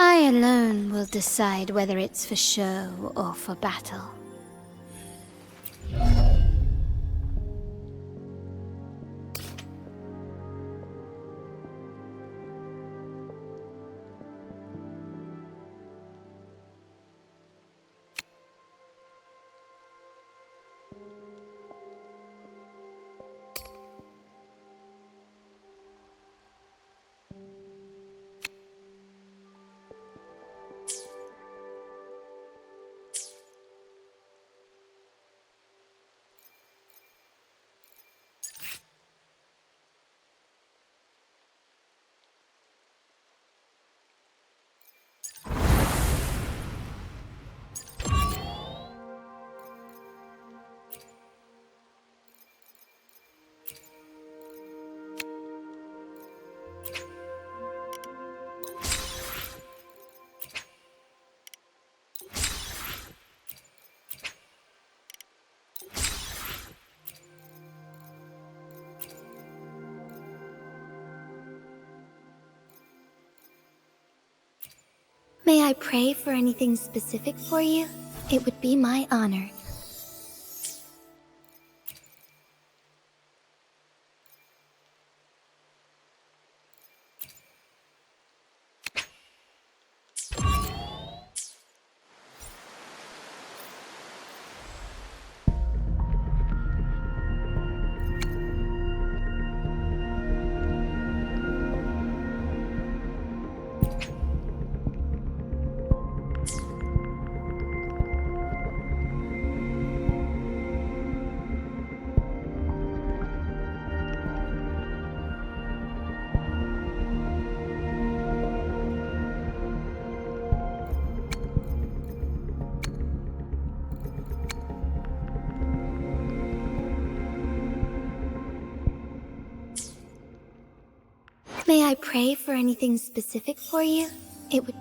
I alone will decide whether it's for show or for battle. May I pray for anything specific for you? It would be my honor. May I pray for anything specific for you? It would...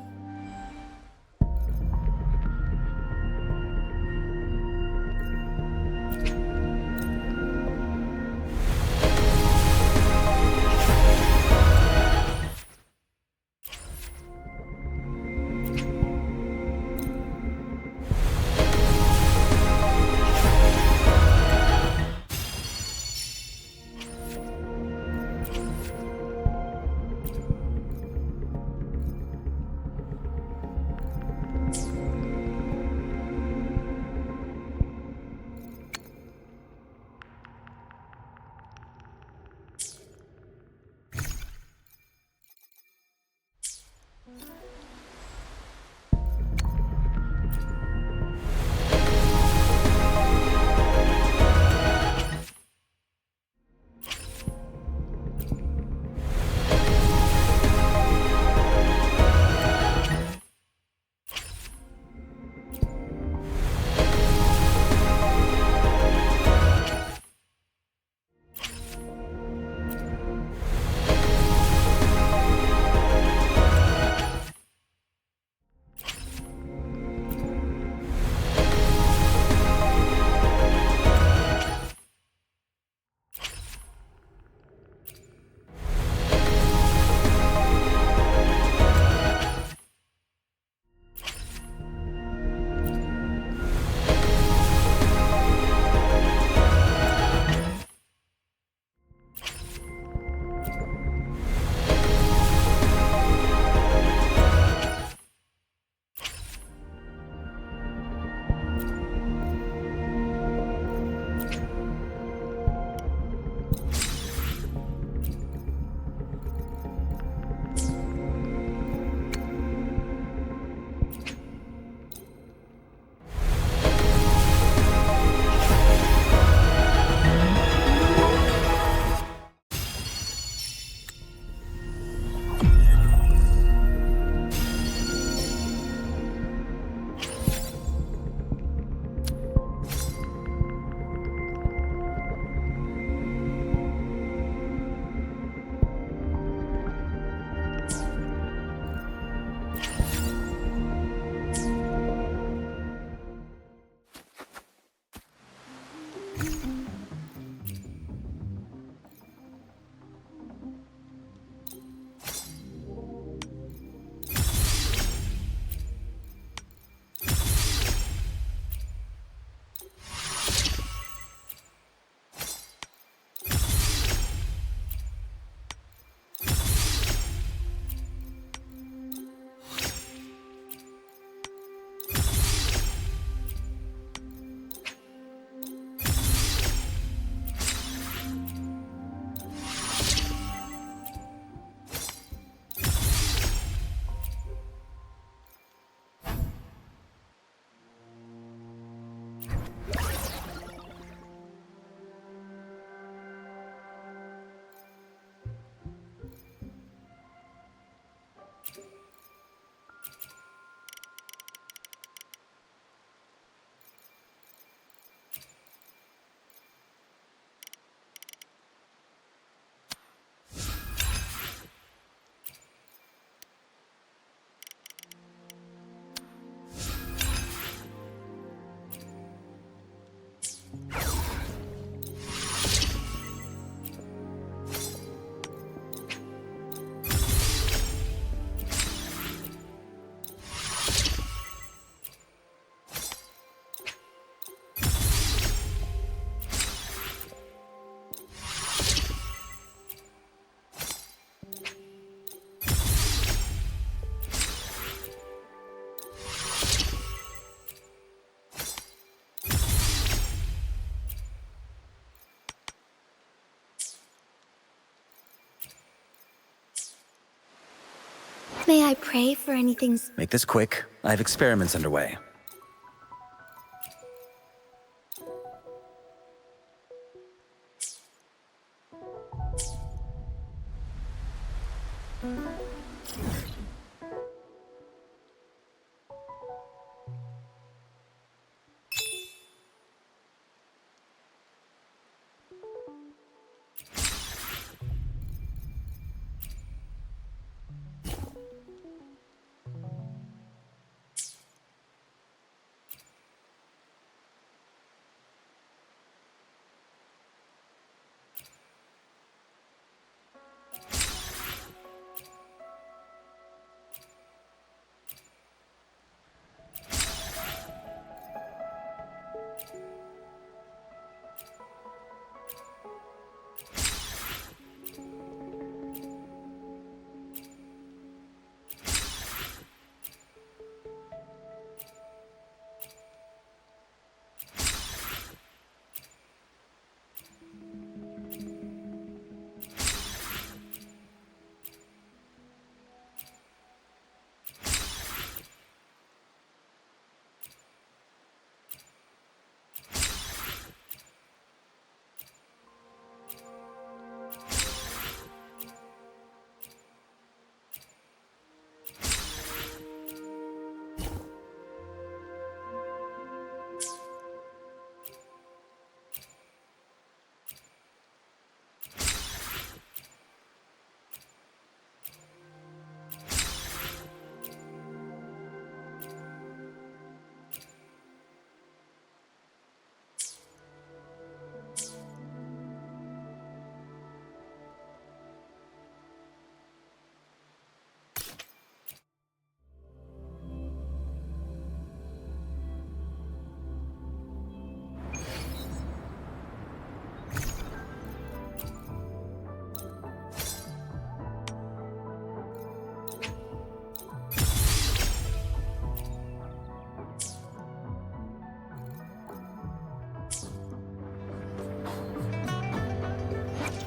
May I pray for anything? Make this quick. I have experiments underway.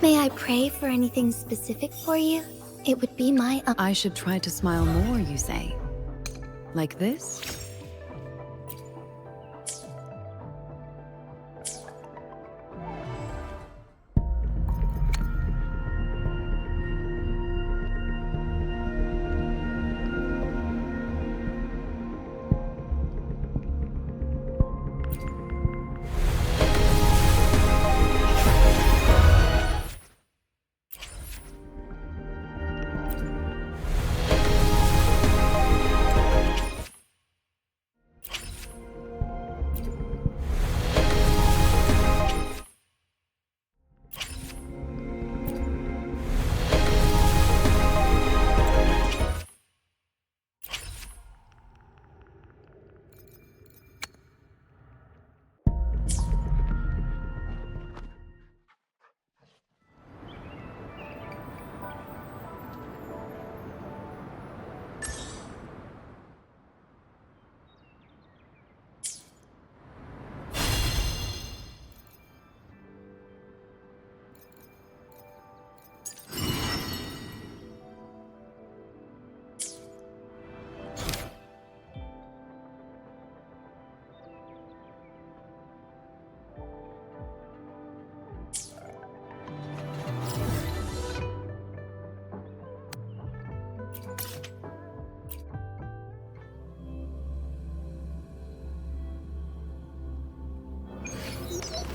May I pray for anything specific for you? It would be my I should try to smile more, you say? Like this?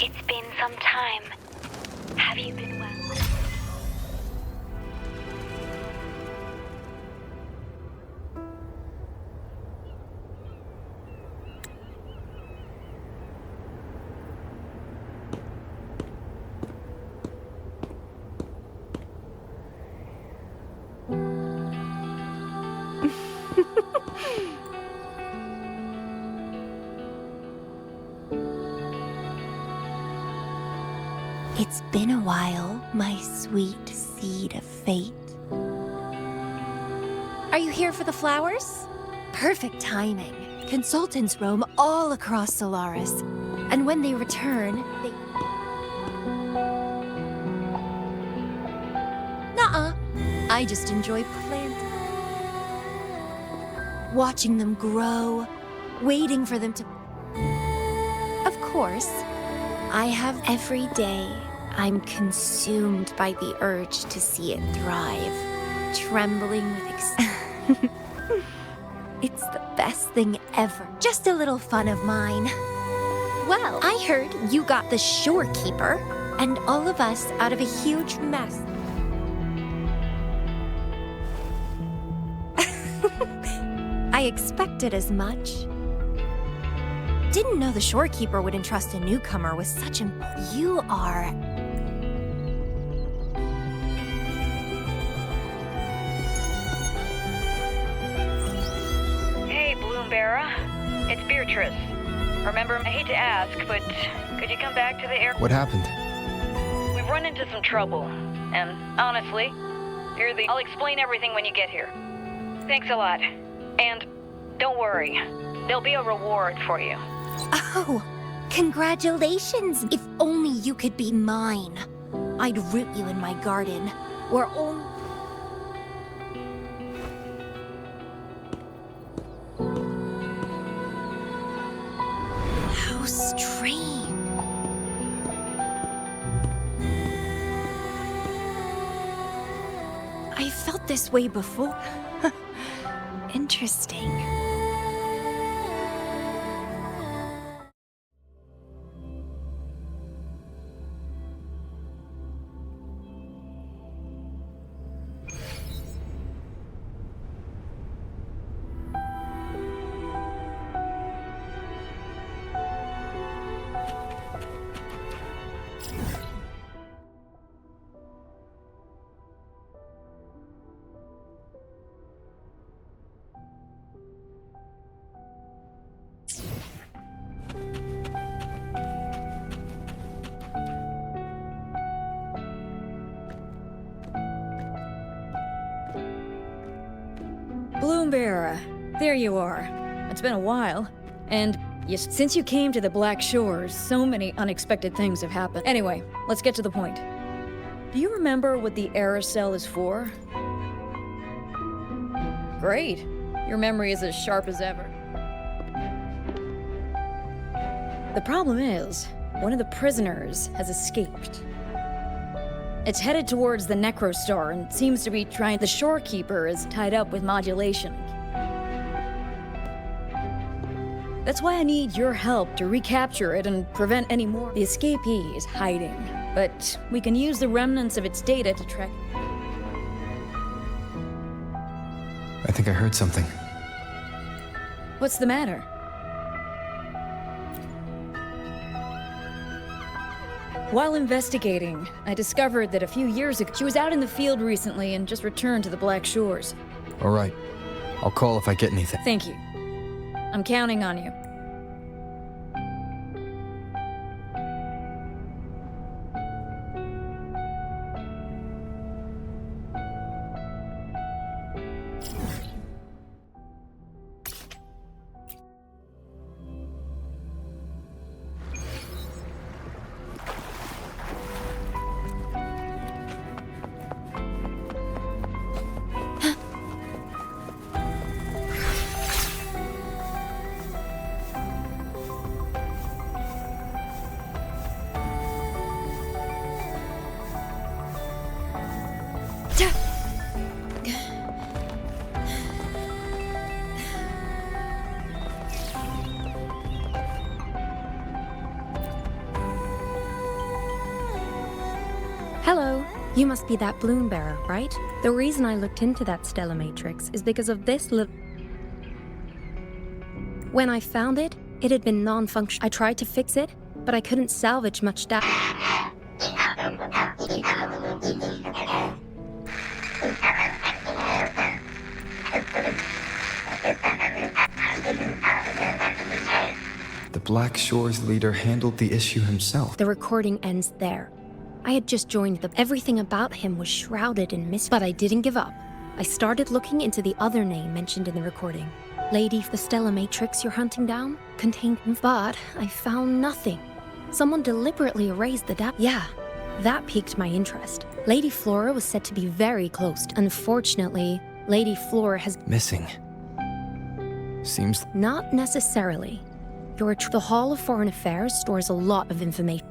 It's been some time. Have you been well? It's been a while, my sweet seed of fate. Are you here for the flowers? Perfect timing. Consultants roam all across Solaris. And when they return, they... Nuh-uh. I just enjoy planting. watching them grow, waiting for them to... Of course, I have every day. I'm consumed by the urge to see it thrive, trembling with It's the best thing ever. Just a little fun of mine. Well, I heard you got the shorekeeper and all of us out of a huge mess. I expected as much. Didn't know the shorekeeper would entrust a newcomer with such You are... Hey, Bloomberra. It's Beatrice. Remember, I hate to ask, but could you come back to the air? What happened? We've run into some trouble, and honestly, I'll explain everything when you get here. Thanks a lot. And don't worry, there'll be a reward for you. Oh, congratulations! If only you could be mine. I'd root you in my garden, where only... How strange. I felt this way before. Interesting. Bloomberra, there you are. It's been a while, and since you came to the Black Shores, so many unexpected things have happened. Anyway, let's get to the point. Do you remember what the Aerosol is for? Great. Your memory is as sharp as ever. The problem is, one of the prisoners has escaped. It's headed towards the Necrostar and seems to be trying... The shorekeeper is tied up with modulation. That's why I need your help to recapture it and prevent any more. The escapee is hiding, but we can use the remnants of its data to track... I think I heard something. What's the matter? While investigating, I discovered that a few years ago, she was out in the field recently and just returned to the Black Shores. All right. I'll call if I get anything. Thank you. I'm counting on you. Hello. You must be that Bloomberra, right? The reason I looked into that stellar matrix is because of this little... When I found it, it had been non-functional. I tried to fix it, but I couldn't salvage much data. The Black Shores leader handled the issue himself. The recording ends there. I had just joined the... Everything about him was shrouded in mist, but I didn't give up. I started looking into the other name mentioned in the recording. Lady, the stellar matrix you're hunting down contained... But I found nothing. Someone deliberately erased the data. Yeah, that piqued my interest. Lady Flora was said to be very close. Unfortunately, Lady Flora has... Missing. Seems... Not necessarily. The Hall of Foreign Affairs stores a lot of information.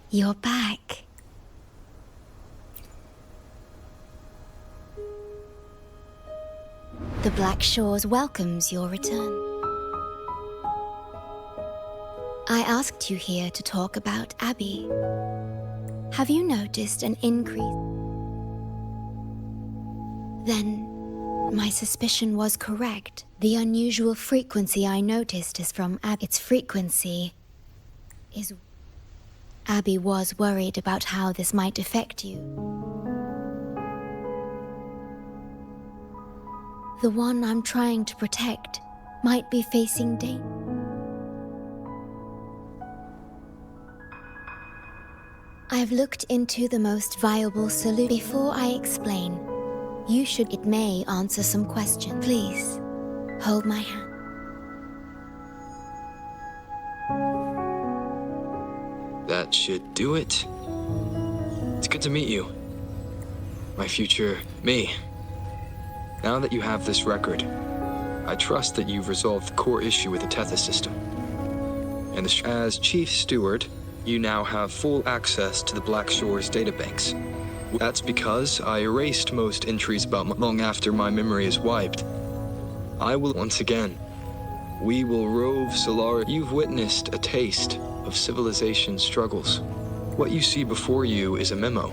You're back. The Black Shores welcomes your return. I asked you here to talk about Abby. Have you noticed an increase? Then, my suspicion was correct. The unusual frequency I noticed is from Abby. Its frequency is... Abby was worried about how this might affect you. The one I'm trying to protect might be facing danger. I've looked into the most viable solution. Before I explain, it may answer some questions. Please, hold my hand. That should do it. It's good to meet you. My future me. Now that you have this record, I trust that you've resolved the core issue with the Tethys system. And as Chief Steward, you now have full access to the Black Shores databanks. That's because I erased most entries about long after my memory is wiped. I will once again. We will rove Solar. You've witnessed a taste of civilization struggles. What you see before you is a memo,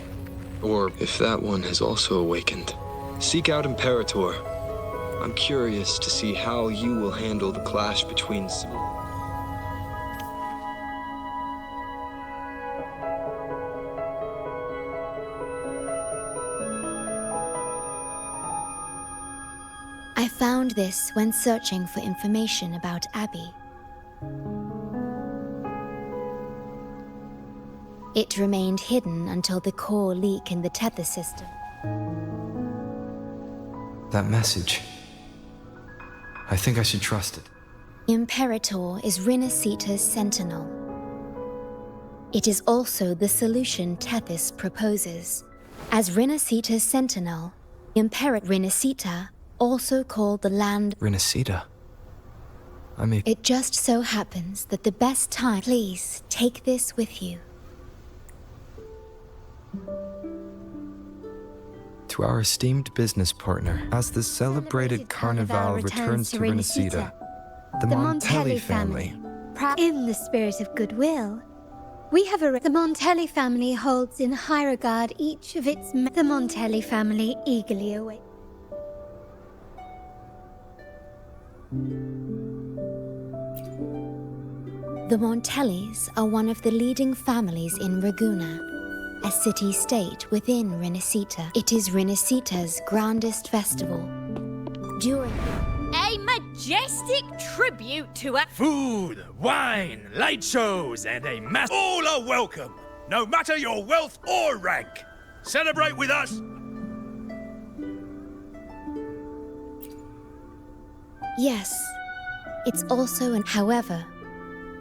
or if that one has also awakened. Seek out Imperator. I'm curious to see how you will handle the clash between I found this when searching for information about Abby. It remained hidden until the core leak in the Tethys system. that message. I think I should trust it. Imperator is Rinascita's sentinel. It is also the solution Tethys proposes. As Rinascita's sentinel, Rinascita, also called the land... Rinascita? It just so happens that the best time... Please, take this with you. To our esteemed business partner, as the celebrated Carnival returns to Rinascita, the Montelli family... In the spirit of goodwill, We have the Montelli family holds in high regard each of its the Montelli family eagerly awaits. The Montellis are one of the leading families in Ragusa, a city-state within Rinascita. It is Rinascita's grandest festival. During a majestic tribute to a food, wine, light shows, and a mass. All are welcome, no matter your wealth or rank. Celebrate with us. Yes, it's also an. However,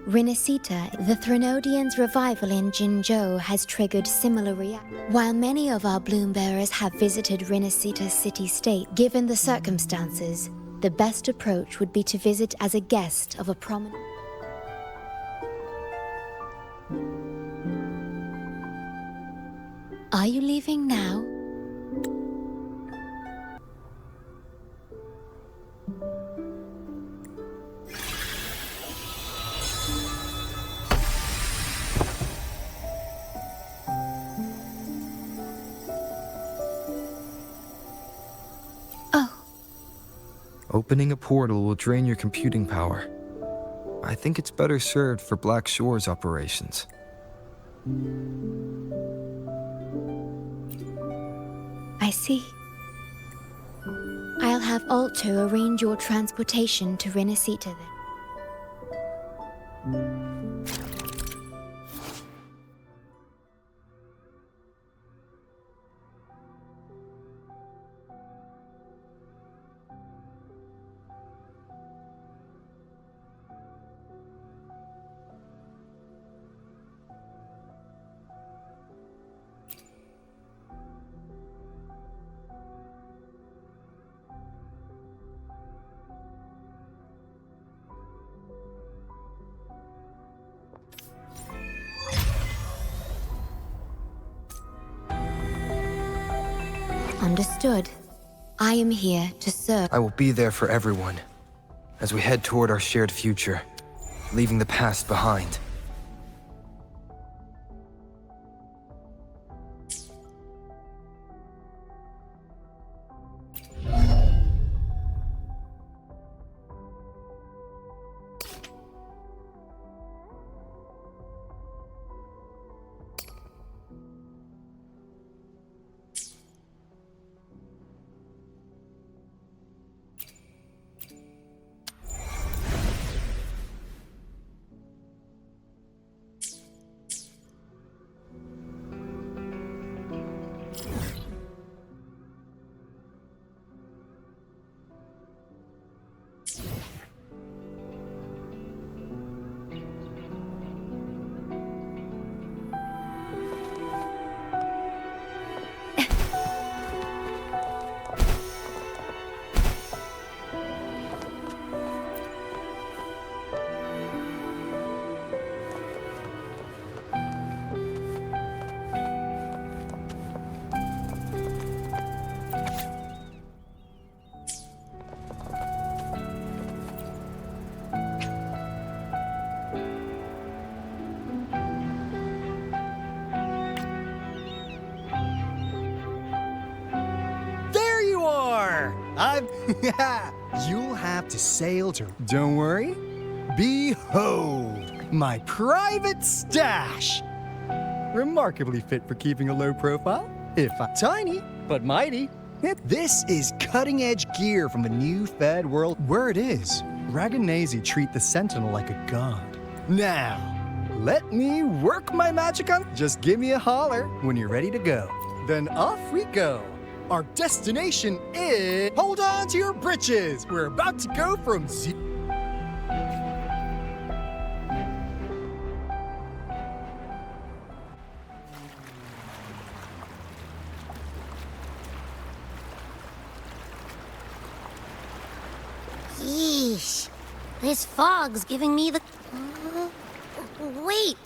Rinascita, the Threnodians' revival in Jinzhou has triggered similar reactions. While many of our bloom bearers have visited Rinascita's city-state, given the circumstances, the best approach would be to visit as a guest of a prominent. Are you leaving now? Opening a portal will drain your computing power. I think it's better served for Black Shore's operations. I see. I'll have Alto arrange your transportation to Rinascita then. Understood. I am here to serve. I will be there for everyone as we head toward our shared future, leaving the past behind. You'll have to sail to... Don't worry. Behold, my private stash. Remarkably fit for keeping a low profile. Tiny, but mighty. This is cutting-edge gear from the new Fed world. Word is, Raganese treat the Sentinel like a god. Now, let me work my magic on... Just give me a holler when you're ready to go. Then off we go. Our destination is... Hold on to your britches! We're about to go from Z... Yeesh. This fog's giving me the... Wait.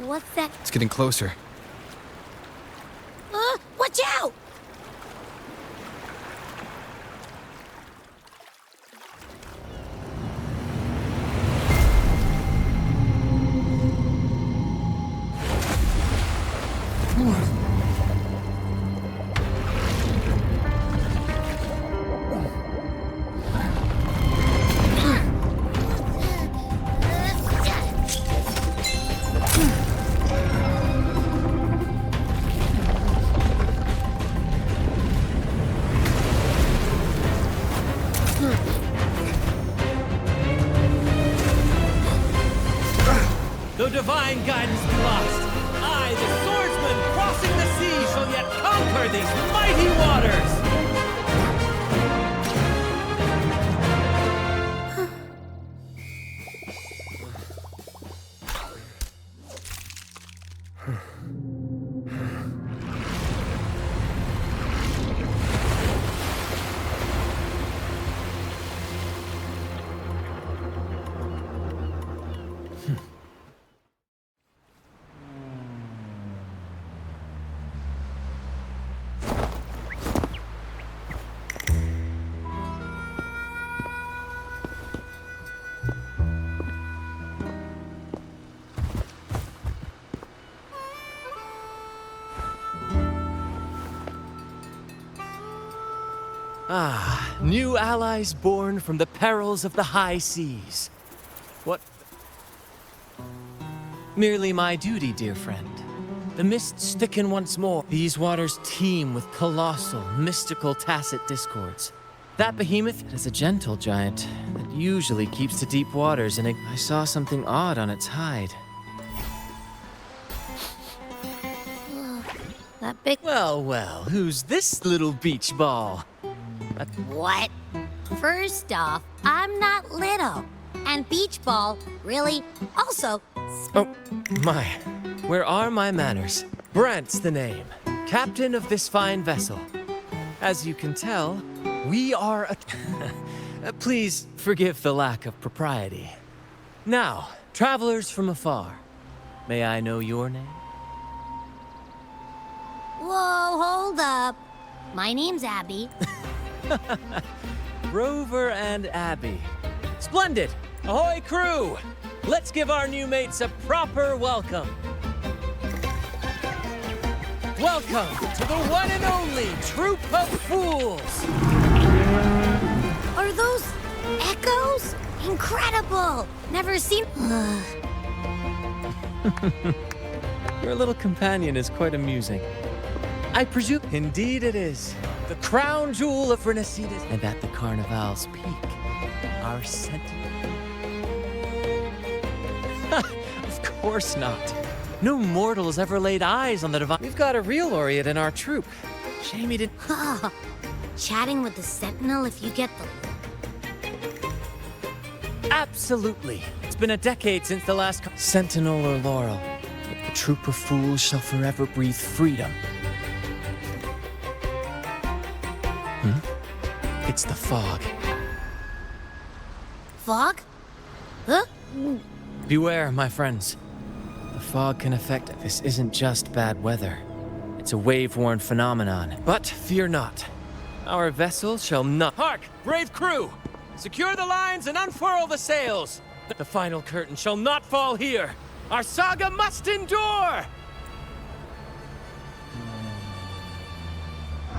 What's that? It's getting closer. Watch out! Though divine guidance be lost, I, the swordsman crossing the sea, shall yet conquer these mighty waters! Ah, new allies born from the perils of the high seas. What? Merely my duty, dear friend. The mists thicken once more. These waters teem with colossal, mystical, tacit discords. That behemoth is a gentle giant that usually keeps to deep waters, and I saw something odd on its hide. That big... Well, well, who's this little beach ball? What? First off, I'm not little. And beach ball, really? Also... Oh, my. Where are my manners? Brant's the name. Captain of this fine vessel. As you can tell, we are a... Please forgive the lack of propriety. Now, travelers from afar, may I know your name? Whoa, hold up. My name's Abby. Rover and Abby. Splendid! Ahoy, crew! Let's give our new mates a proper welcome. Welcome to the one and only Troop of Fools! Are those echoes? Incredible! Never seen... Your little companion is quite amusing. I presume... Indeed it is. The crown jewel of Rinascita, and at the Carnival's peak, our sentinel. Of course not. No mortal has ever laid eyes on the divine. We've got a real laureate in our troop. Shame he didn't. Chatting with the sentinel if you get the... Absolutely. It's been a decade since the last sentinel or laurel. Yet the troop of fools shall forever breathe freedom. It's the fog. Fog? Huh? Beware, my friends. The fog can affect... This isn't just bad weather. It's a wave-worn phenomenon. But fear not. Our vessel shall not... Hark! Brave crew! Secure the lines and unfurl the sails! The final curtain shall not fall here! Our saga must endure!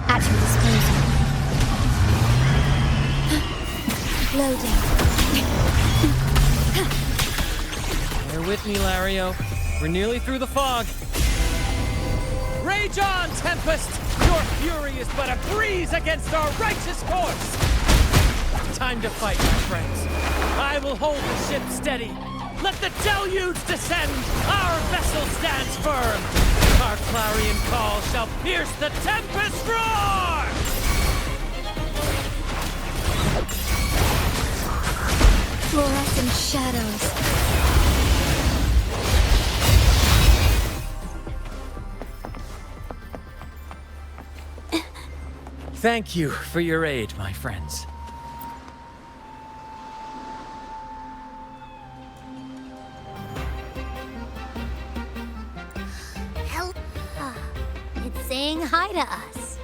At your disposal. Loading. Bear with me, Lario. We're nearly through the fog. Rage on, Tempest! Your fury is but a breeze against our righteous course! Time to fight, my friends. I will hold the ship steady. Let the deluge descend! Our vessel stands firm! Our clarion call shall pierce the tempest roar! Fluorescent shadows. Thank you for your aid, my friends. Hell, it's saying hi to us.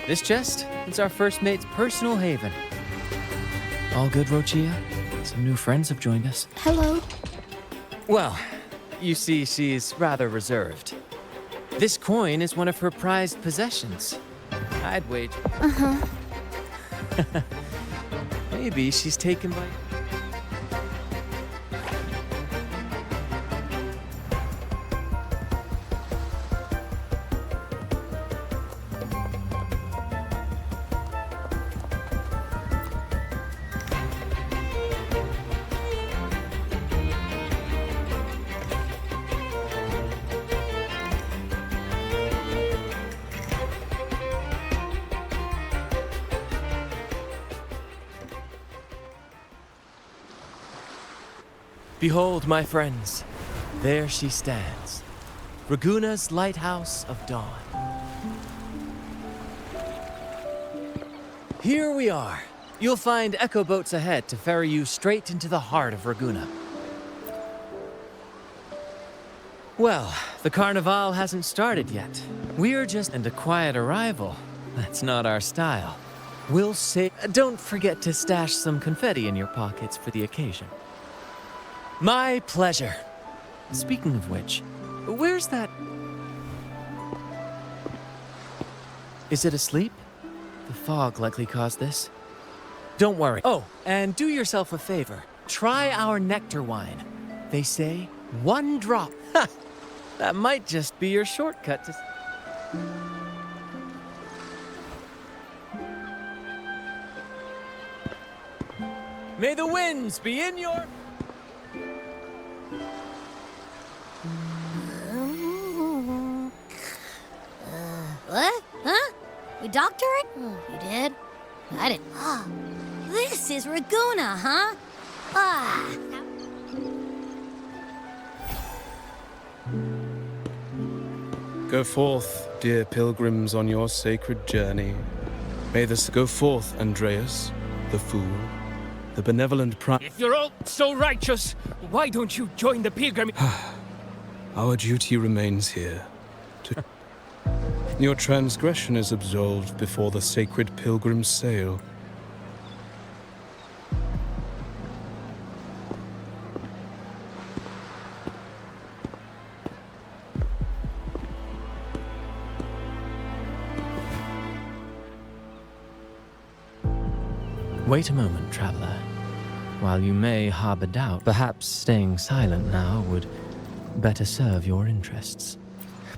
This chest is our first mate's personal haven. All good, Rochia? Some new friends have joined us. Hello. Well, you see, she's rather reserved. This coin is one of her prized possessions. I'd wager. Maybe she's taken by... Behold, my friends, there she stands, Raguna's lighthouse of dawn. Here we are. You'll find echo boats ahead to ferry you straight into the heart of Raguna. Well, the Carnival hasn't started yet. We're just a quiet arrival. That's not our style. We'll say, don't forget to stash some confetti in your pockets for the occasion. My pleasure. Speaking of which, where's that? Is it asleep? The fog likely caused this. Don't worry. Oh, and do yourself a favor. Try our nectar wine. They say 1 drop. Ha! That might just be your shortcut to... May the winds be in your... What? Huh? We doctor it? You did? I didn't. This is Raguna, huh? Go forth, dear pilgrims, on your sacred journey. May this go forth, Andreas, the fool, the benevolent If you're all so righteous, why don't you join the pilgrim? Our duty remains here. Your transgression is absolved before the sacred pilgrims sail. Wait a moment, traveler. While you may harbor doubt, perhaps staying silent now would better serve your interests.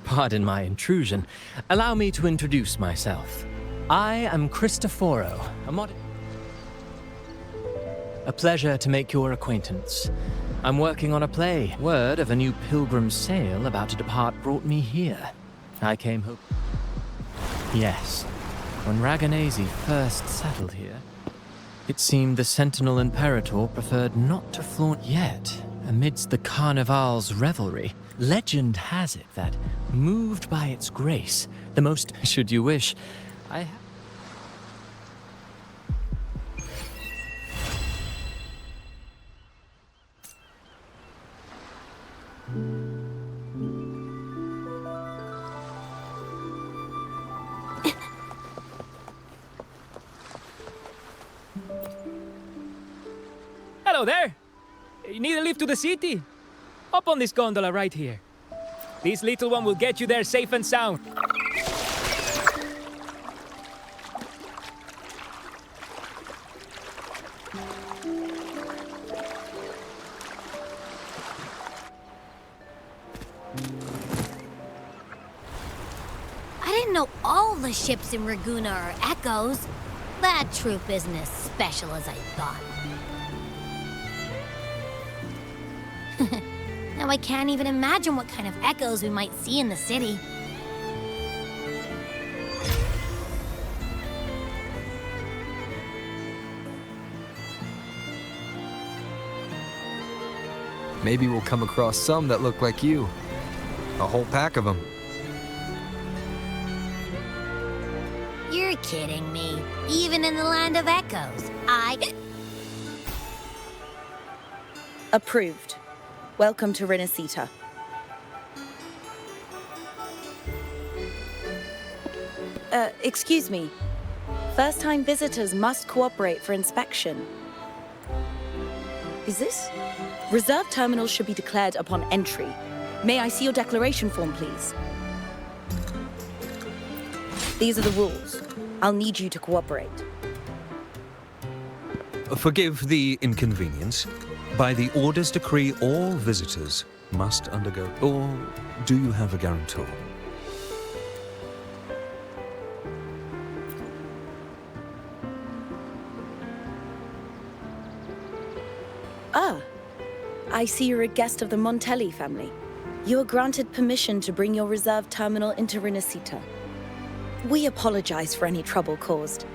Pardon my intrusion. Allow me to introduce myself. I am Cristoforo, a pleasure to make your acquaintance. I'm working on a play. Word of a new pilgrim sail about to depart brought me here. I came home. Yes, when Raganese first settled here, it seemed the Sentinel Imperator preferred not to flaunt yet. Amidst the Carnival's revelry, legend has it that, moved by its grace, the most, should you wish, Hello there! You need a lift to the city? Hop on this gondola right here. This little one will get you there safe and sound. I didn't know all the ships in Raguna are echoes. That troop isn't as special as I thought. Now I can't even imagine what kind of echoes we might see in the city. Maybe we'll come across some that look like you. A whole pack of them. You're kidding me. Even in the land of echoes, Approved. Welcome to Rinascita. Excuse me. First-time visitors must cooperate for inspection. Is this? Reserve terminals should be declared upon entry. May I see your declaration form, please? These are the rules. I'll need you to cooperate. Forgive the inconvenience. By the Order's decree, all visitors must undergo... Or do you have a guarantor? Ah, I see you're a guest of the Montelli family. You are granted permission to bring your reserve terminal into Rinascita. We apologize for any trouble caused.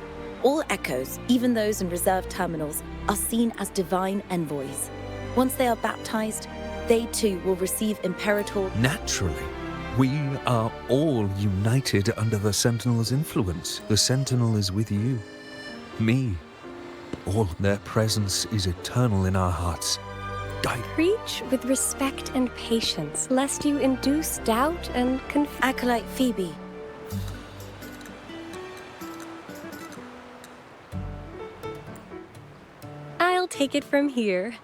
All echoes, even those in reserve terminals, are seen as divine envoys. Once they are baptized, they too will receive Imperator... Naturally. We are all united under the Sentinel's influence. The Sentinel is with you. Me. All their presence is eternal in our hearts. Preach with respect and patience, lest you induce doubt and confusion. Acolyte Phoebe. I'll take it from here.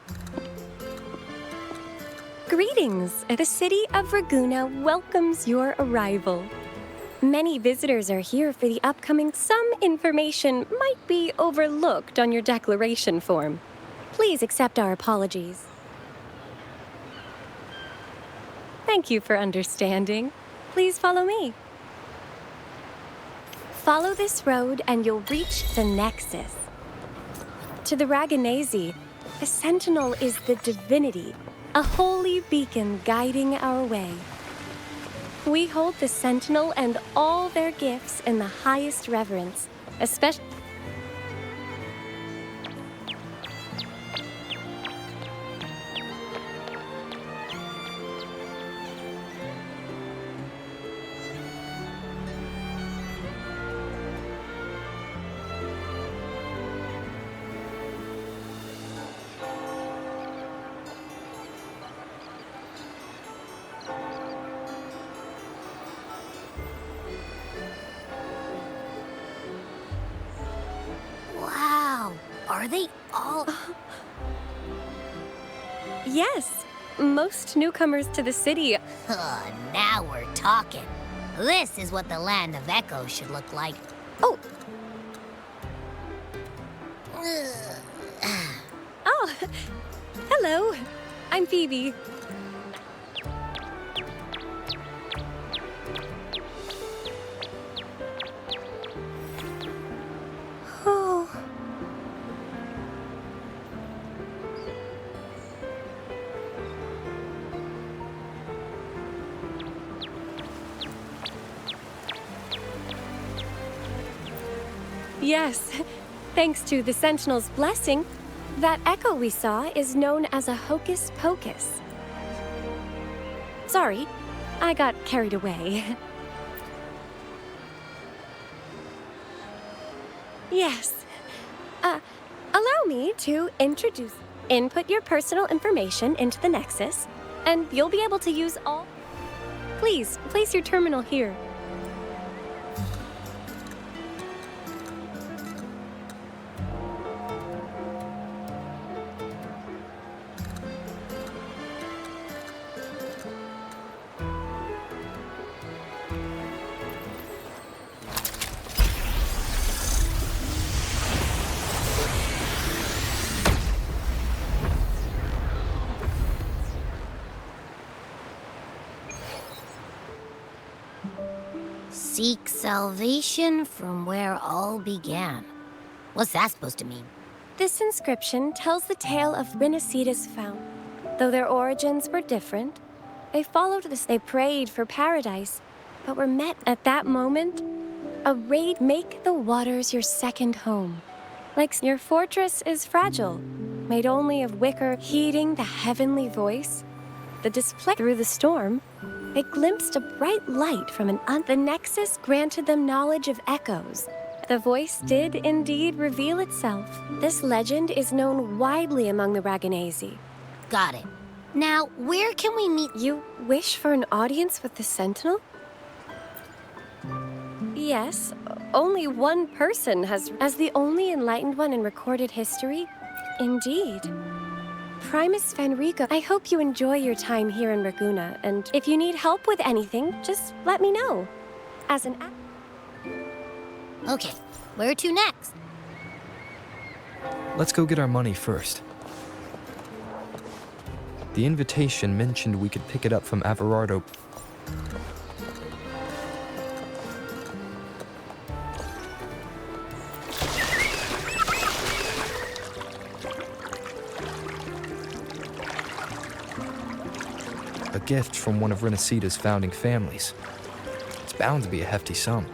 Greetings! The city of Raguna welcomes your arrival. Many visitors are here for the upcoming. Some information might be overlooked on your declaration form. Please accept our apologies. Thank you for understanding. Please follow me. Follow this road and you'll reach the Nexus. To the Raganese, a sentinel is the divinity, a holy beacon guiding our way. We hold the sentinel and all their gifts in the highest reverence, especially... Wow, are they all... Yes, most newcomers to the city... Now we're talking. This is what the Land of Echoes should look like. Oh! Oh, hello. I'm Phoebe. Oh. Yes, thanks to the Sentinel's blessing, that echo we saw is known as a hocus pocus. Sorry, I got carried away. Yes. Allow me to introduce... Input your personal information into the Nexus, and you'll be able to use all... Please, place your terminal here. Seek salvation from where all began. What's that supposed to mean? This inscription tells the tale of Rinascita's fount. Though their origins were different, they followed this. They prayed for paradise, but were met at that moment. A raid. Make the waters your second home. Like your fortress is fragile, made only of wicker, heeding the heavenly voice. The display through the storm. They glimpsed a bright light from the Nexus granted them knowledge of echoes. The voice did indeed reveal itself. This legend is known widely among the Raganese. Got it. Now, where can we meet? You wish for an audience with the Sentinel? Yes, only one person has... As the only enlightened one in recorded history? Indeed. Primus Fenrico, I hope you enjoy your time here in Raguna, and if you need help with anything, just let me know. As an... Okay, where to next? Let's go get our money first. The invitation mentioned we could pick it up from Averardo. A gift from one of Rinascita's founding families. It's bound to be a hefty sum.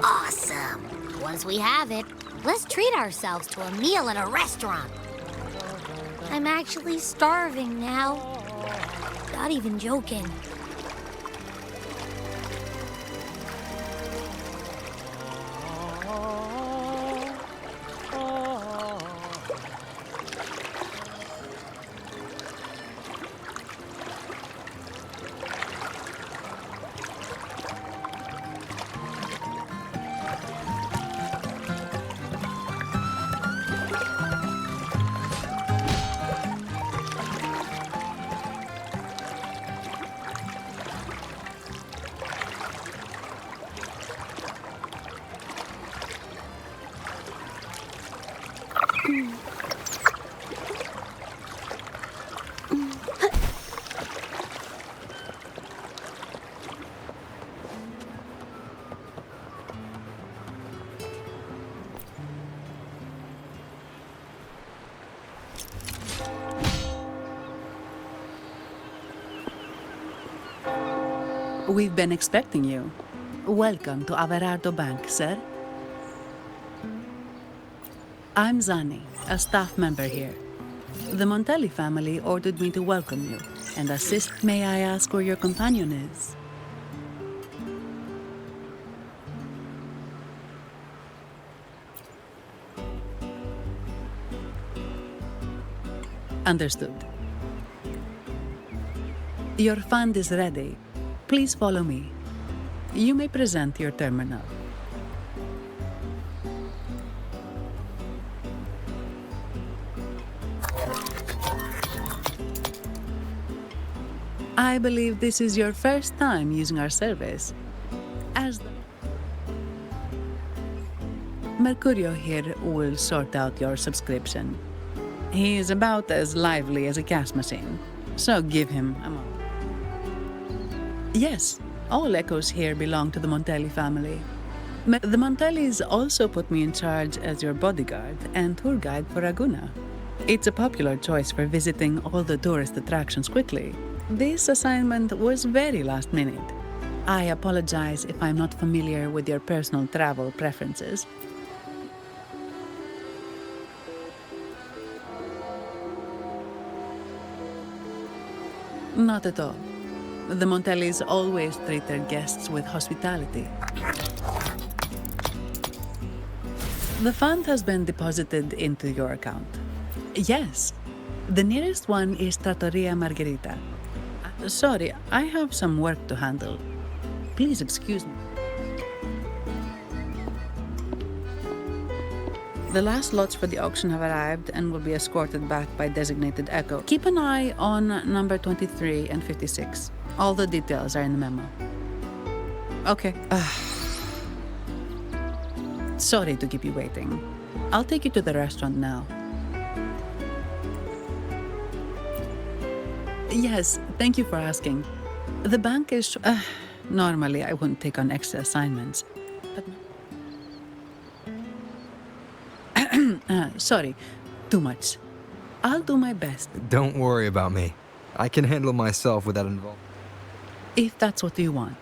Awesome. Once we have it, let's treat ourselves to a meal at a restaurant. I'm actually starving now. Not even joking. We've been expecting you. Welcome to Averardo Bank, sir. I'm Zani, a staff member here. The Montelli family ordered me to welcome you and assist. May I ask where your companion is? Understood. Your fund is ready. Please follow me. You may present your terminal. I believe this is your first time using our service. As the Mercurio here will sort out your subscription. He is about as lively as a cash machine, so give him a moment. Yes, all echoes here belong to the Montelli family. The Montellis also put me in charge as your bodyguard and tour guide for Raguna. It's a popular choice for visiting all the tourist attractions quickly. This assignment was very last minute. I apologize if I'm not familiar with your personal travel preferences. Not at all. The Montellis always treat their guests with hospitality. The fund has been deposited into your account. Yes, the nearest one is Trattoria Margherita. Sorry, I have some work to handle. Please excuse me. The last lots for the auction have arrived and will be escorted back by designated Echo. Keep an eye on number 23 and 56. All the details are in the memo. Okay. Sorry to keep you waiting. I'll take you to the restaurant now. Yes, thank you for asking. The bank is... normally, I wouldn't take on extra assignments. But... sorry, too much. I'll do my best. Don't worry about me. I can handle myself without involvement. If that's what you want.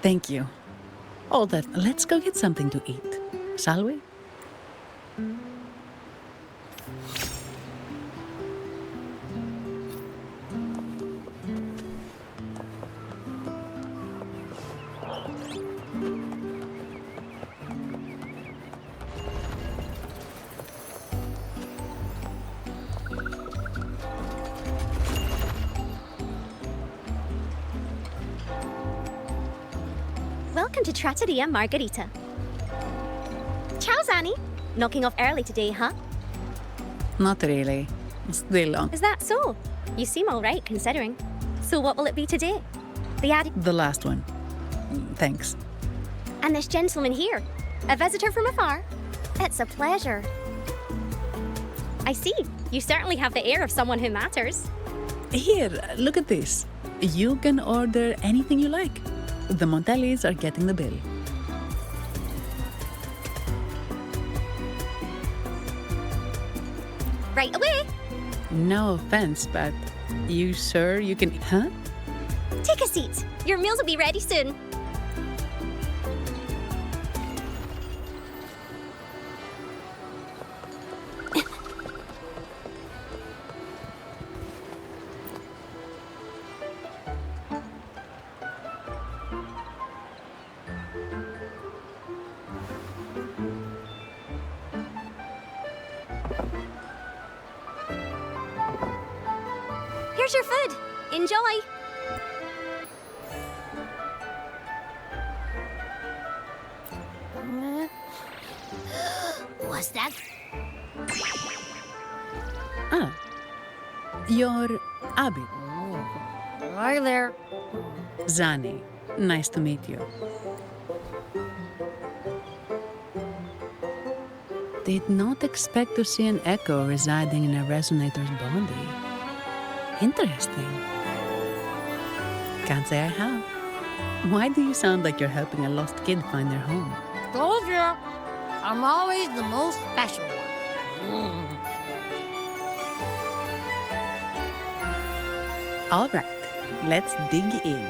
Thank you. All that, let's go get something to eat, shall we? Welcome to Trattoria Margherita. Ciao, Zanni. Knocking off early today, huh? Not really. Still long. Is that so? You seem all right, considering. So what will it be today? The last one. Thanks. And this gentleman here, a visitor from afar. It's a pleasure. I see. You certainly have the air of someone who matters. Here, look at this. You can order anything you like. The Montellis are getting the bill. Right away. No offense, but you sure you can... Huh? Take a seat. Your meals will be ready soon. Here's your food. Enjoy. What's that? Ah. You're Abby. Hi there. Zanni. Nice to meet you. Did not expect to see an echo residing in a resonator's body. Interesting. Can't say I have. Why do you sound like you're helping a lost kid find their home? Told you. I'm always the most special one. All right, let's dig in.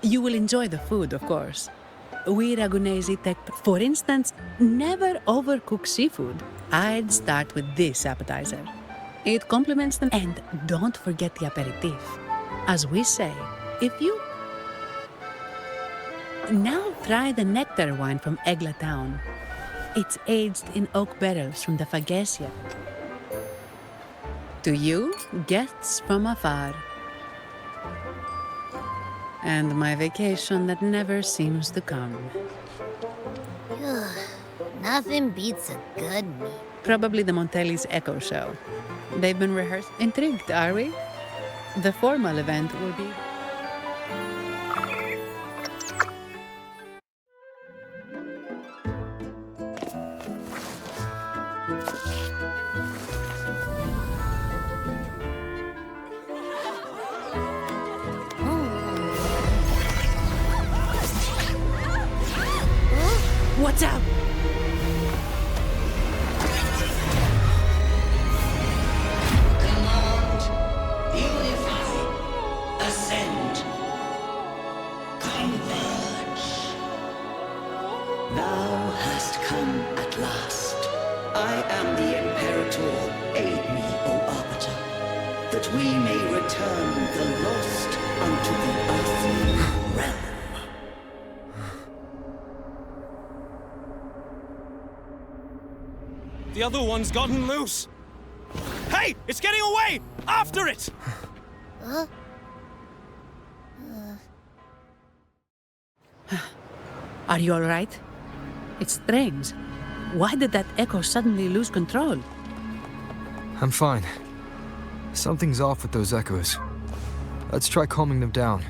You will enjoy the food, of course. We Ragunesi take, for instance, never overcook seafood. I'd start with this appetizer. It complements them, and don't forget the aperitif. As we say, if you... Now try the nectar wine from Egla Town. It's aged in oak barrels from the Fagesia. To you, guests from afar. And my vacation that never seems to come. Nothing beats a good meal. Probably the Montelli's Echo Show. They've been rehearsed. Intrigued, are we? The formal event will be... What's up? Ascend. Converge. Thou hast come at last. I am the Imperator. Aid me, O Arbiter, that we may return the lost unto the earthly realm. The other one's gotten loose. Hey, it's getting away! After it! Are you all right? It's strange. Why did that echo suddenly lose control? I'm fine. Something's off with those echoes. Let's try calming them down.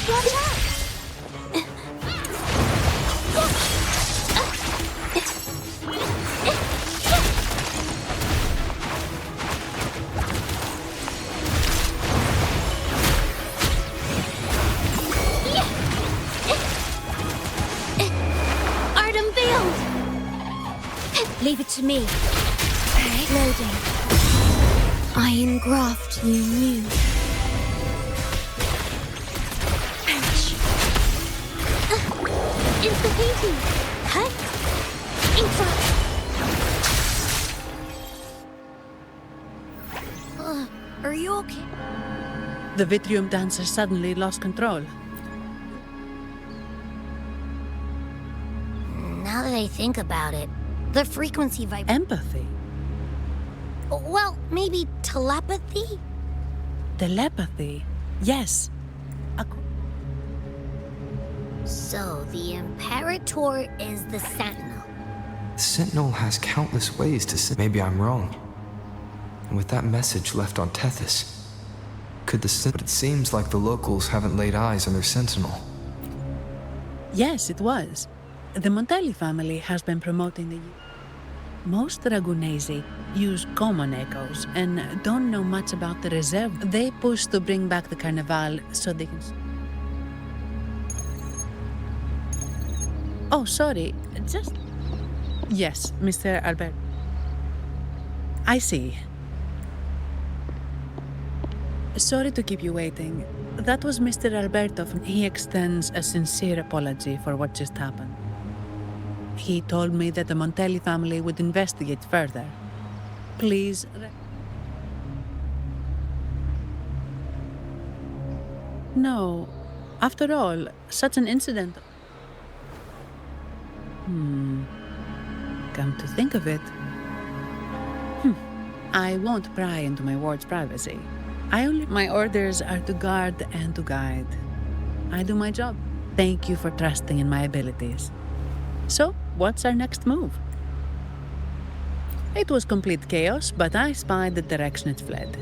Watch out! Leave it to me. Loading. I engraft you new. Ouch. It's the painting. Huh? Are you okay? The Vitrium dancer suddenly lost control. Now that I think about it, the frequency Empathy? Well, maybe telepathy? Telepathy? Yes. So, the Imperator is the Sentinel. The Sentinel has countless ways to send. Maybe I'm wrong. And with that message left on Tethys, could the but it seems like the locals haven't laid eyes on their Sentinel. Yes, it was. The Montelli family has been promoting the... Most Ragunesi use common echoes and don't know much about the reserve. They push to bring back the Carnival so they can... Oh, sorry. Just... Yes, Mr. Albert. I see. Sorry to keep you waiting. That was Mr. Alberto. He extends a sincere apology for what just happened. He told me that the Montelli family would investigate further. Please... No. After all, such an incident... Come to think of it... I won't pry into my ward's privacy. My orders are to guard and to guide. I do my job. Thank you for trusting in my abilities. So, what's our next move? It was complete chaos, but I spied the direction it fled.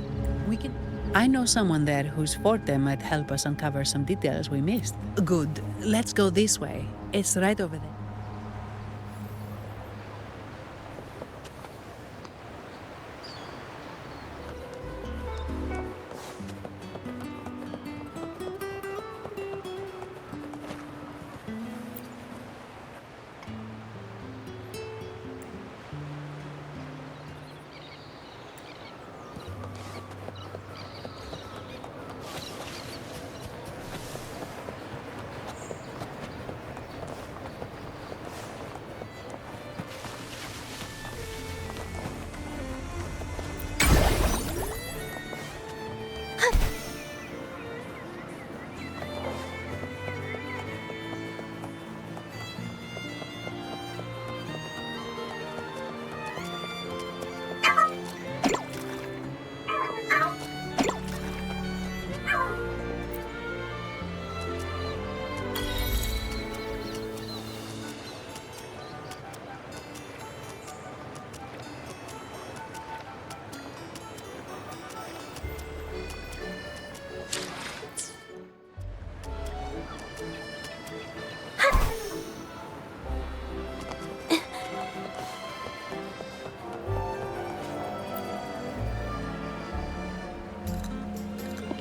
I know someone there whose forte might help us uncover some details we missed. Good. Let's go this way. It's right over there.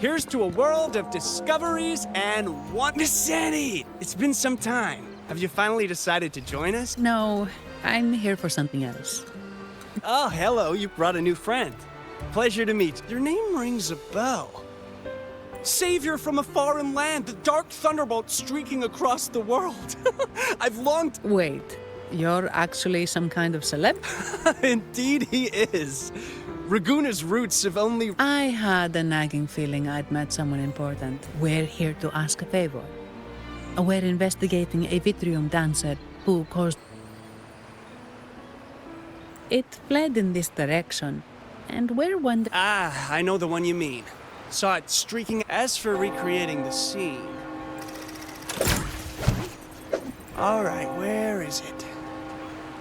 Here's to a world of discoveries and wonder. Miss Annie, it's been some time. Have you finally decided to join us? No, I'm here for something else. Oh, hello, you brought a new friend. Pleasure to meet you. Your name rings a bell. Savior from a foreign land, the dark thunderbolt streaking across the world. I've longed... Wait, you're actually some kind of celeb? Indeed he is. Raguna's roots have only... I had a nagging feeling I'd met someone important. We're here to ask a favor. We're investigating a Vitrium dancer who caused... It fled in this direction, and we're wondering... Ah, I know the one you mean. Saw it streaking. As for recreating the scene... All right, where is it?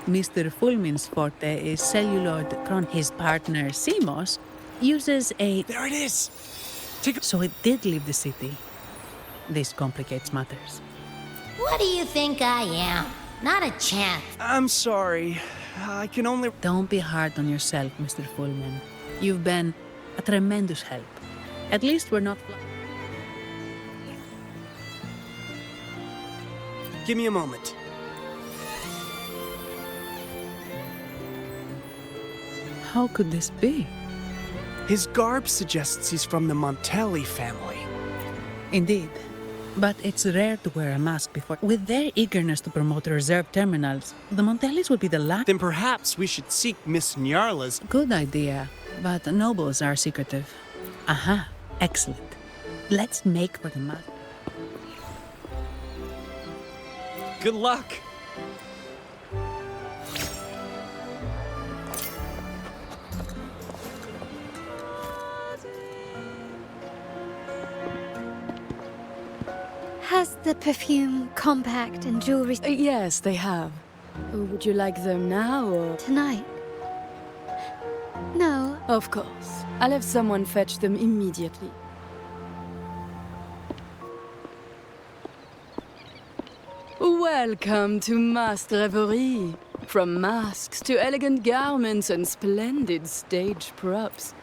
Mr. Fulmin's forte is celluloid cron. His partner, Simos, uses a... There it is! So it did leave the city. This complicates matters. What do you think I am? Not a chance. I'm sorry. I can only... Don't be hard on yourself, Mr. Fulmin. You've been a tremendous help. At least we're not... Give me a moment. How could this be? His garb suggests he's from the Montelli family. Indeed. But it's rare to wear a mask before. With their eagerness to promote reserve terminals, the Montellis would be the last... Then perhaps we should seek Miss Nyarla's... Good idea, but nobles are secretive. Aha, excellent. Let's make for the mask. Good luck. Has the perfume, compact, and jewelry... Yes, they have. Would you like them now or... Tonight? No. Of course. I'll have someone fetch them immediately. Welcome to Masked Revelry. From masks to elegant garments and splendid stage props.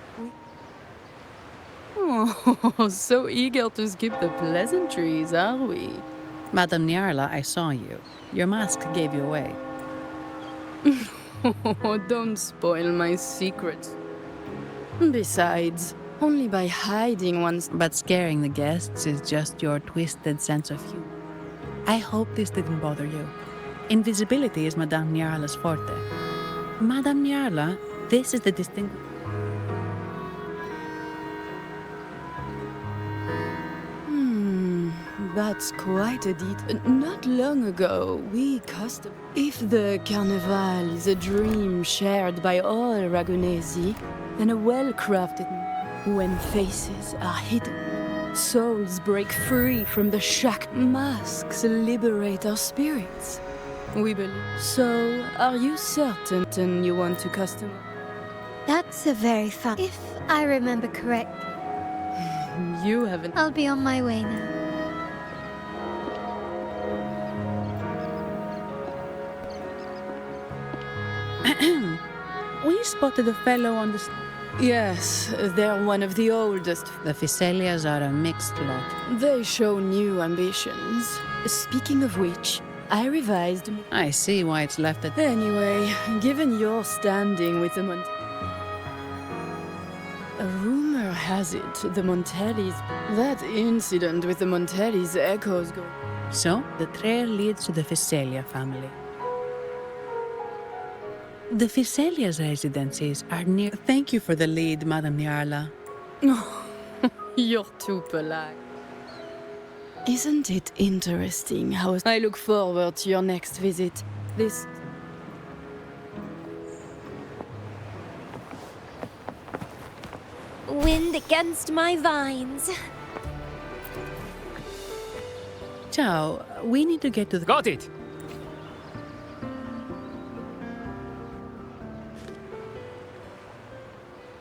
Oh, so eager to skip the pleasantries, are we? Madame Nyarla, I saw you. Your mask gave you away. Oh, don't spoil my secrets. Besides, only by hiding one's... But scaring the guests is just your twisted sense of humor. I hope this didn't bother you. Invisibility is Madame Nyarla's forte. Madame Nyarla, this is the distinct... That's quite a detail. Not long ago, we custom... If the Carnival is a dream shared by all Ragunesi, then a well-crafted... When faces are hidden, souls break free from the shack. Masks liberate our spirits. We believe. So, are you certain you want to custom? That's a very fun... If I remember correct. You haven't... I'll be on my way now. We spotted a fellow on the... Yes, they're one of the oldest. The Phycelias are a mixed lot. They show new ambitions. Speaking of which, I revised... I see why it's left at... Anyway, given your standing with the a rumor has it the Montellis... That incident with the Montellis echoes go... So, the trail leads to the Phycelia family. The Phycelia's residences are near... Thank you for the lead, Madame Nyarla. You're too polite. Isn't it interesting how... I look forward to your next visit. This... Wind against my vines. Ciao, we need to get to the... Got it!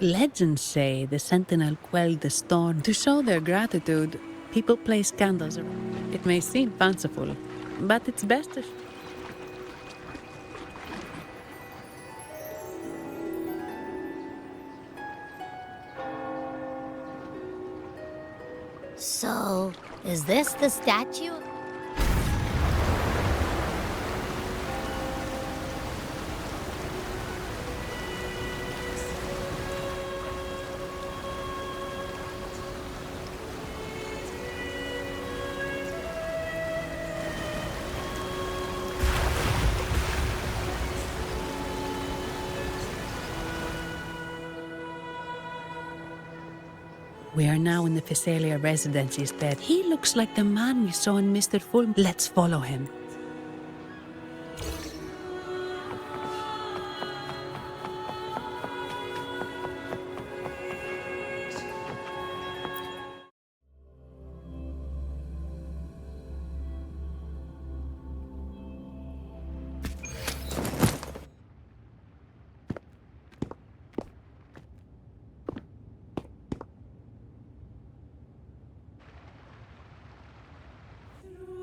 Legends say the sentinel quelled the storm. To show their gratitude, people place candles around. It may seem fanciful, but it's best to... So, is this the statue? We are now in the Phycelia residency's bed. He looks like the man we saw in Mr. Fulm. Let's follow him.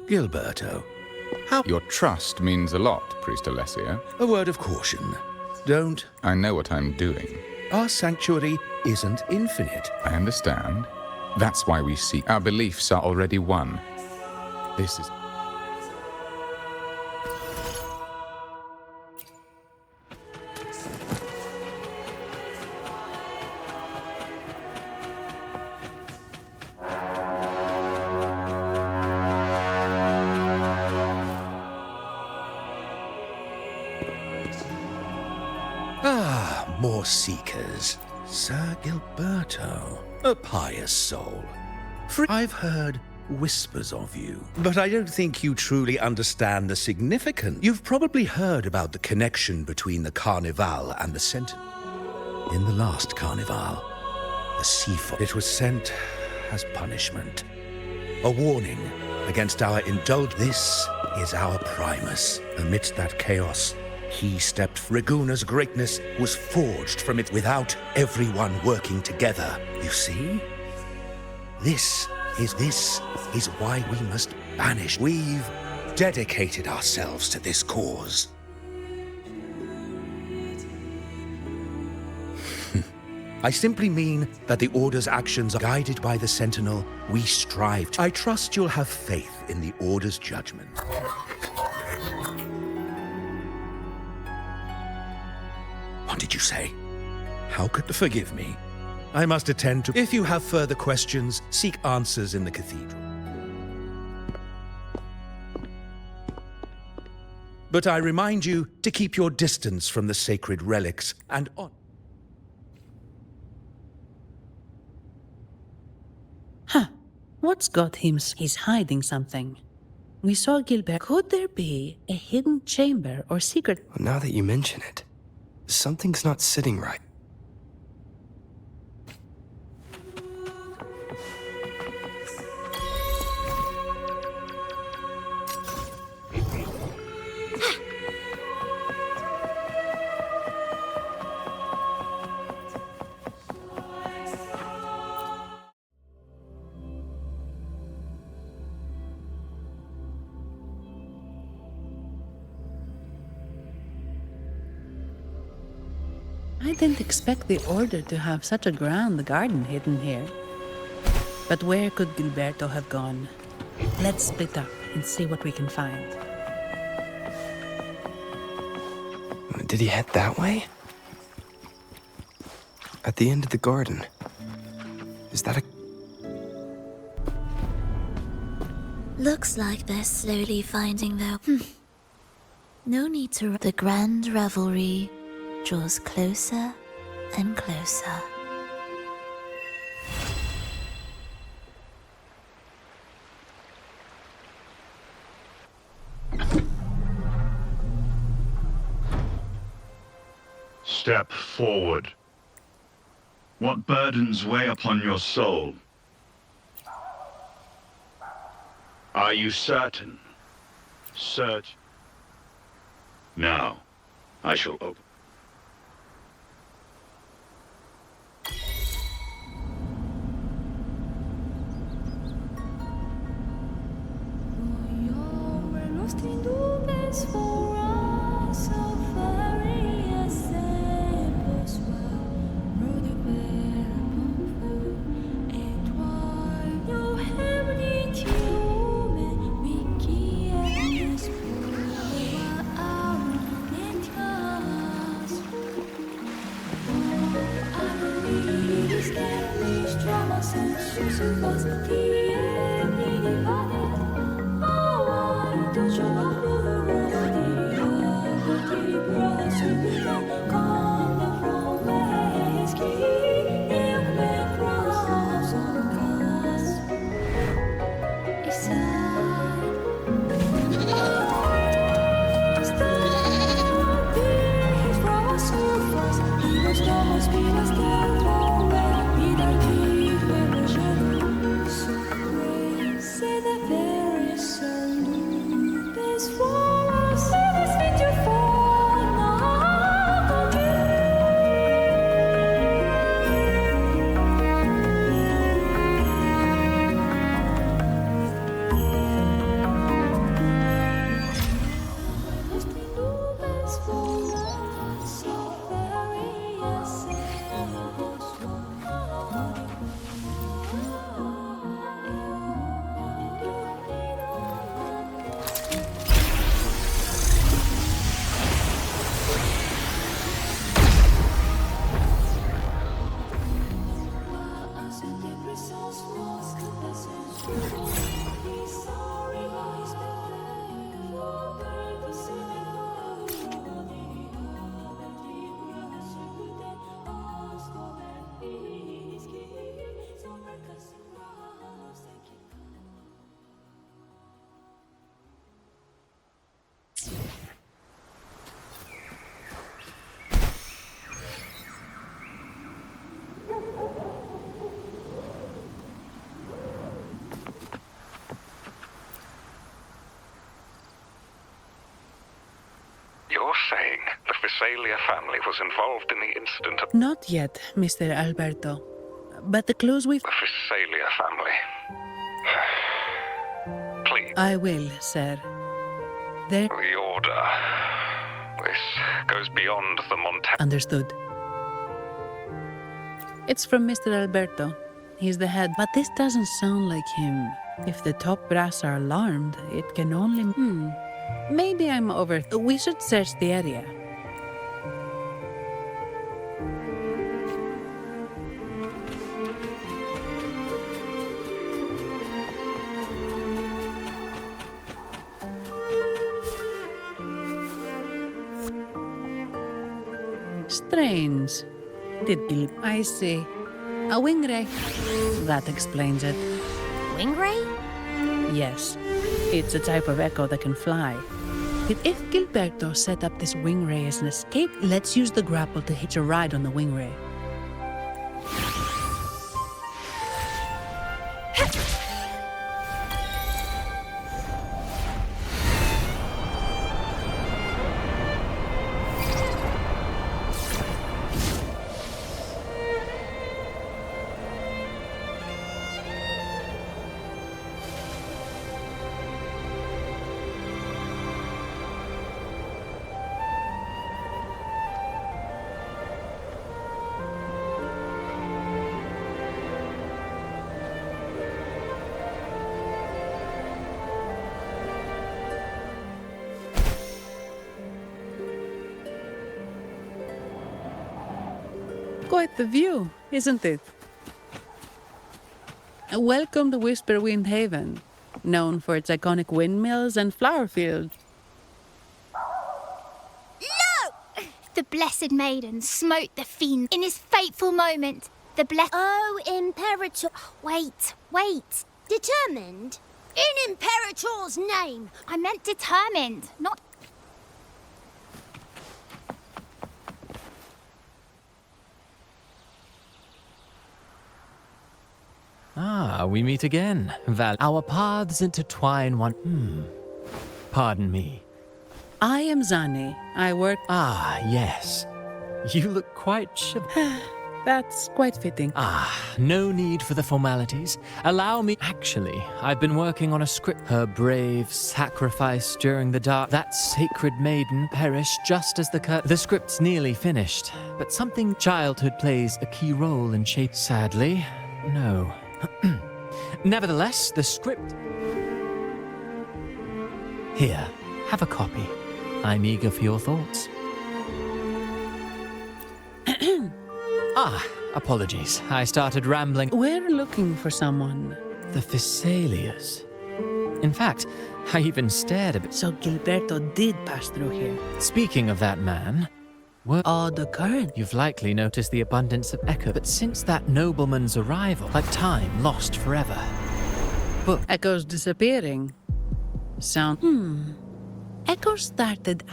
Gilberto, Your trust means a lot, Priest Alessio. a word of caution. Don't... I know what I'm doing. Our sanctuary isn't infinite. I understand. That's why we seek. Our beliefs are already one. This is... Ah, more seekers. Sir Gilberto, a pious soul. I've heard whispers of you, but I don't think you truly understand the significance. You've probably heard about the connection between the Carnival and the Sentinel. In the last Carnival, the sea fox, it was sent as punishment. A warning against our indulgence. This is our Primus. Amidst that chaos, he stepped. Raguna's greatness was forged from it without everyone working together. You see? This is why we must banish. We've dedicated ourselves to this cause. I simply mean that the Order's actions are guided by the Sentinel we strive to. I trust you'll have faith in the Order's judgment. What did you say? How could... Forgive me. I must attend to... If you have further questions, seek answers in the cathedral. But I remind you to keep your distance from the sacred relics and on... What's got him? He's hiding something. We saw Gilbert. Could there be a hidden chamber or secret? Well, now that you mention it, something's not sitting right. I didn't expect the Order to have such a grand garden hidden here. But where could Gilberto have gone? Let's split up and see what we can find. Did he head that way? At the end of the garden. Is that a... Looks like they're slowly finding their... No need to... The grand revelry draws closer and closer. Step forward. What burdens weigh upon your soul? Are you certain? Search. Now, I shall open. You're saying the Visalia family was involved in the incident of... Not yet, Mr. Alberto. But the clues we've... The Visalia family. Please. I will, sir. There... The order. This goes beyond the Montana... Understood. It's from Mr. Alberto. He's the head. But this doesn't sound like him. If the top brass are alarmed, it can only... Maybe I'm over... We should search the area. Strange. I see. A wingray. That explains it. Wingray? Yes. It's a type of echo that can fly. If Gilberto set up this wingray as an escape, let's use the grapple to hitch a ride on the wingray. Quite the view, isn't it? Welcome to Whisperwind Haven, known for its iconic windmills and flower fields. No! The Blessed Maiden smote the fiend in his fateful moment. The blessed... Oh, Imperator... Wait. Determined? In Imperator's name! I meant determined, not... Ah, we meet again, Val. Our paths intertwine Pardon me. I am Zani. I work... Ah, yes. You look quite That's quite fitting. No need for the formalities. Allow me... Actually, I've been working on a script. Her brave sacrifice during the dark... That sacred maiden perished just as the script's nearly finished. But something childhood plays a key role in shape... Sadly, no. Nevertheless, the script... Here, have a copy. I'm eager for your thoughts. Apologies. I started rambling. We're looking for someone. The Visalias. In fact, I even stared a bit. So Gilberto did pass through here. Speaking of that man... the current. You've likely noticed the abundance of echo, but since that nobleman's arrival, like time lost forever. But echoes disappearing. Sound. Echo started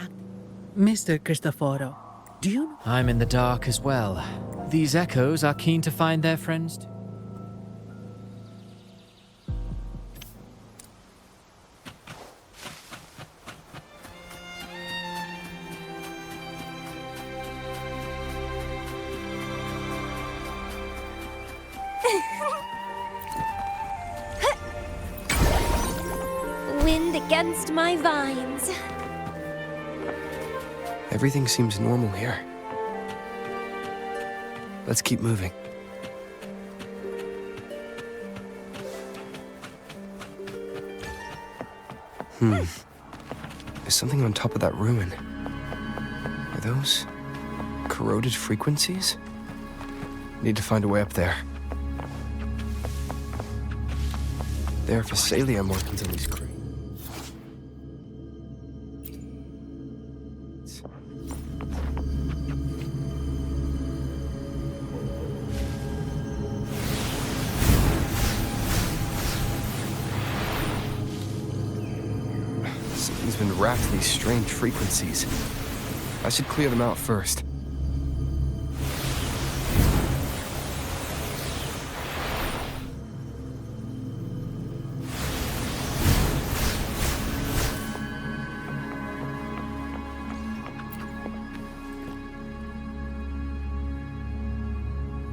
Mr. Cristoforo, do you know? I'm in the dark as well. These echoes are keen to find their friends too. Wind against my vines. Everything seems normal here. Let's keep moving. There's something on top of that ruin. Are those corroded frequencies? Need to find a way up there. There are Visalia markings on these crates. Something's been wrapped in these strange frequencies. I should clear them out first.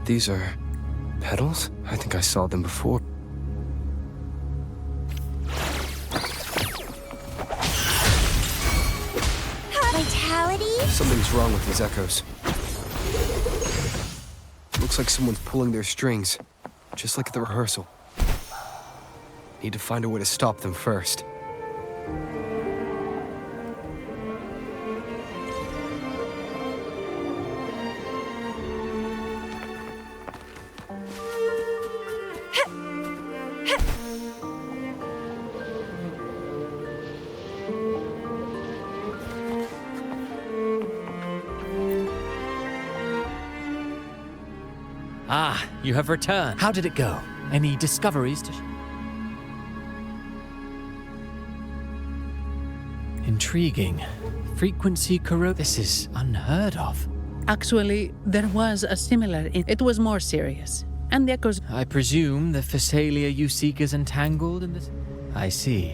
These are petals? I think I saw them before. Vitality? Something's wrong with these echoes. Looks like someone's pulling their strings, just like at the rehearsal. Need to find a way to stop them first. Ah, you have returned. How did it go? Any discoveries to Intriguing. Frequency This is unheard of. Actually, there was a similar. It was more serious. And the echoes. I presume the Phasalia you seek is entangled in this? I see.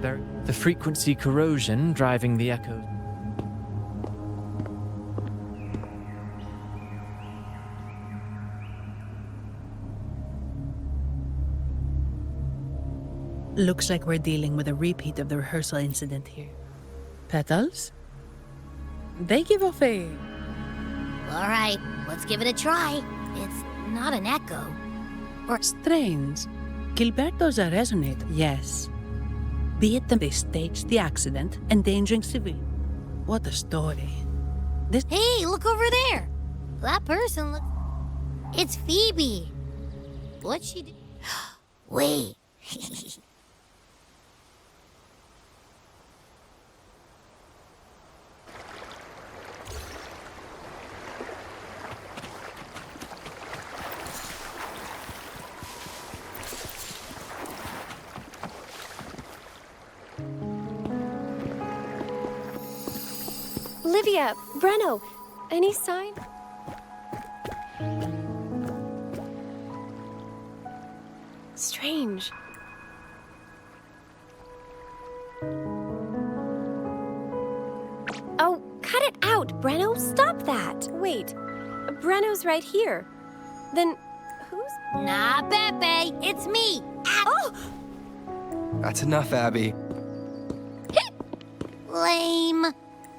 The frequency corrosion driving the echoes. Looks like we're dealing with a repeat of the rehearsal incident here. Petals? They give off a... All right, let's give it a try. It's not an echo. Or strains. Gilberto's a resonate, yes. Be it them they staged the accident, endangering civilians. What a story. Hey, look over there! That person looks... It's Phoebe! What's she do? Wait. Olivia, Breno, any sign? Strange. Oh, cut it out, Breno. Stop that. Wait, Breno's right here. Then who's... Nah, Pepe, it's me. Oh! That's enough, Abby. Lame.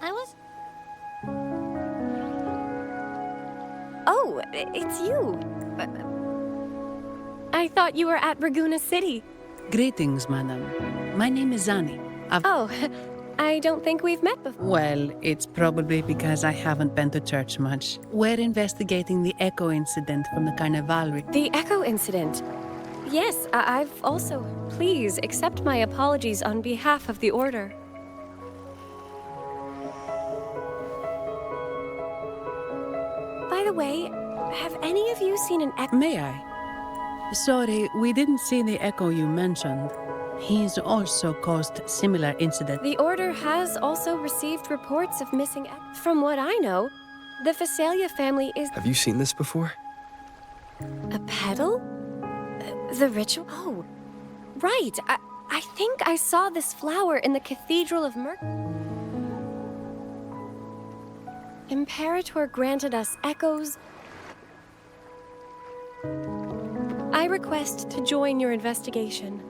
I was... Oh, it's you. I thought you were at Raguna City. Greetings, madam. My name is Zani. Oh, I don't think we've met before. Well, it's probably because I haven't been to church much. We're investigating the echo incident from the Carnivalerie. The echo incident? Yes, I've also... Please accept my apologies on behalf of the Order. By the way, have any of you seen an echo? May I? Sorry, we didn't see the echo you mentioned. He's also caused similar incident. The Order has also received reports of missing echoes. From what I know, the Phasalia family is... Have you seen this before? A petal? The ritual? Oh, right. I think I saw this flower in the Cathedral of Mercury. Imperator granted us echoes. I request to join your investigation.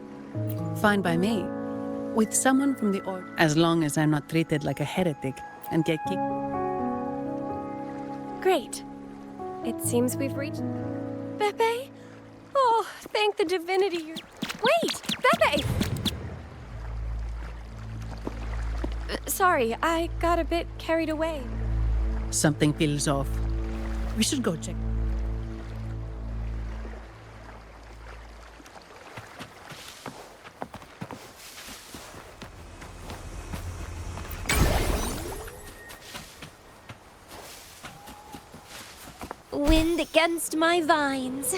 Fine by me. With someone from the Order. As long as I'm not treated like a heretic and get kicked. Great. It seems we've reached... Pepe? Oh, thank the divinity you're... Wait! Pepe! Sorry, I got a bit carried away. Something feels off. We should go check. Wind against my vines.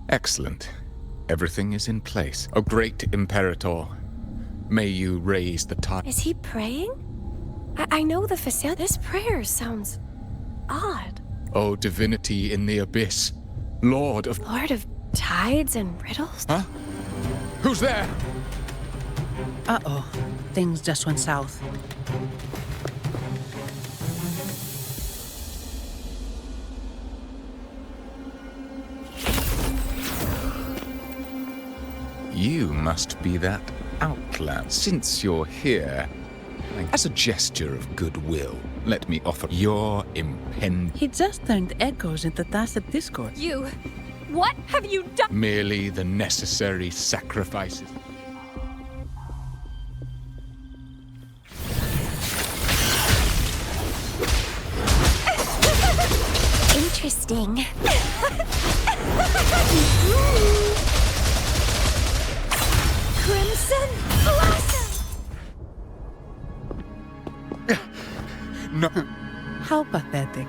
Excellent. Everything is in place. O great Imperator, may you raise the tide. Is he praying? I know the facility. This prayer sounds odd. O divinity in the abyss, Lord of Tides and riddles? Huh? Who's there? Uh-oh. Things just went south. You must be that outland. Since you're here, as a gesture of goodwill, let me offer your impending... He just turned echoes into tacit discord. You... What have you done? Merely the necessary sacrifices. Interesting. Crimson Blossom! No. How pathetic.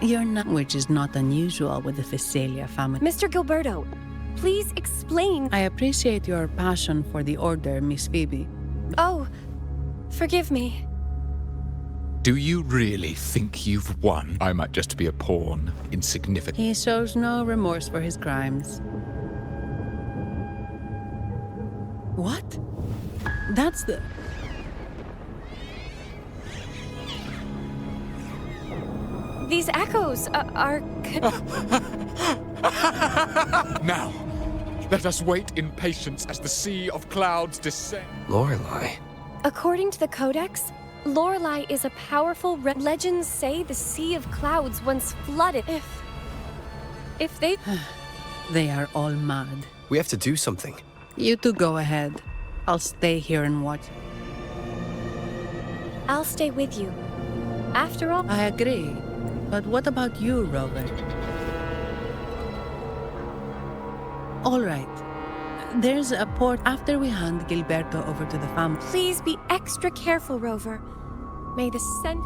Your which is not unusual with the Physalia family. Mr. Gilberto, please explain. I appreciate your passion for the Order, Miss Phoebe. Oh, forgive me. Do you really think you've won? I might just be a pawn, insignificant. He shows no remorse for his crimes. What? That's the... These echoes are... Now, let us wait in patience as the sea of clouds descend. Lorelei. According to the Codex, Lorelei is a powerful... Legends say the Sea of Clouds once flooded. If they... They are all mad. We have to do something. You two go ahead. I'll stay here and watch. I'll stay with you. After all... I agree. But what about you, Rover? All right. There's a port after we hand Gilberto over to the family. Please be extra careful, Rover. May the scent...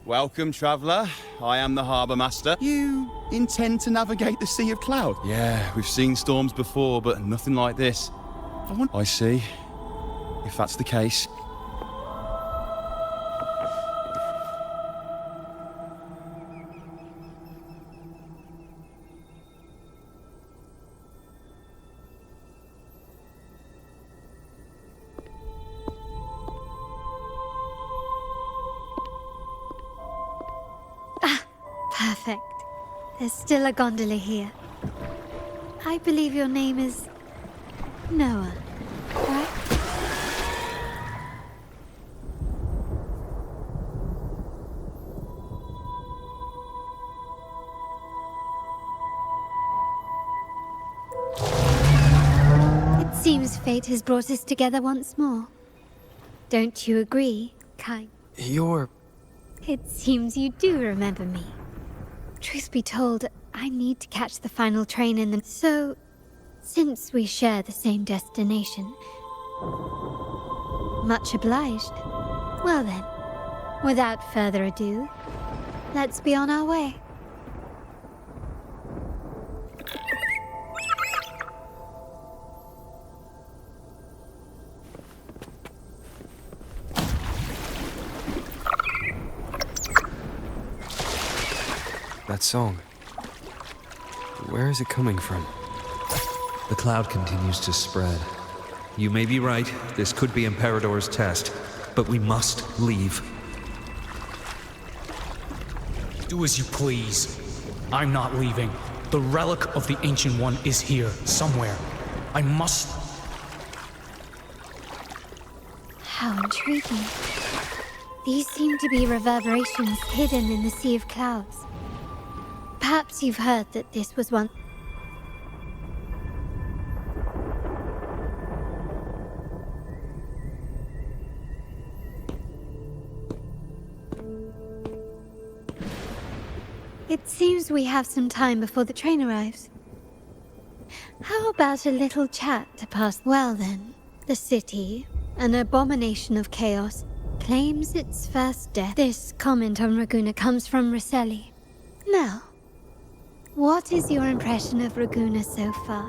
Welcome, traveller. I am the Harbour Master. You intend to navigate the Sea of Cloud? Yeah, we've seen storms before, but nothing like this. I see. If that's the case... Perfect. There's still a gondola here. I believe your name is... Noah, right? It seems fate has brought us together once more. Don't you agree, Kai? You're... It seems you do remember me. Truth be told, I need to catch the final train in the... So, since we share the same destination... Much obliged. Well then, without further ado, let's be on our way. That song. Where is it coming from? The cloud continues to spread. You may be right, this could be Imperador's test, but we must leave. Do as you please. I'm not leaving. The relic of the Ancient One is here, somewhere. I must... How intriguing. These seem to be reverberations hidden in the sea of clouds. Perhaps you've heard that this was once... It seems we have some time before the train arrives. How about a little chat to pass? Well then, the city, an abomination of chaos, claims its first death. This comment on Raguena comes from Rosselli. Now, what is your impression of Raguena so far?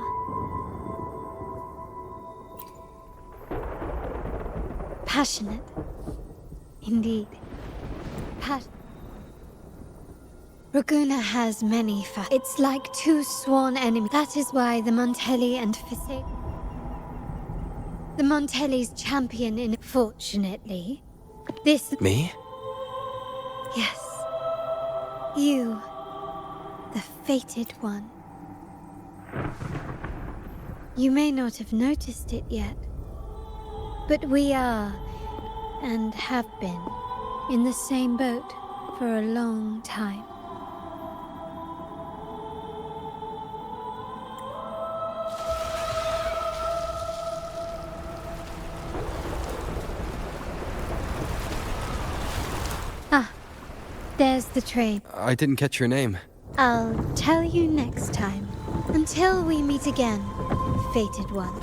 Passionate. Indeed. Raguena has many facets. It's like two sworn enemies. That is why the Montelli and Fisse... The Montelli's champion in... Fortunately, this... Me? Yes. You. The fated one. You may not have noticed it yet, but we are, and have been, in the same boat for a long time. There's the train. I didn't catch your name. I'll tell you next time. Until we meet again, fated one.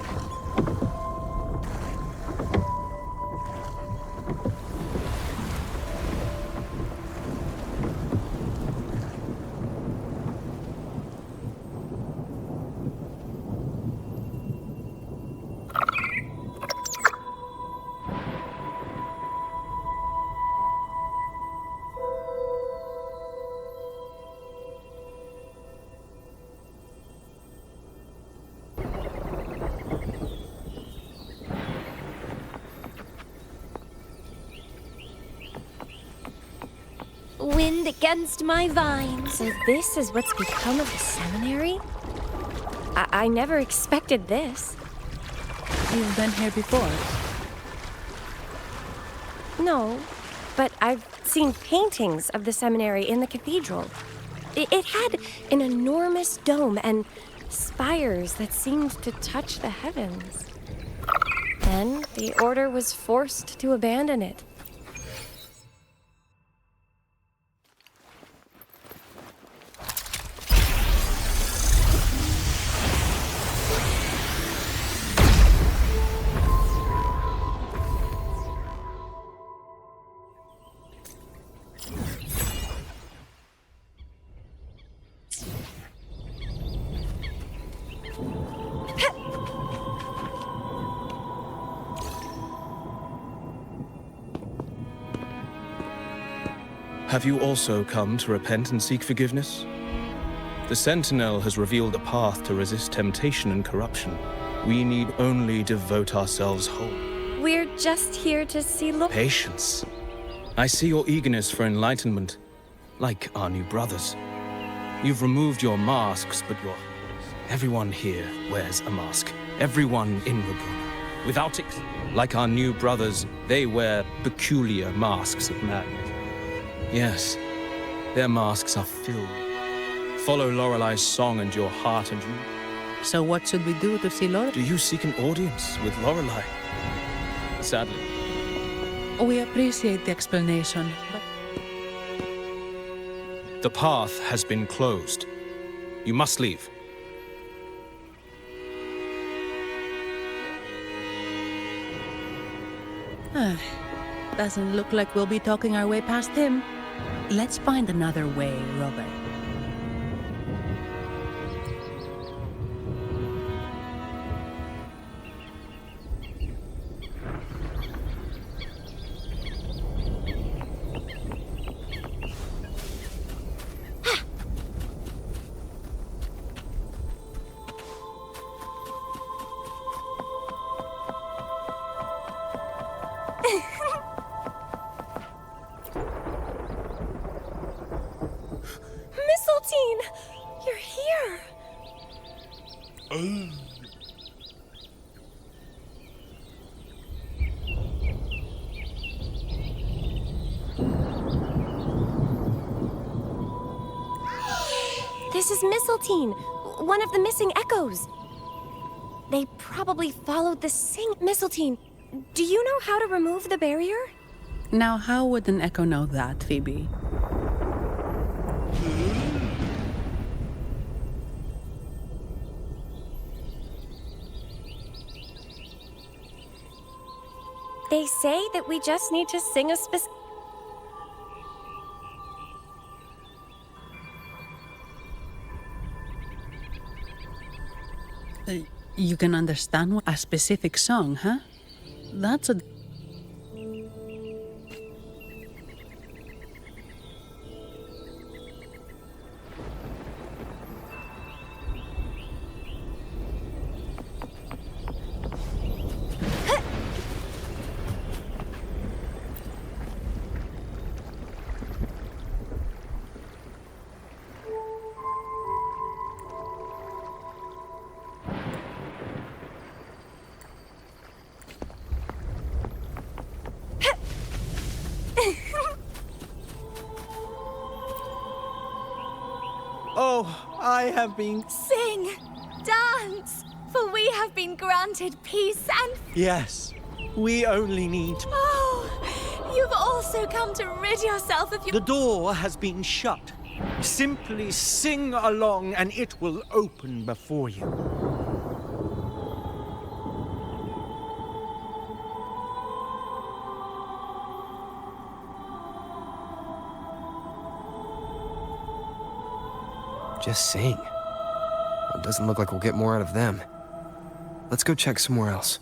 Wind against my vines. So this is what's become of the seminary? I never expected this. You've been here before? No, but I've seen paintings of the seminary in the cathedral. It had an enormous dome and spires that seemed to touch the heavens. Then the order was forced to abandon it. Have you also come to repent and seek forgiveness? The Sentinel has revealed a path to resist temptation and corruption. We need only devote ourselves whole. We're just here to see Patience. I see your eagerness for enlightenment, like our new brothers. You've removed your masks, but everyone here wears a mask. Everyone in Raguena. Without it, like our new brothers, they wear peculiar masks of madness. Yes, their masks are filled. Follow Lorelei's song and your heart and you. So what should we do to see Lorelei? Do you seek an audience with Lorelei? Sadly. We appreciate the explanation, but... The path has been closed. You must leave. Doesn't look like we'll be talking our way past him. Let's find another way, Robert. This is Mistletoe, one of the missing echoes. They probably followed the Mistletoe, do you know how to remove the barrier? Now, how would an echo know that, Phoebe? They say that we just need to sing a specific... You can understand a specific song, huh? That's a... Oh, I have been... Sing! Dance! For we have been granted peace and... Yes, we only need... Oh! You've also come to rid yourself of your... The door has been shut. Simply sing along and it will open before you. Just sing. It doesn't look like we'll get more out of them. Let's go check somewhere else.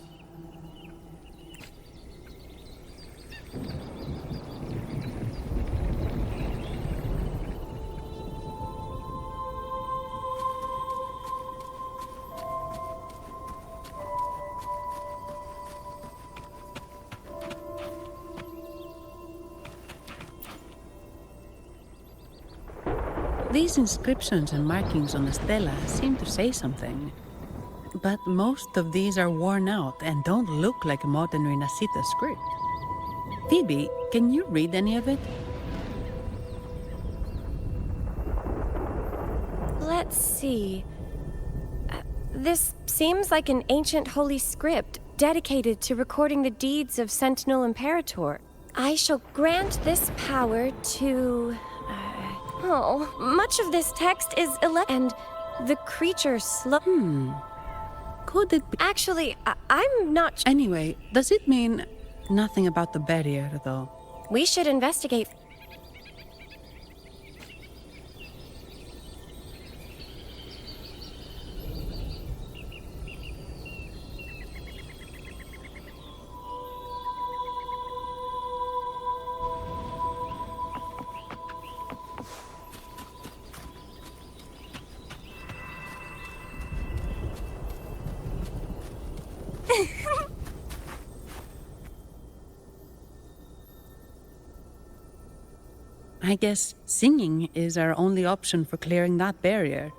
These inscriptions and markings on the stela seem to say something. But most of these are worn out and don't look like a modern Rinascita script. Phoebe, can you read any of it? Let's see. This seems like an ancient holy script dedicated to recording the deeds of Sentinel Imperator. I shall grant this power to... much of this text is and the creature Could it be... Actually, I'm not... Anyway, does it mean nothing about the barrier, though? We should investigate. I guess singing is our only option for clearing that barrier.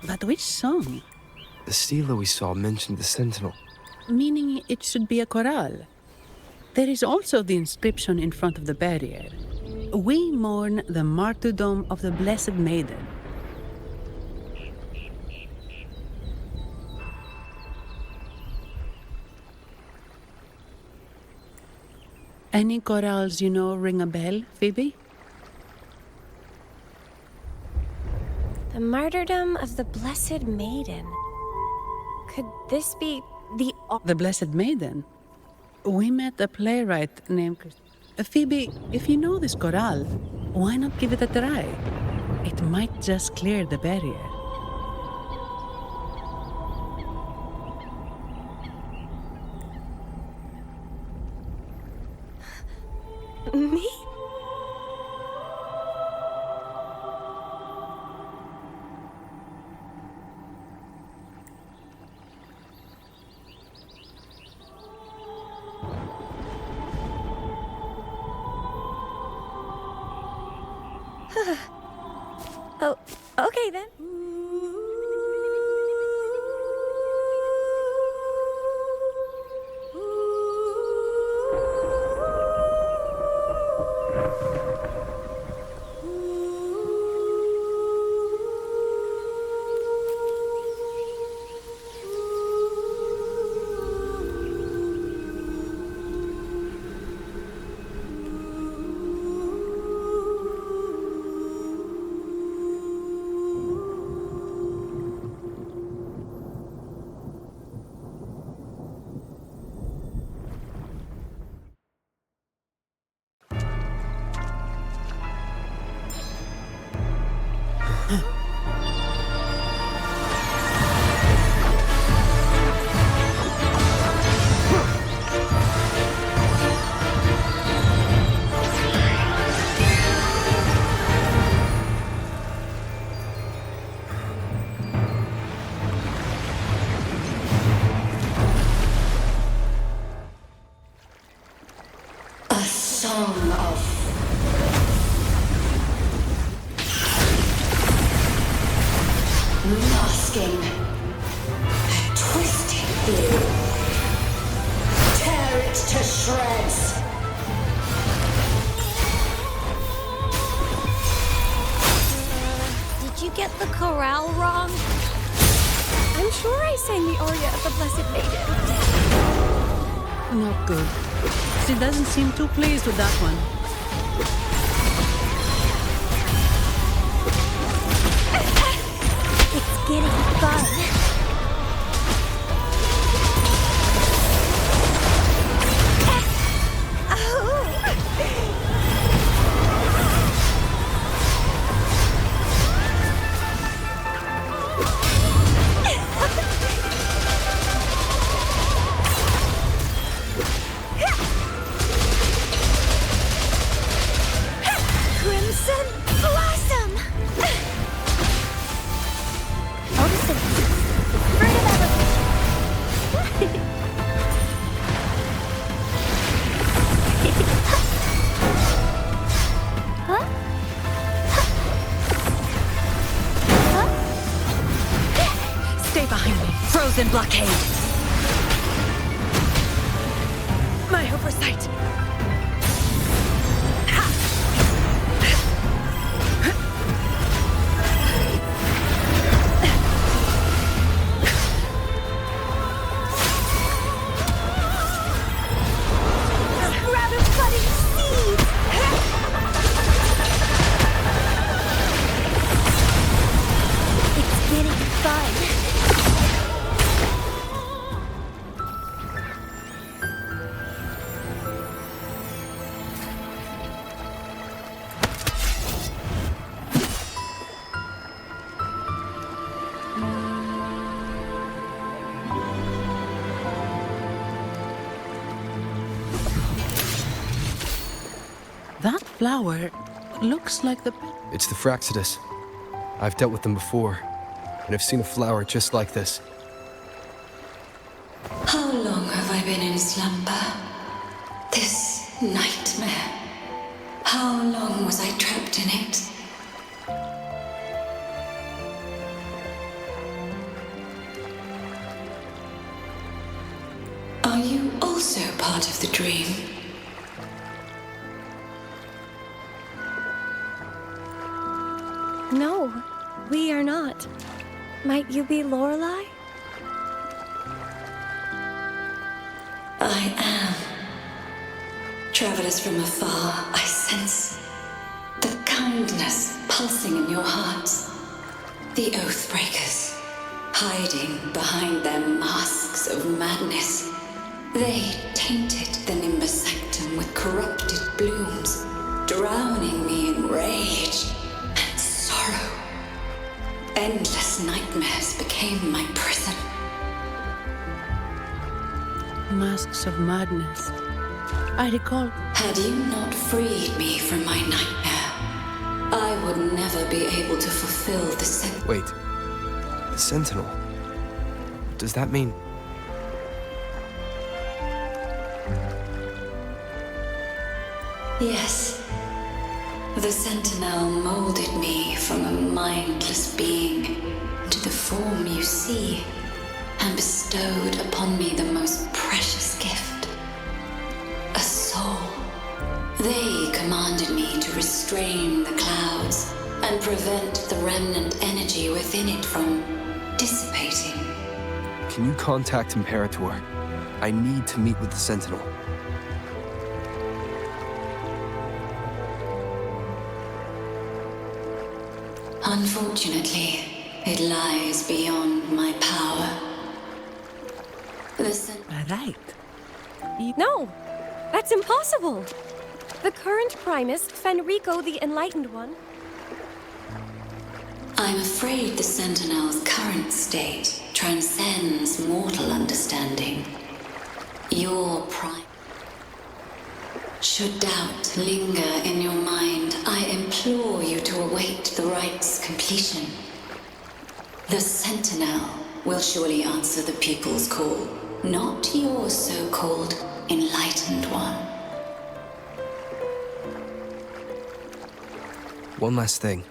But which song? The stela we saw mentioned the Sentinel. Meaning it should be a chorale. There is also the inscription in front of the barrier. We mourn the martyrdom of the Blessed Maiden. Any chorales you know ring a bell, Phoebe? The martyrdom of the Blessed Maiden. Could this be the... The Blessed Maiden? We met a playwright named... Phoebe, if you know this chorale, why not give it a try? It might just clear the barrier. Me? Oh, okay then. Song of masking a twisted blue. Tear it to shreds. Did you get the chorale wrong? I'm sure I sang the aria of the Blessed Maiden. Not good. She doesn't seem too pleased with that one. It's getting fun. Frozen blockade. My oversight. Rather bloody seeds. It's getting fun. That flower looks like the... It's the Fraxidus. I've dealt with them before, and I've seen a flower just like this. How long have I been in slumber? This nightmare. How long was I trapped in it? Are you also part of the dream? No, we are not. Might you be Lorelei? I am. Travelers from afar, I sense the kindness pulsing in your hearts. The Oathbreakers, hiding behind their masks of madness. They tainted the Nimbus Sanctum with corrupted blooms, drowning me in rage and sorrow. Endless nightmares became my prison. Masks of madness. I recall... Had you not freed me from my nightmare, I would never be able to fulfill the Wait. The Sentinel? Does that mean... Yes. The The Sentinel molded me from a mindless being to the form you see, and bestowed upon me the most precious gift, a soul. They commanded me to restrain the clouds and prevent the remnant energy within it from dissipating. Can you contact Imperator? I need to meet with the Sentinel. Unfortunately, it lies beyond my power. Right. No! That's impossible! The current Primus, Fenrico the Enlightened One. I'm afraid the Sentinel's current state transcends mortal understanding. Your prime. Should doubt linger in your mind, I implore you to await the rite's completion. The Sentinel will surely answer the people's call, not your so-called Enlightened One. One last thing.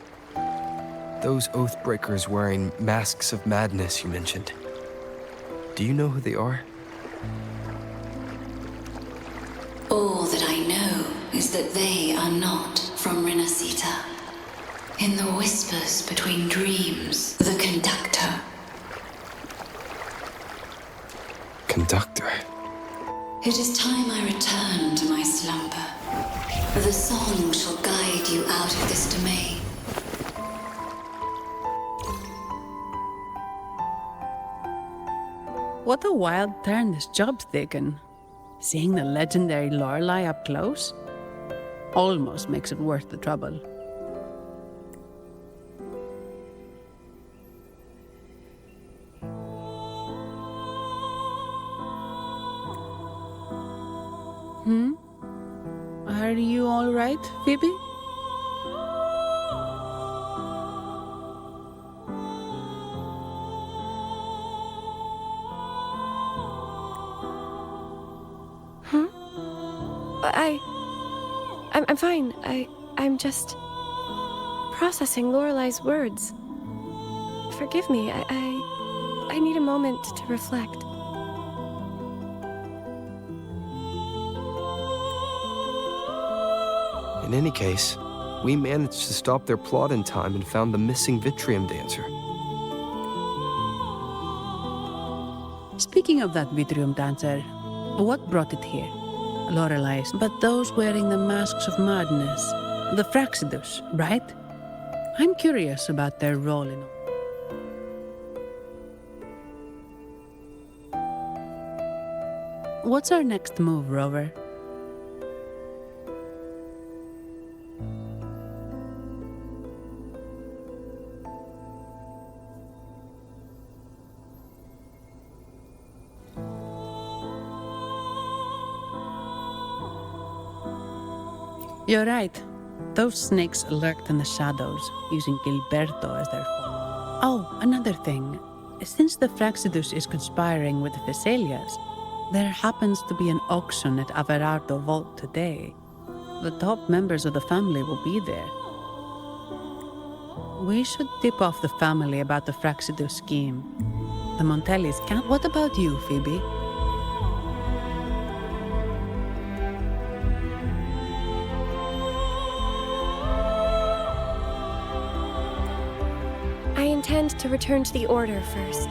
Those Oathbreakers wearing masks of madness you mentioned. Do you know who they are? All that I know is that they are not from Rinascita. In the whispers between dreams, the conductor. Conductor? It is time I return to my slumber. The song shall guide you out of this domain. What a wild turn this job's taken. Seeing the legendary Lorelei up close almost makes it worth the trouble. Are you all right, Phoebe? I'm fine. I'm just processing Lorelei's words. Forgive me. I need a moment to reflect. In any case, we managed to stop their plot in time and found the missing Vitrium dancer. Speaking of that Vitrium dancer, what brought it here? Lorelei's, but those wearing the masks of madness. The Fraxidus, right? I'm curious about their role in all. What's our next move, Rover? You're right. Those snakes lurked in the shadows, using Gilberto as their foe. Oh, another thing. Since the Fraxidus is conspiring with the Thessalias, there happens to be an auction at Averardo Vault today. The top members of the family will be there. We should tip off the family about the Fraxidus scheme. The Montellis can't. What about you, Phoebe? I intend to return to the Order first.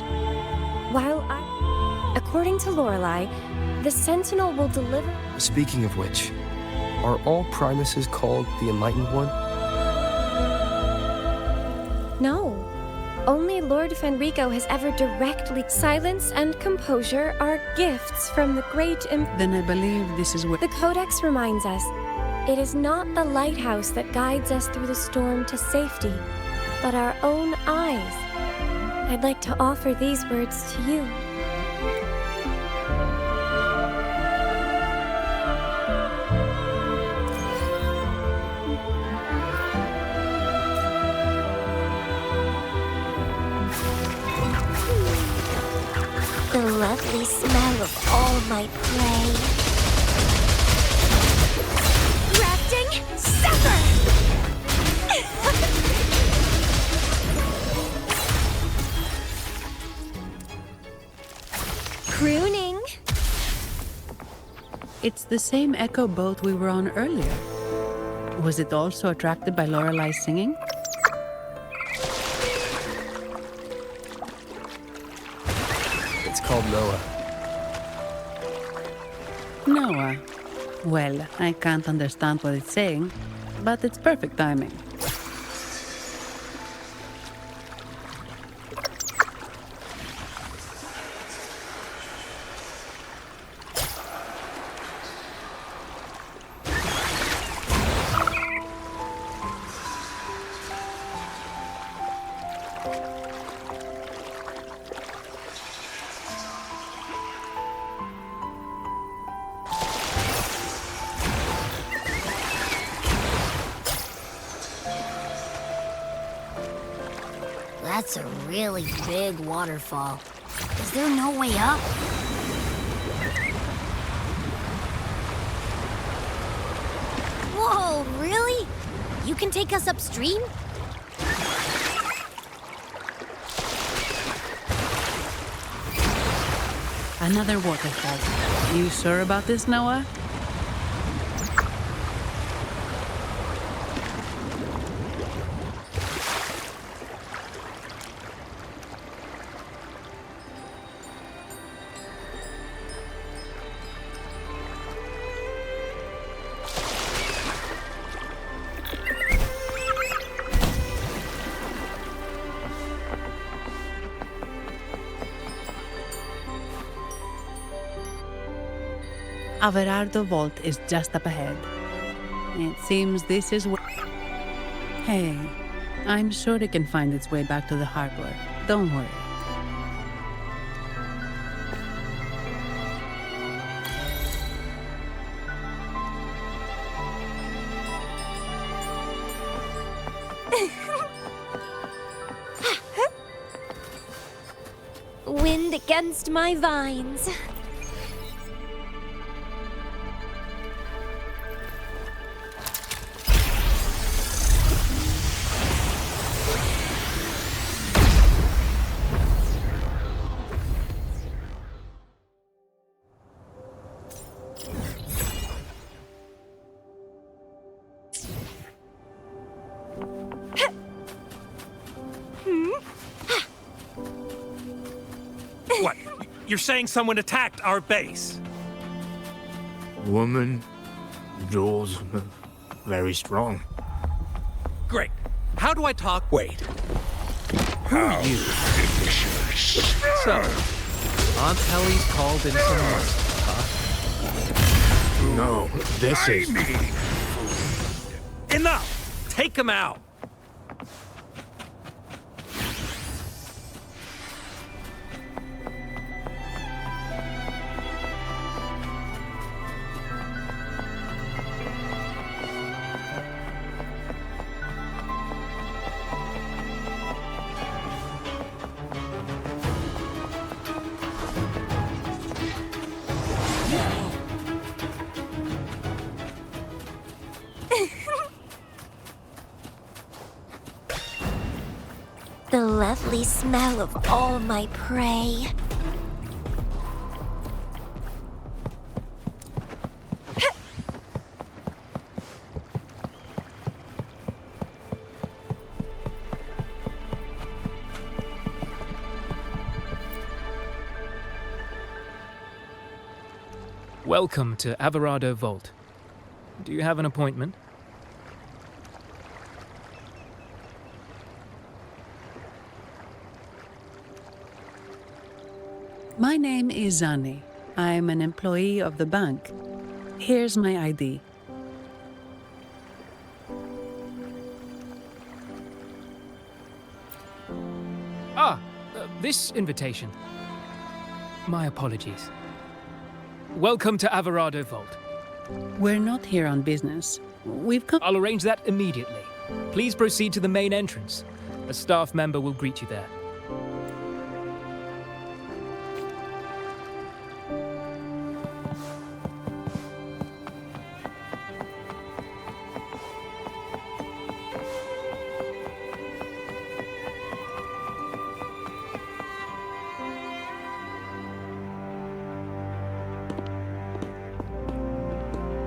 According to Lorelei, the Sentinel will deliver... Speaking of which, are all Primuses called the Enlightened One? No. Only Lord Fenrico has ever directly... Silence and composure are gifts from the great... Then I believe this is where... The Codex reminds us, it is not the lighthouse that guides us through the storm to safety, but our own eyes. I'd like to offer these words to you. The lovely smell of all my prey. Grafting, suffer! Crooning. It's the same echo boat we were on earlier. Was it also attracted by Lorelai's singing? It's called Noah. Noah. Well, I can't understand what it's saying, but it's perfect timing. That's a really big waterfall. Is there no way up? Whoa, really? You can take us upstream? Another waterfall. You sure about this, Noah? Averardo Vault is just up ahead. It seems this is where... Hey, I'm sure it can find its way back to the harbor. Don't worry. Wind against my vines. What? You're saying someone attacked our base? Woman, jaws, very strong. Great. How do I talk? Wait. Who are you? So, Aunt Helly's called in some monsters, huh? No, this is... Enough! Take him out! The lovely smell of all my prey. Welcome to Averardo Vault. Do you have an appointment? My name is Zani. I'm an employee of the bank. Here's my ID. This invitation. My apologies. Welcome to Averardo Vault. We're not here on business. We've come... I'll arrange that immediately. Please proceed to the main entrance. A staff member will greet you there.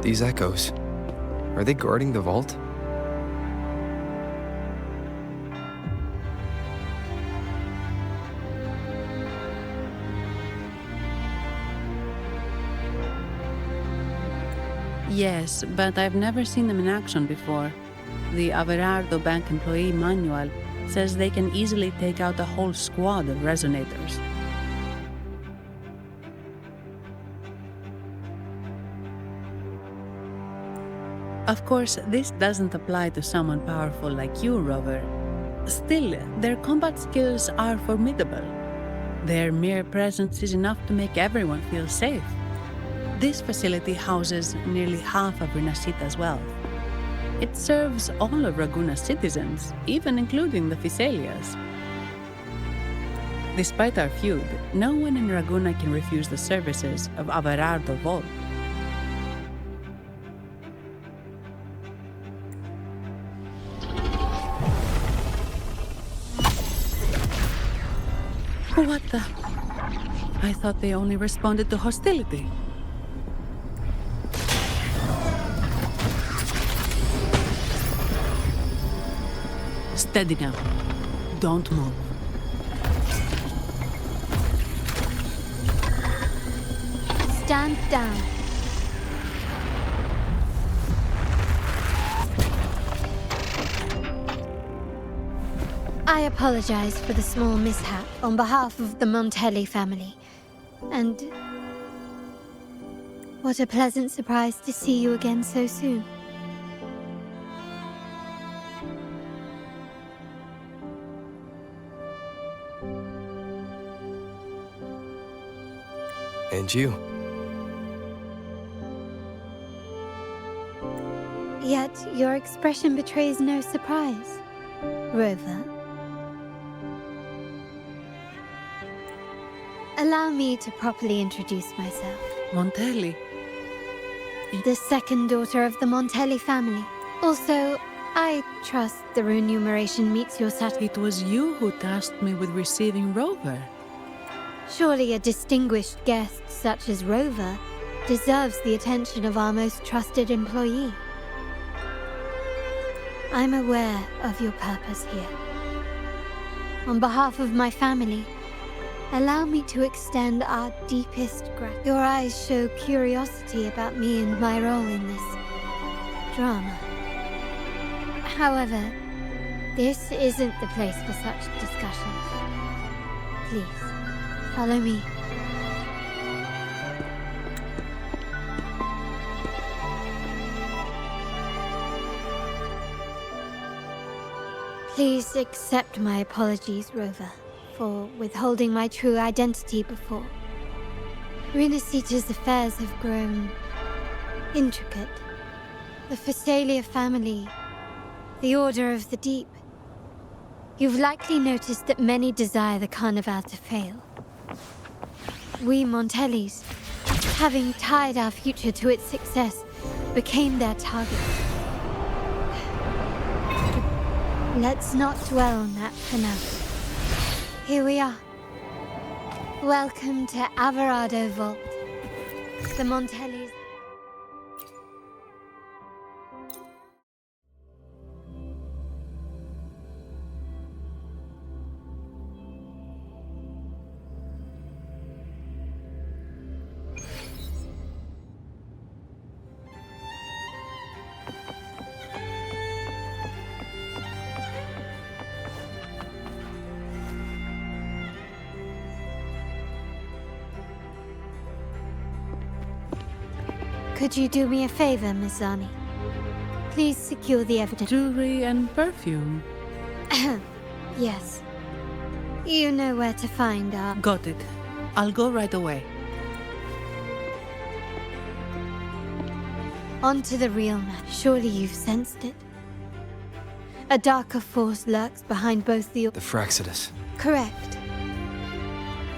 These echoes, are they guarding the vault? Yes, but I've never seen them in action before. The Averardo Bank employee manual says they can easily take out a whole squad of resonators. Of course, this doesn't apply to someone powerful like you, Rover. Still, their combat skills are formidable. Their mere presence is enough to make everyone feel safe. This facility houses nearly half of Rinascita's wealth. It serves all of Raguna's citizens, even including the Physaelias. Despite our feud, no one in Raguna can refuse the services of Averardo Vault. What the? I thought they only responded to hostility. Steady now. Don't move. Stand down. I apologize for the small mishap on behalf of the Montelli family. And what a pleasant surprise to see you again so soon. And you. Yet your expression betrays no surprise, Rover. Allow me to properly introduce myself. Montelli. The second daughter of the Montelli family. Also, I trust the remuneration meets your satisfaction. It was you who tasked me with receiving Rover. Surely a distinguished guest such as Rover deserves the attention of our most trusted employee. I'm aware of your purpose here. On behalf of my family, allow me to extend our deepest gratitude. Your eyes show curiosity about me and my role in this drama. However, this isn't the place for such discussions. Please, follow me. Please accept my apologies, Rover, for withholding my true identity before. Rinascita's affairs have grown intricate. The Physaelia family, the Order of the Deep. You've likely noticed that many desire the Carnival to fail. We Montellis, having tied our future to its success, became their target. Let's not dwell on that for now. Here we are. Welcome to Averardo Vault. The Montellis. Could you do me a favor, Miss Zani? Please secure the evidence. Jewelry and perfume. Yes. You know where to find our... Got it. I'll go right away. On to the real matter. Surely you've sensed it. A darker force lurks behind both the... The Fraxidus. Correct.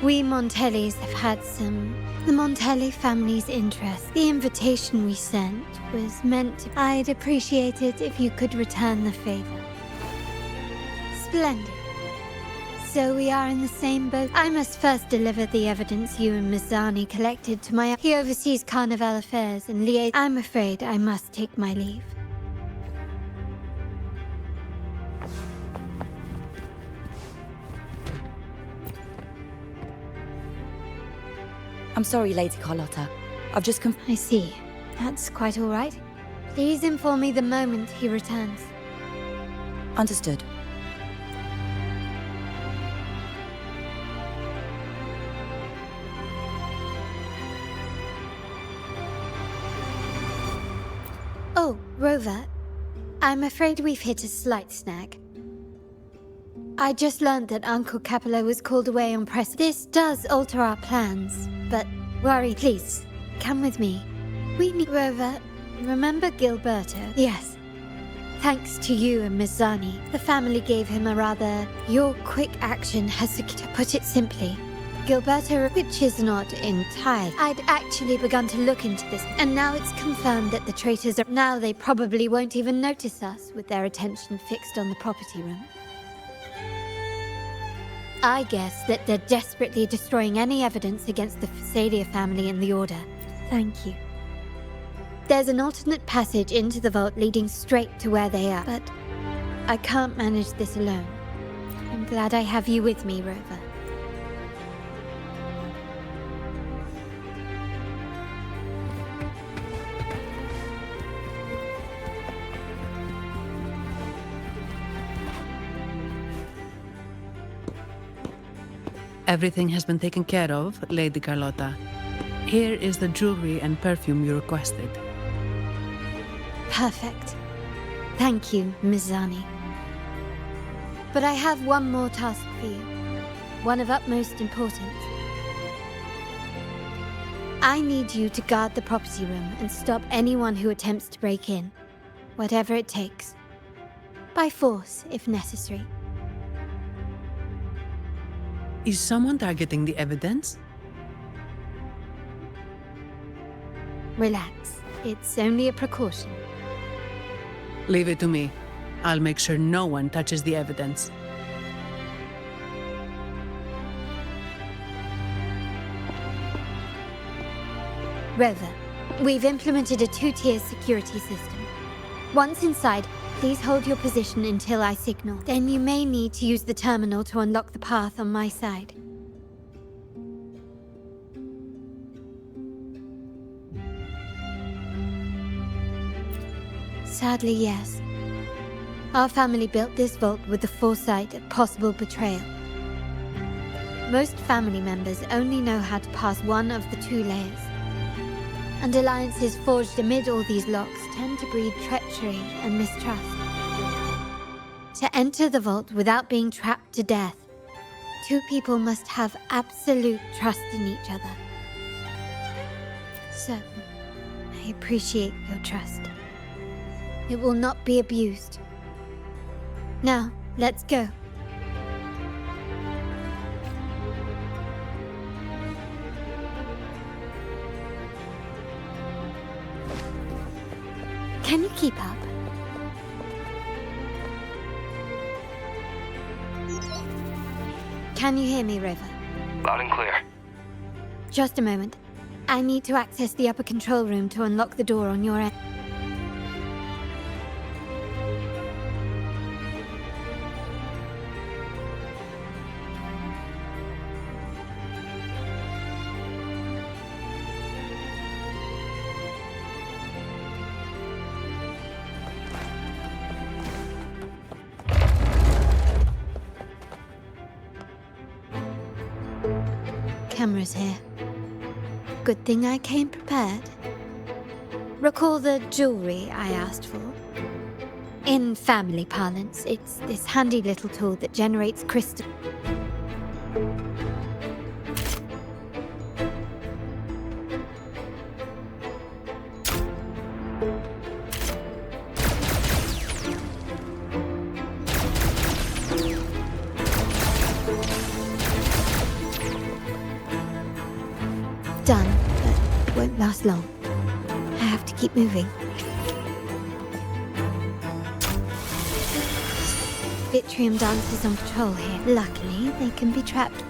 We Montellis have had some... The Montelli family's interest. The invitation we sent was meant to... I'd appreciate it if you could return the favor. Splendid. So we are in the same boat. I must first deliver the evidence you and Mizani collected to my... He oversees Carnival affairs and liaise... I'm afraid I must take my leave. I'm sorry, Lady Carlotta. I've just I see. That's quite all right. Please inform me the moment he returns. Understood. Oh, Rover. I'm afraid we've hit a slight snag. I just learned that Uncle Capello was called away on press. This does alter our plans, but worry, please, come with me. We need Rover. Remember Gilberto? Yes. Thanks to you and Mizani, the family gave him a rather... Your quick action has, to put it simply, Gilberto, which is not entirely... I'd actually begun to look into this, and now it's confirmed that the traitors are... Now they probably won't even notice us with their attention fixed on the property room. I guess that they're desperately destroying any evidence against the Fasadia family and the Order. Thank you. There's an alternate passage into the vault leading straight to where they are, but I can't manage this alone. I'm glad I have you with me, Rover. Everything has been taken care of, Lady Carlotta. Here is the jewelry and perfume you requested. Perfect. Thank you, Mizani. But I have one more task for you. One of utmost importance. I need you to guard the property room and stop anyone who attempts to break in. Whatever it takes. By force, if necessary. Is someone targeting the evidence? Relax. It's only a precaution. Leave it to me. I'll make sure no one touches the evidence. Rover, we've implemented a two-tier security system. Once inside, please hold your position until I signal. Then you may need to use the terminal to unlock the path on my side. Sadly, yes. Our family built this vault with the foresight of possible betrayal. Most family members only know how to pass one of the two layers. And alliances forged amid all these locks tend to breed treachery and mistrust. To enter the vault without being trapped to death, two people must have absolute trust in each other. So, I appreciate your trust. It will not be abused. Now, let's go. Can you keep up? Can you hear me, Rover? Loud and clear. Just a moment. I need to access the upper control room to unlock the door on your end. Cameras here. Good thing I came prepared. Recall the jewelry I asked for? In family parlance, it's this handy little tool that generates crystal. Done, but won't last long. I have to keep moving. Vitrium dancers on patrol here. Luckily, they can be trapped.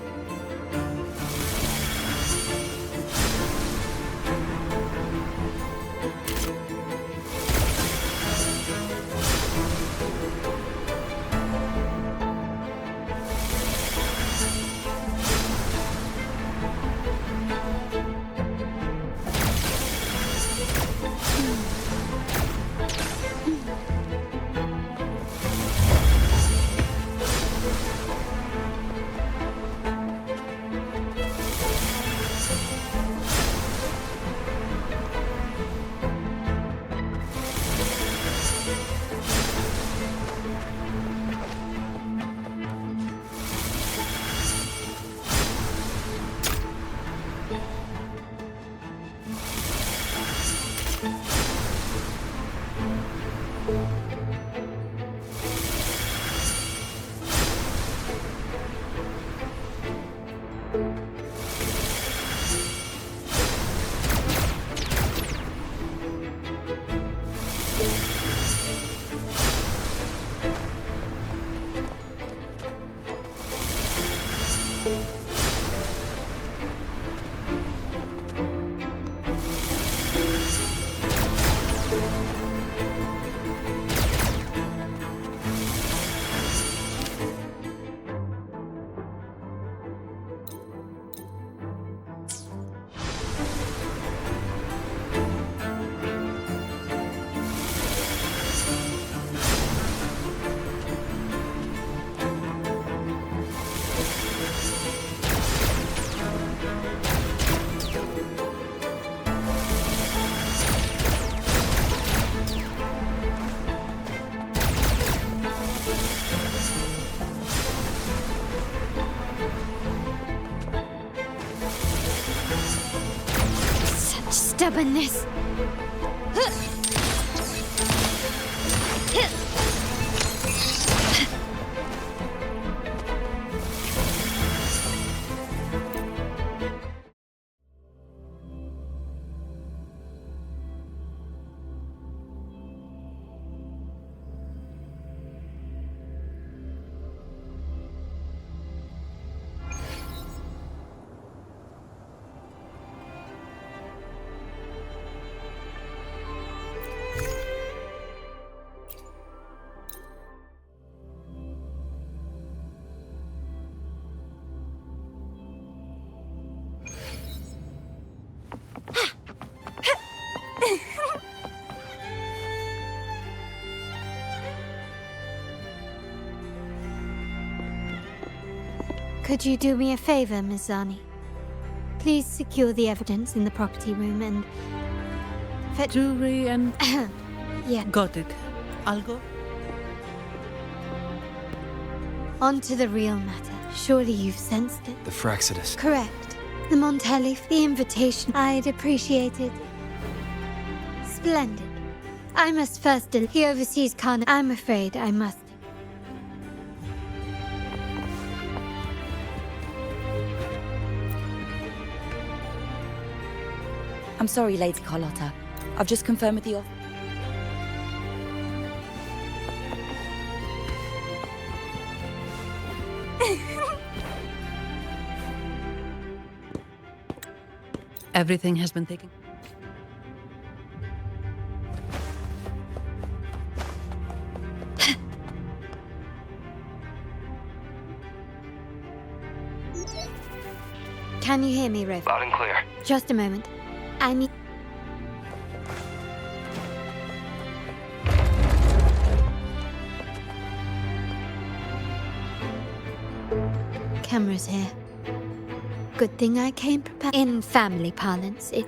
Stubbornness. Could you do me a favor, Miss Zani? Please secure the evidence in the property room and... Jewelry and... yeah. Got it. I'll go. On to the real matter. Surely you've sensed it. The Fraxidus. Correct. The Montelli, the invitation. I'd appreciate it. Splendid. I must first... He oversees Khan. I'm afraid I must... I'm sorry, Lady Carlotta. I've just confirmed with the Everything has been taken. Can you hear me, Riv? Loud and clear. Just a moment. I need... Cameras here. Good thing I came prepared. In family parlance, it...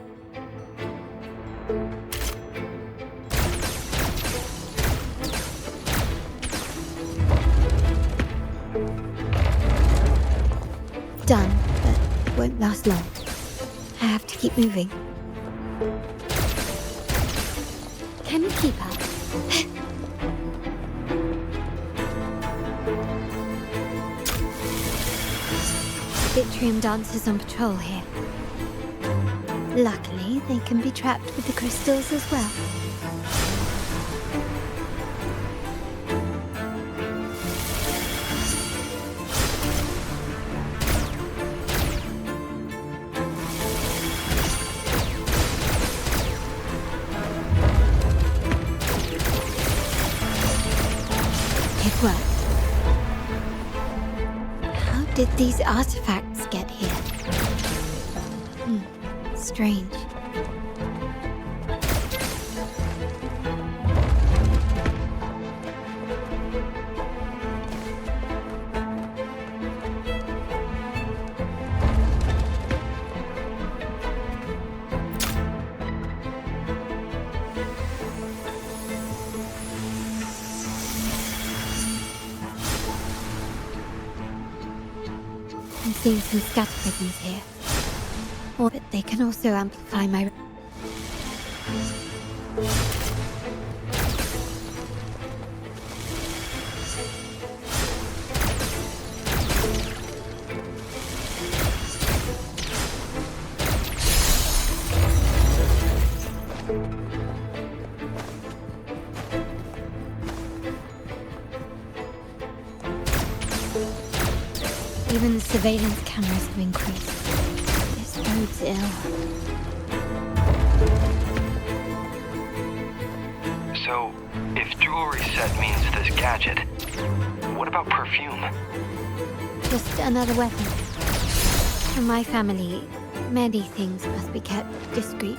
Done, but won't last long. I have to keep moving. Can you keep up? Vitrium dancers on patrol here. Luckily, they can be trapped with the crystals as well. these artifacts get here? Strange. I'm seeing some scatter prisms here. But they can also amplify my... Even the surveillance cameras have increased. This bodes ill. So, if jewelry set means this gadget, what about perfume? Just another weapon. For my family, many things must be kept discreet.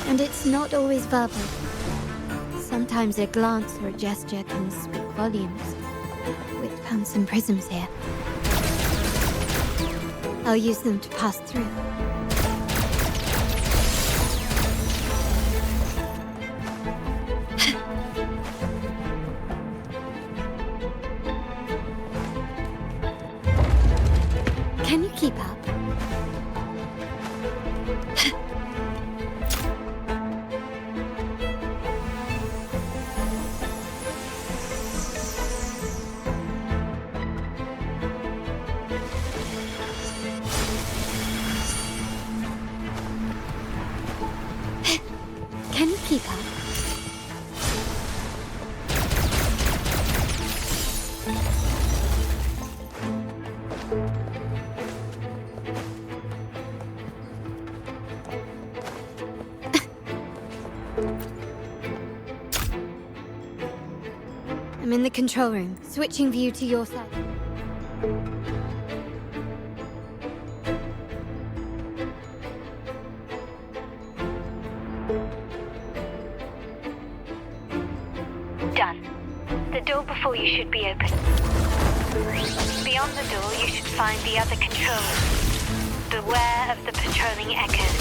And it's not always verbal. Sometimes a glance or a gesture can speak volumes. We've found some prisms here. I'll use them to pass through. Can you keep up? Can you keep up? I'm in the control room, switching view to your side. Done. The door before you should be open. Beyond the door, you should find the other control room. Beware of the patrolling echoes.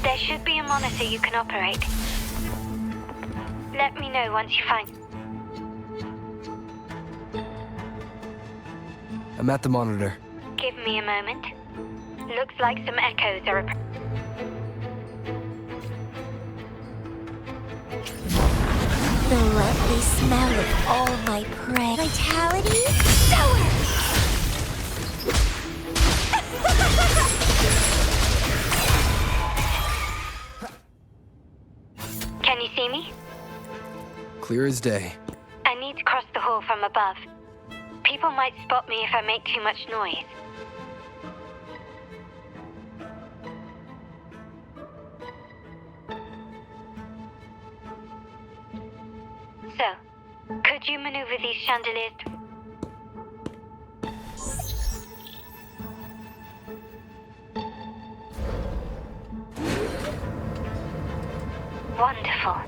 There should be a monitor you can operate. Let me know once you find... I'm at the monitor. Give me a moment. Looks like some echoes are... The lovely smell of all my prey. Vitality? Sour! Can you see me? Clear as day. I need to cross the hall from above. People might spot me if I make too much noise. So, could you maneuver these chandeliers? Wonderful.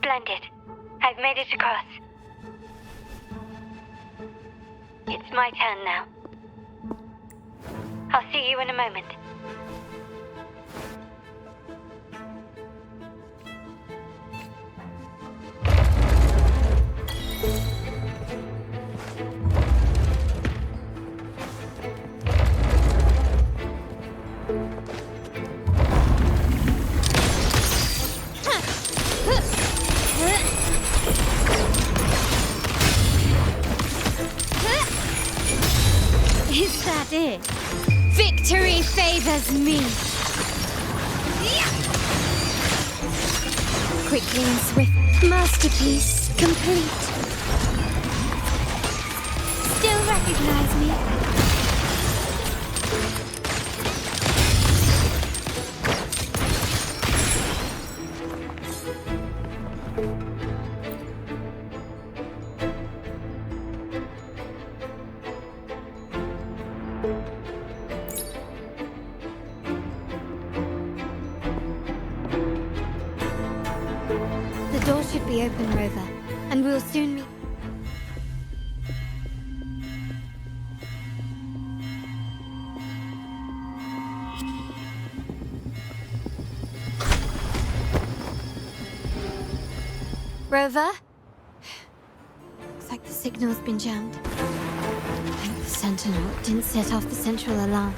Splendid. I've made it across. It's my turn now. I'll see you in a moment. Is that it? Victory favors me! Quickly and swift. Masterpiece complete. Still recognize me? The door should be open, Rover, and we'll soon meet. Rover? Looks like the signal's been jammed. Thank the Sentinel it didn't set off the central alarm.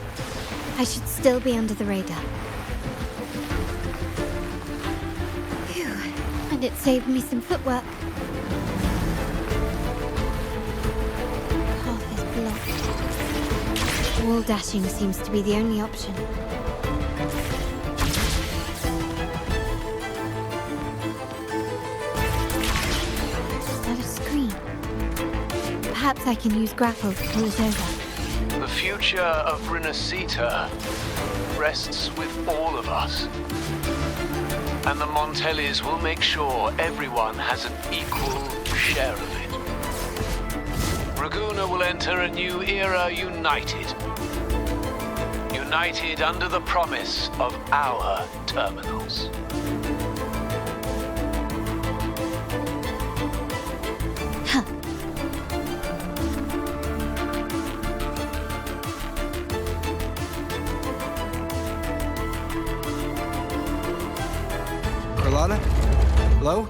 I should still be under the radar. Phew, and it saved me some footwork. Path is blocked. Wall dashing seems to be the only option. Perhaps I can use grapple to pull it over. The future of Rinascita rests with all of us. And the Montellis will make sure everyone has an equal share of it. Ragusa will enter a new era united. United under the promise of our terminals. Carlotta? Hello?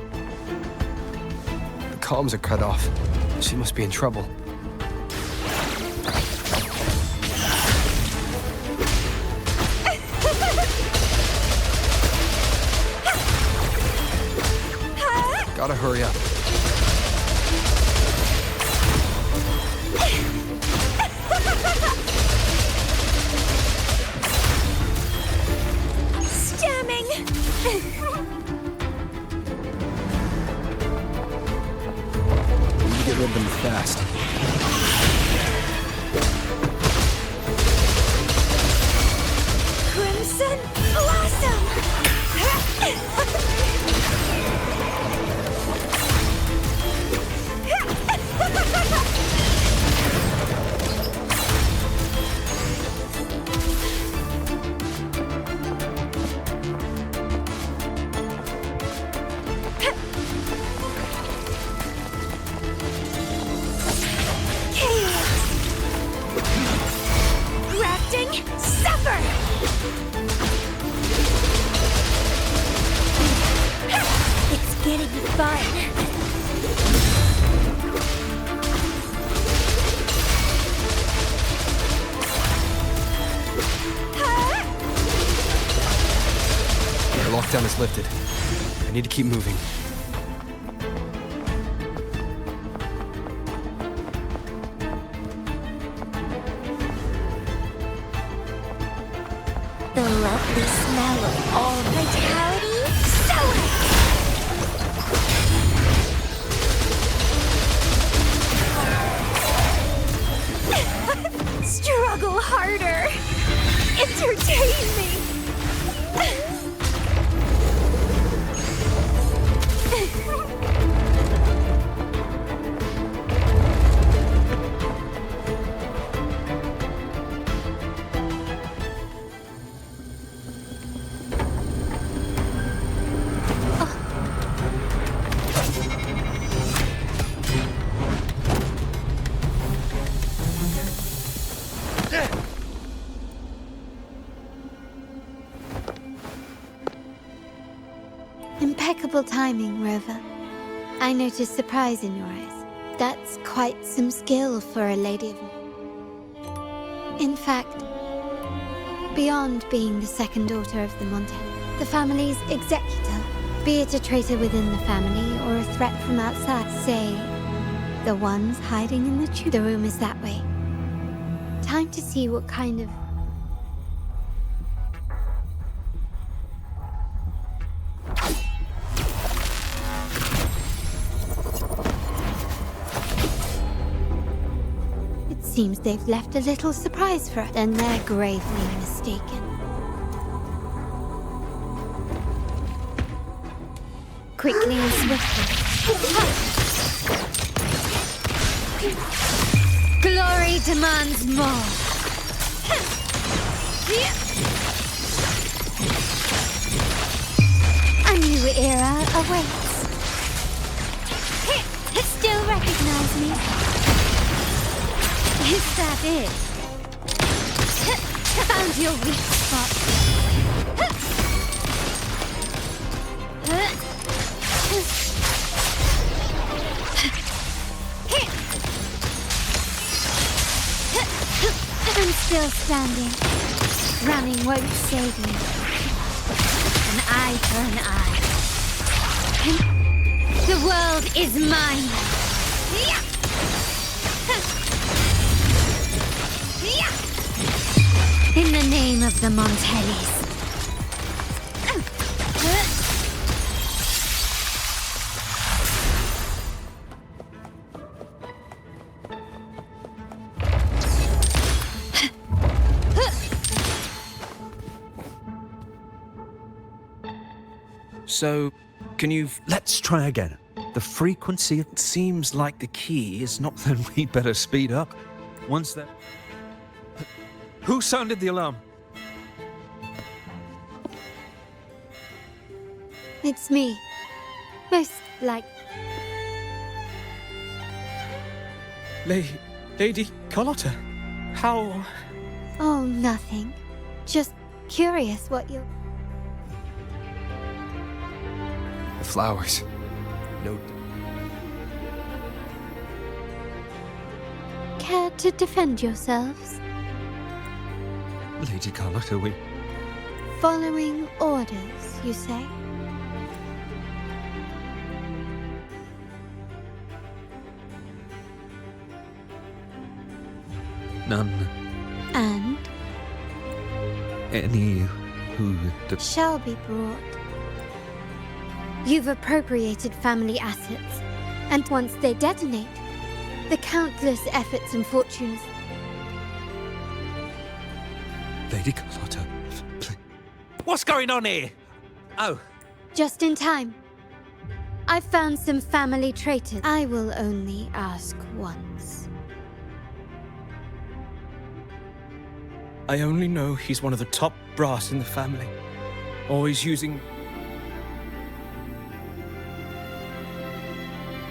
The comms are cut off. She must be in trouble. Gotta hurry up. Get rid of them fast. Crimson Blossom! Suffer! It's getting fun. The lockdown is lifted. I need to keep moving. The lovely smell of all vitality. Struggle harder. Entertain me. Impeccable timing, Rover. I noticed surprise in your eyes. That's quite some skill for a lady of... In fact, beyond being the second daughter of the Montelli, the family's executor, be it a traitor within the family or a threat from outside, say, the ones hiding in the room is that way. Time to see what kind of... It seems they've left a little surprise for us, and they're gravely mistaken. Quickly and swiftly. Glory demands more. A new era awaits. Still recognize me? Is that it? Found your weak spot. I'm still standing. Running won't save me. An eye for an eye. The world is mine. In the name of the Montellis. So, can you... Let's try again. The frequency, it seems like the key is not... Then we'd better speed up. Once that... Who sounded the alarm? It's me. Most like... Lady Carlotta, how... Oh, nothing. Just curious what you're... The flowers. No. Care to defend yourselves? Lady Carlotta, we... Following orders, you say? None. And? Any who... Shall be brought. You've appropriated family assets, and once they detonate, the countless efforts and fortunes... Lady Carlotta, please. What's going on here? Oh. Just in time. I've found some family traitors. I will only ask once. I only know he's one of the top brass in the family. Always using...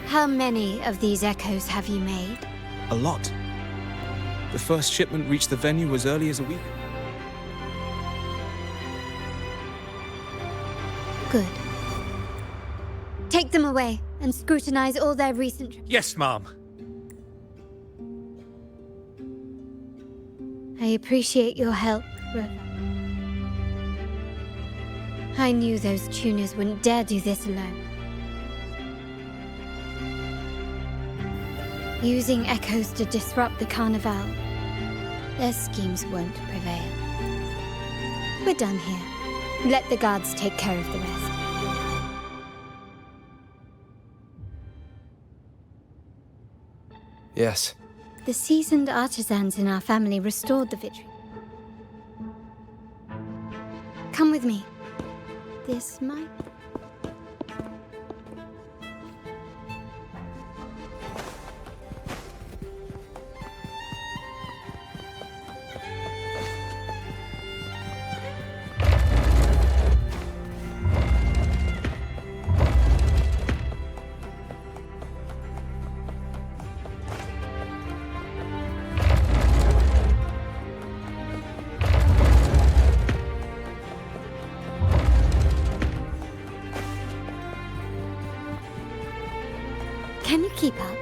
How many of these echoes have you made? A lot. The first shipment reached the venue as early as a week. Good. Take them away and scrutinize all their recent... Yes, Mom. I appreciate your help, Rover. I knew those tuners wouldn't dare do this alone. Using echoes to disrupt the Carnival, their schemes won't prevail. We're done here. Let the guards take care of the rest. Yes. The seasoned artisans in our family restored the victory. Come with me. This might... Can you keep up?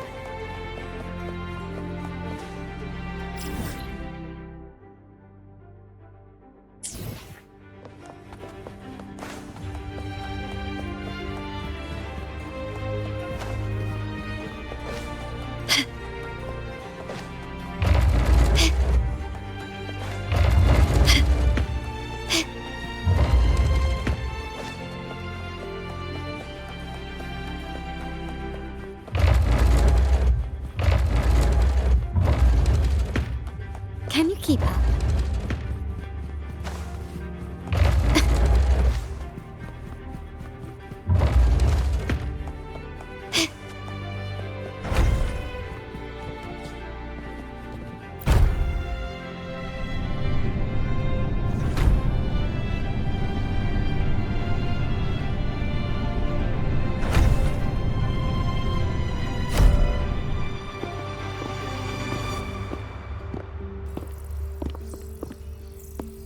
Can you keep up?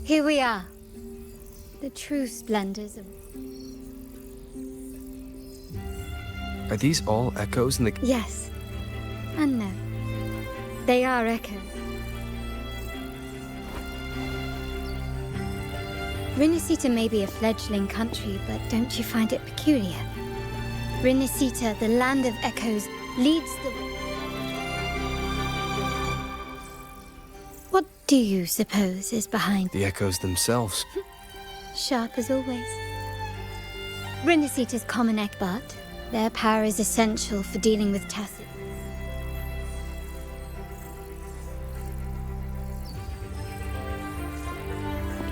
Here we are. The true splendors of... Are these all echoes in the... Yes. And no. They are echoes. Rinascita may be a fledgling country, but don't you find it peculiar? Rinascita, the land of echoes, leads the... What do you suppose is behind... The echoes themselves. Sharp as always. Rinascita's common egg, but their power is essential for dealing with tacit.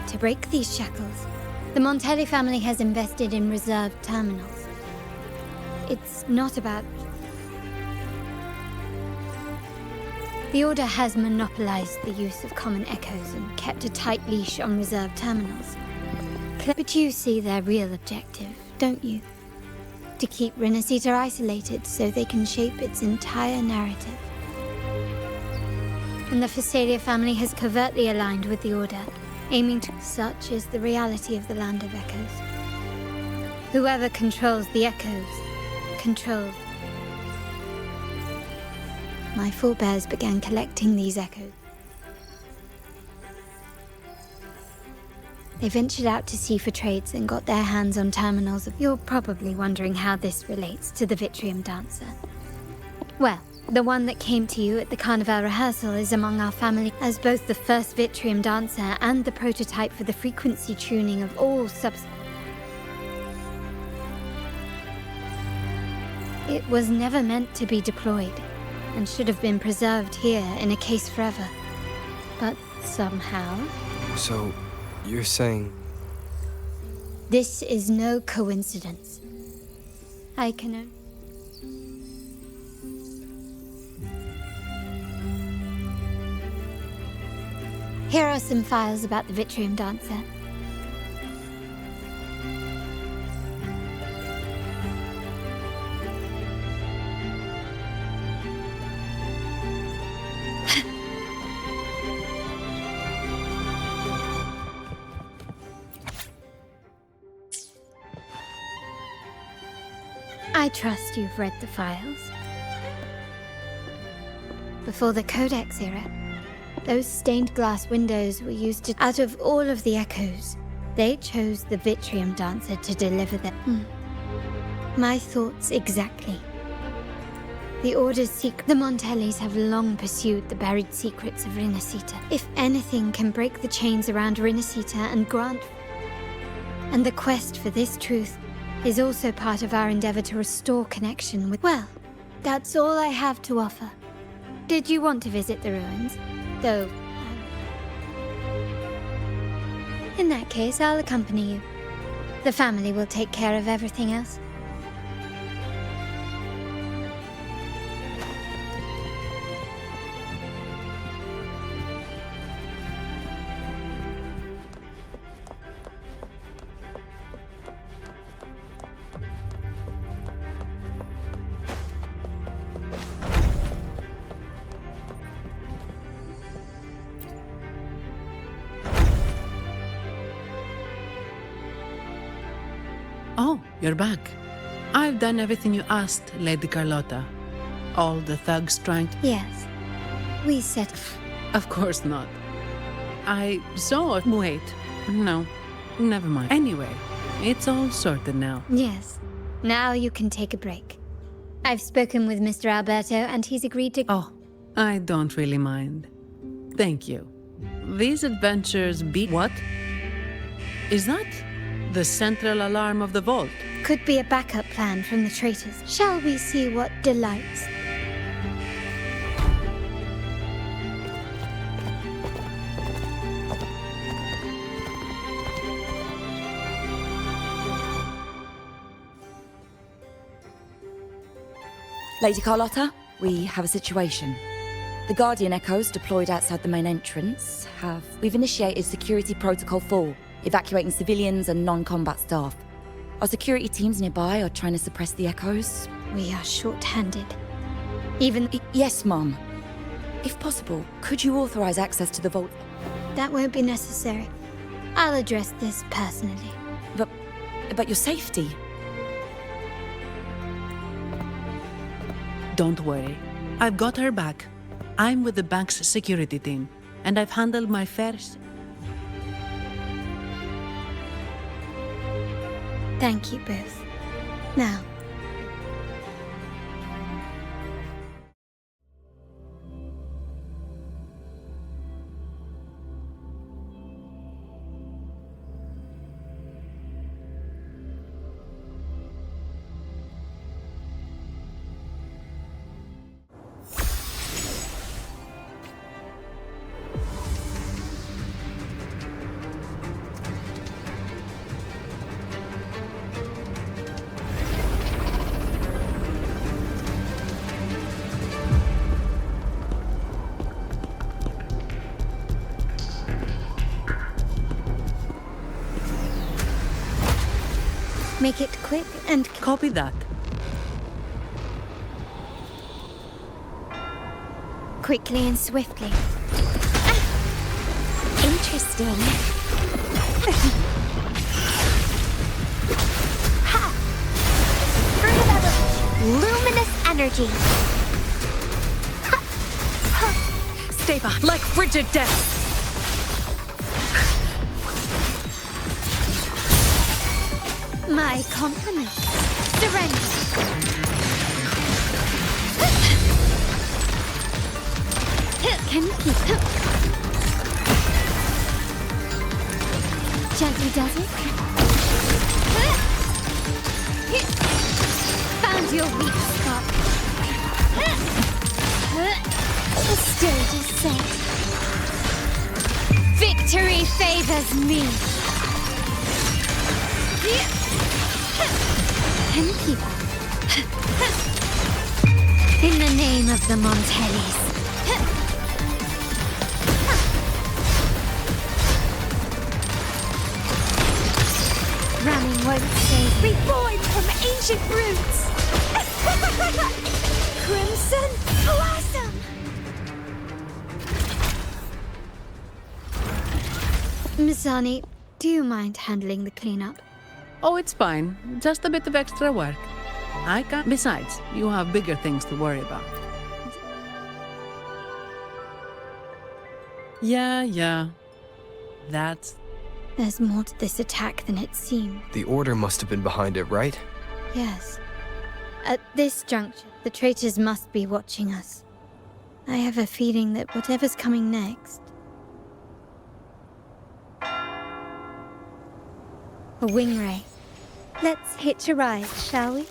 To break these shackles, the Montelli family has invested in reserved terminals. It's not about... The Order has monopolized the use of common echoes and kept a tight leash on reserved terminals. But you see their real objective, don't you? To keep Rinascita isolated so they can shape its entire narrative. And the Phasalia family has covertly aligned with the Order, aiming to... Such is the reality of the Land of Echoes. Whoever controls the echoes, controls... My forebears began collecting these echoes. They ventured out to sea for trades and got their hands on terminals of... You're probably wondering how this relates to the Vitrium Dancer. Well, the one that came to you at the Carnival rehearsal is among our family as both the first Vitrium Dancer and the prototype for the frequency tuning of all It was never meant to be deployed, and should have been preserved here in a case forever. But somehow... So, you're saying... This is no coincidence. I can... Here are some files about the Vitrium Dancer. I trust you've read the files. Before the Codex era, those stained glass windows were used to... Out of all of the echoes, they chose the Vitrium Dancer to deliver them. My thoughts exactly. The Order's secret... The Montellis have long pursued the buried secrets of Rinascita. If anything can break the chains around Rinascita and grant... And the quest for this truth is also part of our endeavor to restore connection with... Well, that's all I have to offer. Did you want to visit the ruins? Though... In that case, I'll accompany you. The family will take care of everything else. Oh, you're back. I've done everything you asked, Lady Carlotta. All the thugs trying to... Yes. We said... Of course not. I saw... Wait. No. Never mind. Anyway, it's all sorted now. Yes. Now you can take a break. I've spoken with Mr. Alberto, and he's agreed to... Oh, I don't really mind. Thank you. These adventures be... What? Is that the central alarm of the vault? Could be a backup plan from the traitors. Shall we see what delights? Lady Carlotta, we have a situation. The Guardian Echoes deployed outside the main entrance We've initiated Security Protocol 4, evacuating civilians and non-combat staff. Our security teams nearby are trying to suppress the Echoes. We are short-handed. Yes, Mum. If possible, could you authorize access to the vault? That won't be necessary. I'll address this personally. But your safety? Don't worry. I've got her back. I'm with the bank's security team, and I've handled my fair... Thank you both. Now... Make it quick and... Copy that. Quickly and swiftly. Interesting. Ha! Fruit of luminous energy. Stay back, like frigid death. My compliments. Surrender. Can you keep it? Gently does it? Found your weak spot. The stage is set. Victory favors me. In the name of the Montellis. Running won't save. Reborn from ancient roots. Crimson Blossom. Mizani, do you mind handling the cleanup? Oh, it's fine. Just a bit of extra work. I can't... Besides, you have bigger things to worry about. Yeah. There's more to this attack than it seemed. The Order must have been behind it, right? Yes. At this juncture, the traitors must be watching us. I have a feeling that whatever's coming next... A wing ray. Let's hitch a ride, shall we?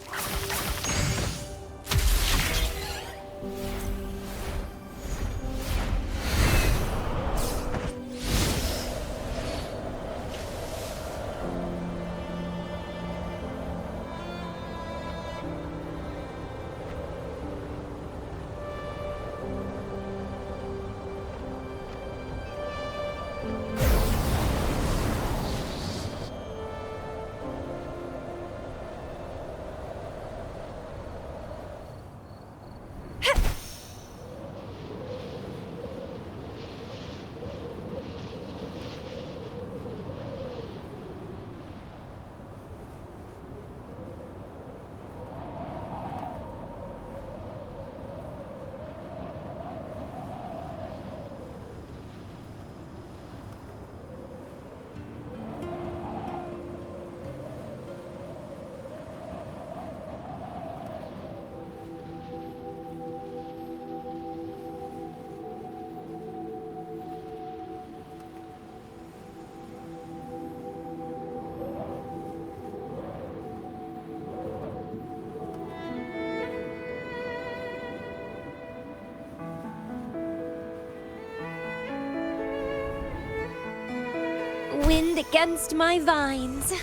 Wind against my vines.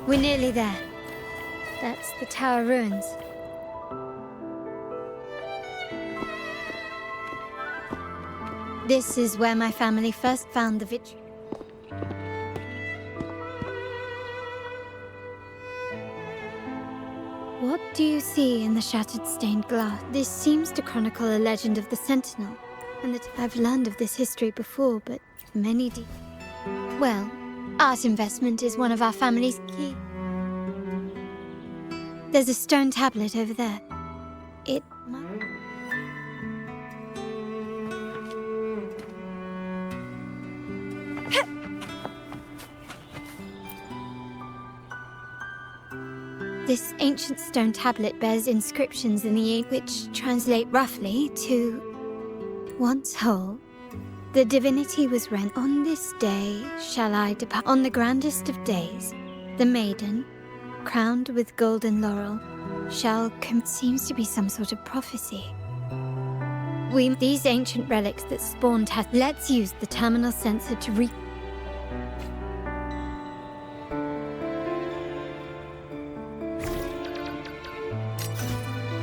We're nearly there. That's the tower ruins. This is where my family first found the vitriol. What do you see in the shattered stained glass? This seems to chronicle a legend of the Sentinel, and that I've learned of this history before, but many well, art investment is one of our family's key. There's a stone tablet over there. It might... This ancient stone tablet bears inscriptions in the which translate roughly to once whole, the divinity was rent. On this day shall I depart. On the grandest of days, the maiden, crowned with golden laurel, shall come. Seems to be some sort of prophecy. These ancient relics that spawned let's use the terminal sensor to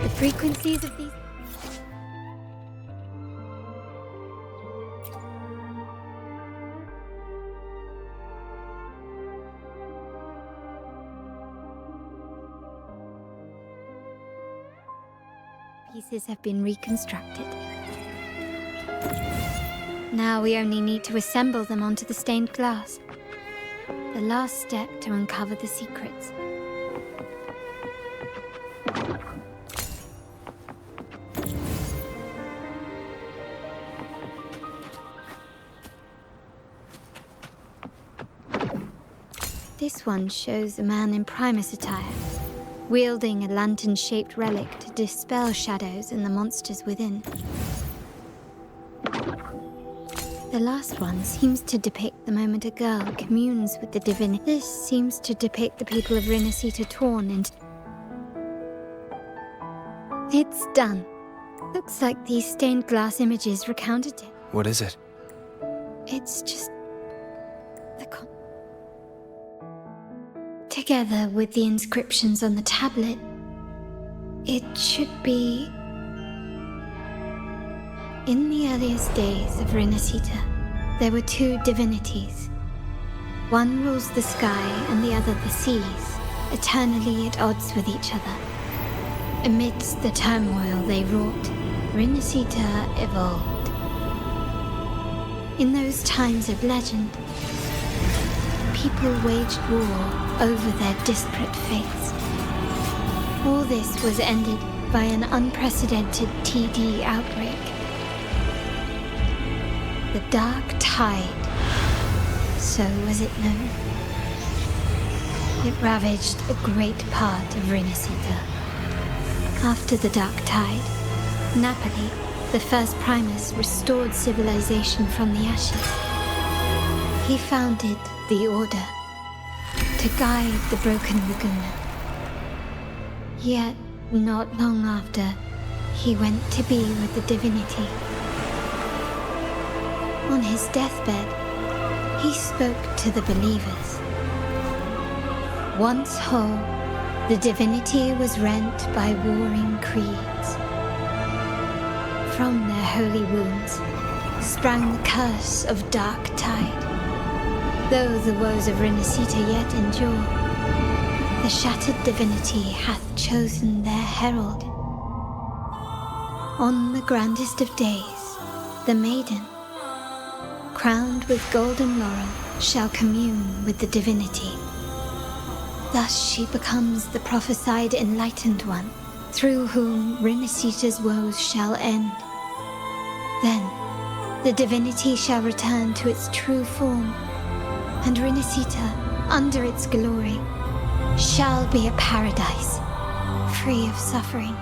the frequencies of these. Pieces have been reconstructed. Now we only need to assemble them onto the stained glass. The last step to uncover the secrets. This one shows a man in Primus attire, wielding a lantern-shaped relic to dispel shadows and the monsters within. The last one seems to depict the moment a girl communes with the divinity. This seems to depict the people of Rinascita torn into... It's done. Looks like these stained glass images recounted it. What is it? It's just... Together with the inscriptions on the tablet, it should be... In the earliest days of Rinascita, there were two divinities. One rules the sky and the other the seas, eternally at odds with each other. Amidst the turmoil they wrought, Rinascita evolved. In those times of legend, people waged war over their disparate fates. All this was ended by an unprecedented TD outbreak. The Dark Tide, so was it known. It ravaged a great part of Rinascita. After the Dark Tide, Napoli, the first Primus, restored civilization from the ashes. He founded the Order to guide the broken Laguna. Yet, not long after, he went to be with the divinity. On his deathbed, he spoke to the believers. Once whole, the divinity was rent by warring creeds. From their holy wounds sprang the curse of Dark Tide. Though the woes of Rinascita yet endure, the shattered divinity hath chosen their herald. On the grandest of days, the maiden, crowned with golden laurel, shall commune with the divinity. Thus she becomes the prophesied enlightened one, through whom Rinascita's woes shall end. Then, the divinity shall return to its true form, and Rinascita, under its glory, shall be a paradise, free of suffering.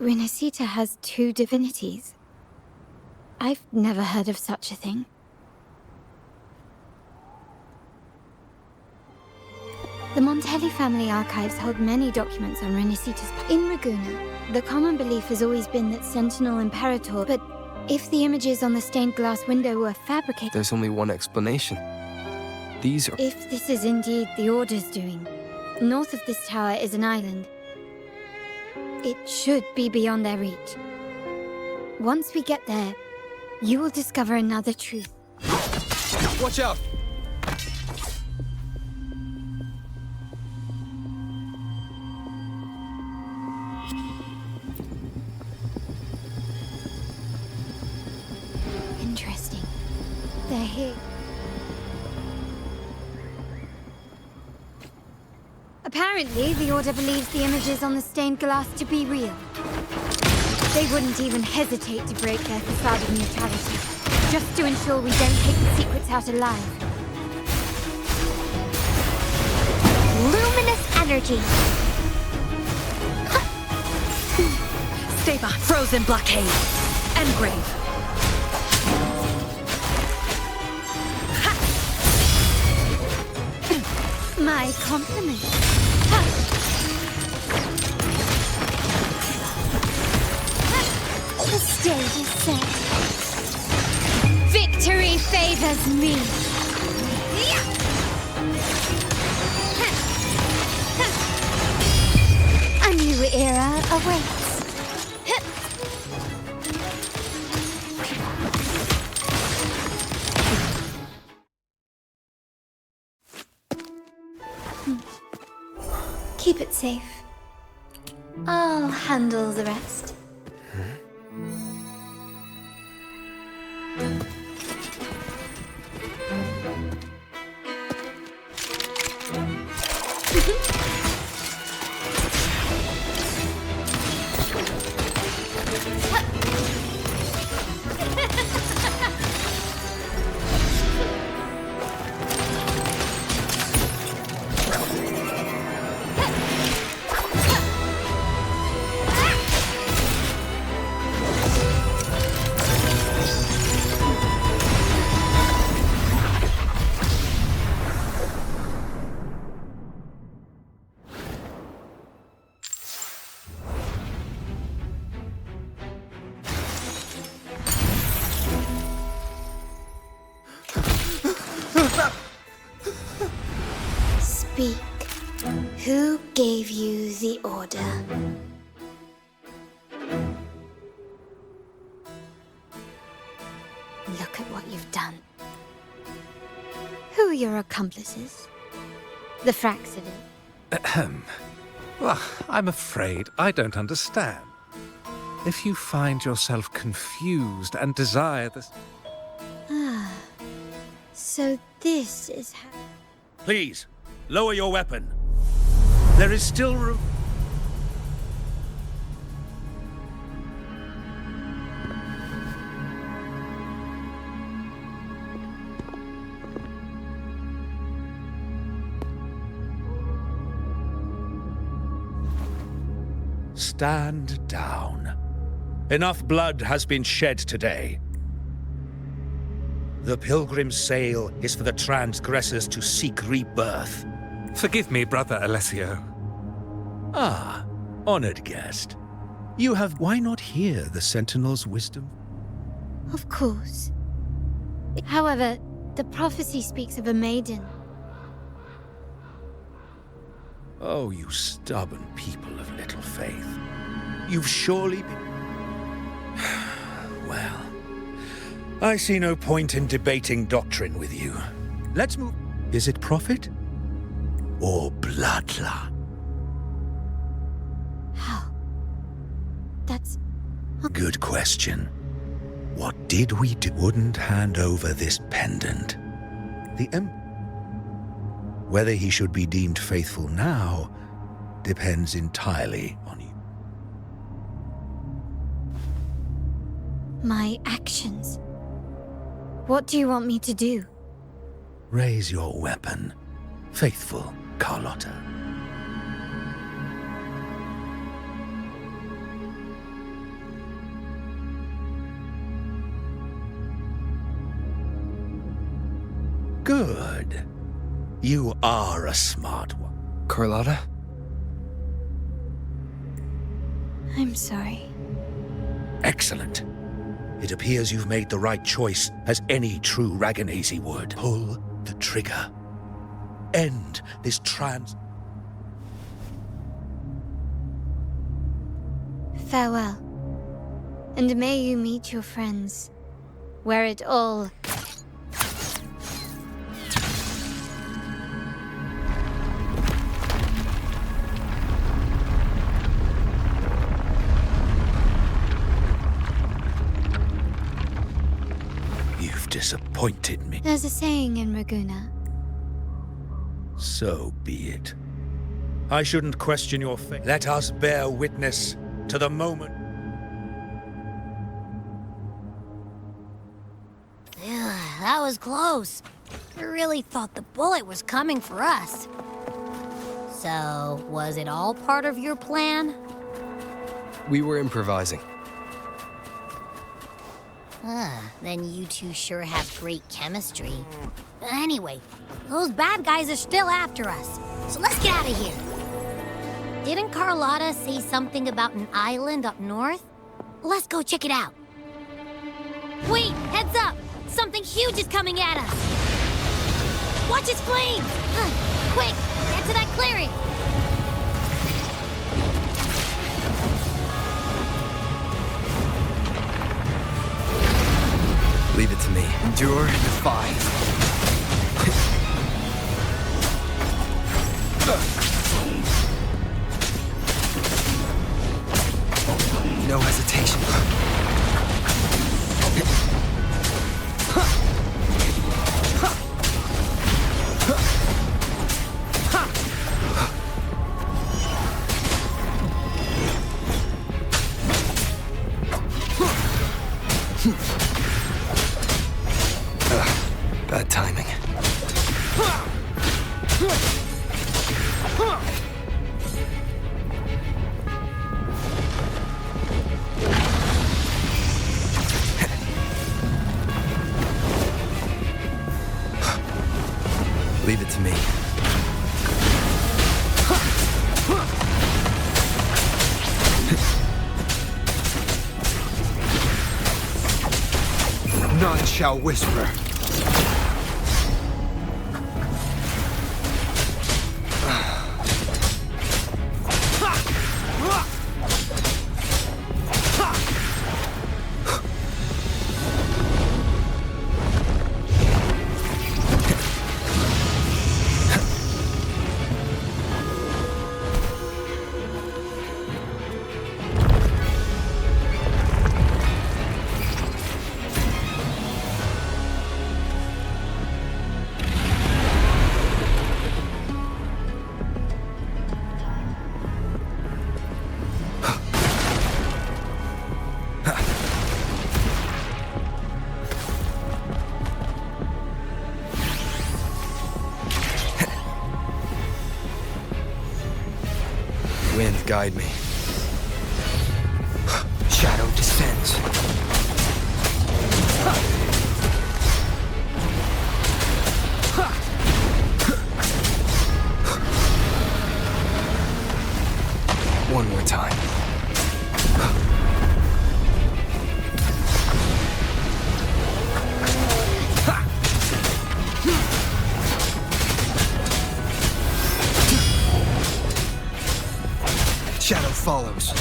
Rinascita has two divinities. I've never heard of such a thing. The Montelli family archives hold many documents on Rinascita's in Ragusa. The common belief has always been that Sentinel Imperator, but if the images on the stained glass window were fabricated... There's only one explanation. These are... If this is indeed the Order's doing, north of this tower is an island. It should be beyond their reach. Once we get there, you will discover another truth. Watch out! Interesting. They're here. Apparently, the Order believes the images on the stained glass to be real. They wouldn't even hesitate to break their facade of neutrality, just to ensure we don't take the secrets out alive. Luminous energy. Stay by. Frozen blockade. Engrave. My compliments. The stage is set. Victory favors me. A new era awaits. Keep it safe. I'll handle the rest. Speak. Who gave you the order? Look at what you've done. Who are your accomplices? The Fraxident? Ahem. Well, I'm afraid I don't understand. If you find yourself confused and desire this... Ah. So this is how... Please, lower your weapon. There is still room... Stand down. Enough blood has been shed today. The pilgrim's sail is for the transgressors to seek rebirth. Forgive me, Brother Alessio. Ah, honored guest. You have... Why not hear the Sentinel's wisdom? Of course. However, the prophecy speaks of a maiden. Oh, you stubborn people of little faith. You've surely been... Well, I see no point in debating doctrine with you. Let's move... Is it prophet? Or bloodline? How? That's... Good question. What did we do? Wouldn't hand over this pendant. The Whether he should be deemed faithful now depends entirely on you. My actions. What do you want me to do? Raise your weapon, faithful Carlotta. Good. You are a smart one. Carlotta? I'm sorry. Excellent. It appears you've made the right choice, as any true Raganazi would. Pull the trigger. End this Farewell. And may you meet your friends, where it all... You've disappointed me. There's a saying in Raguna. So be it. I shouldn't question your faith. Let us bear witness to the moment. That was close. I really thought the bullet was coming for us. So, was it all part of your plan? We were improvising. Then you two sure have great chemistry. Anyway, those bad guys are still after us, so let's get out of here. Didn't Carlotta say something about an island up north? Let's go check it out. Wait, heads up! Something huge is coming at us! Watch its flames! Quick, get to that clearing! Leave it to me. Endure, defy. No hesitation. Bad timing. Leave it to me. None shall whisper. Wind guide me. Shadow descends. One more time. Shadow follows.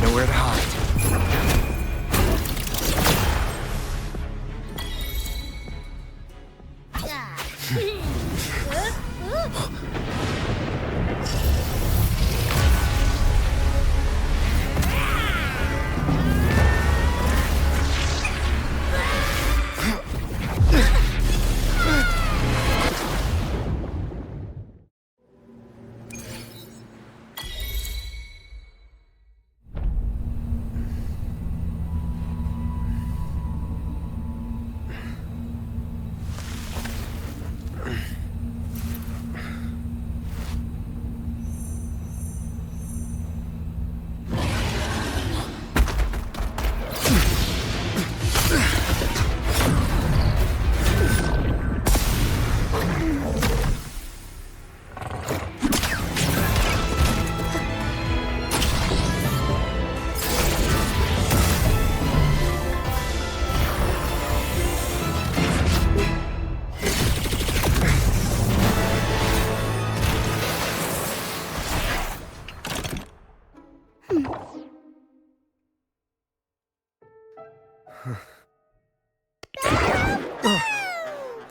Nowhere to hide.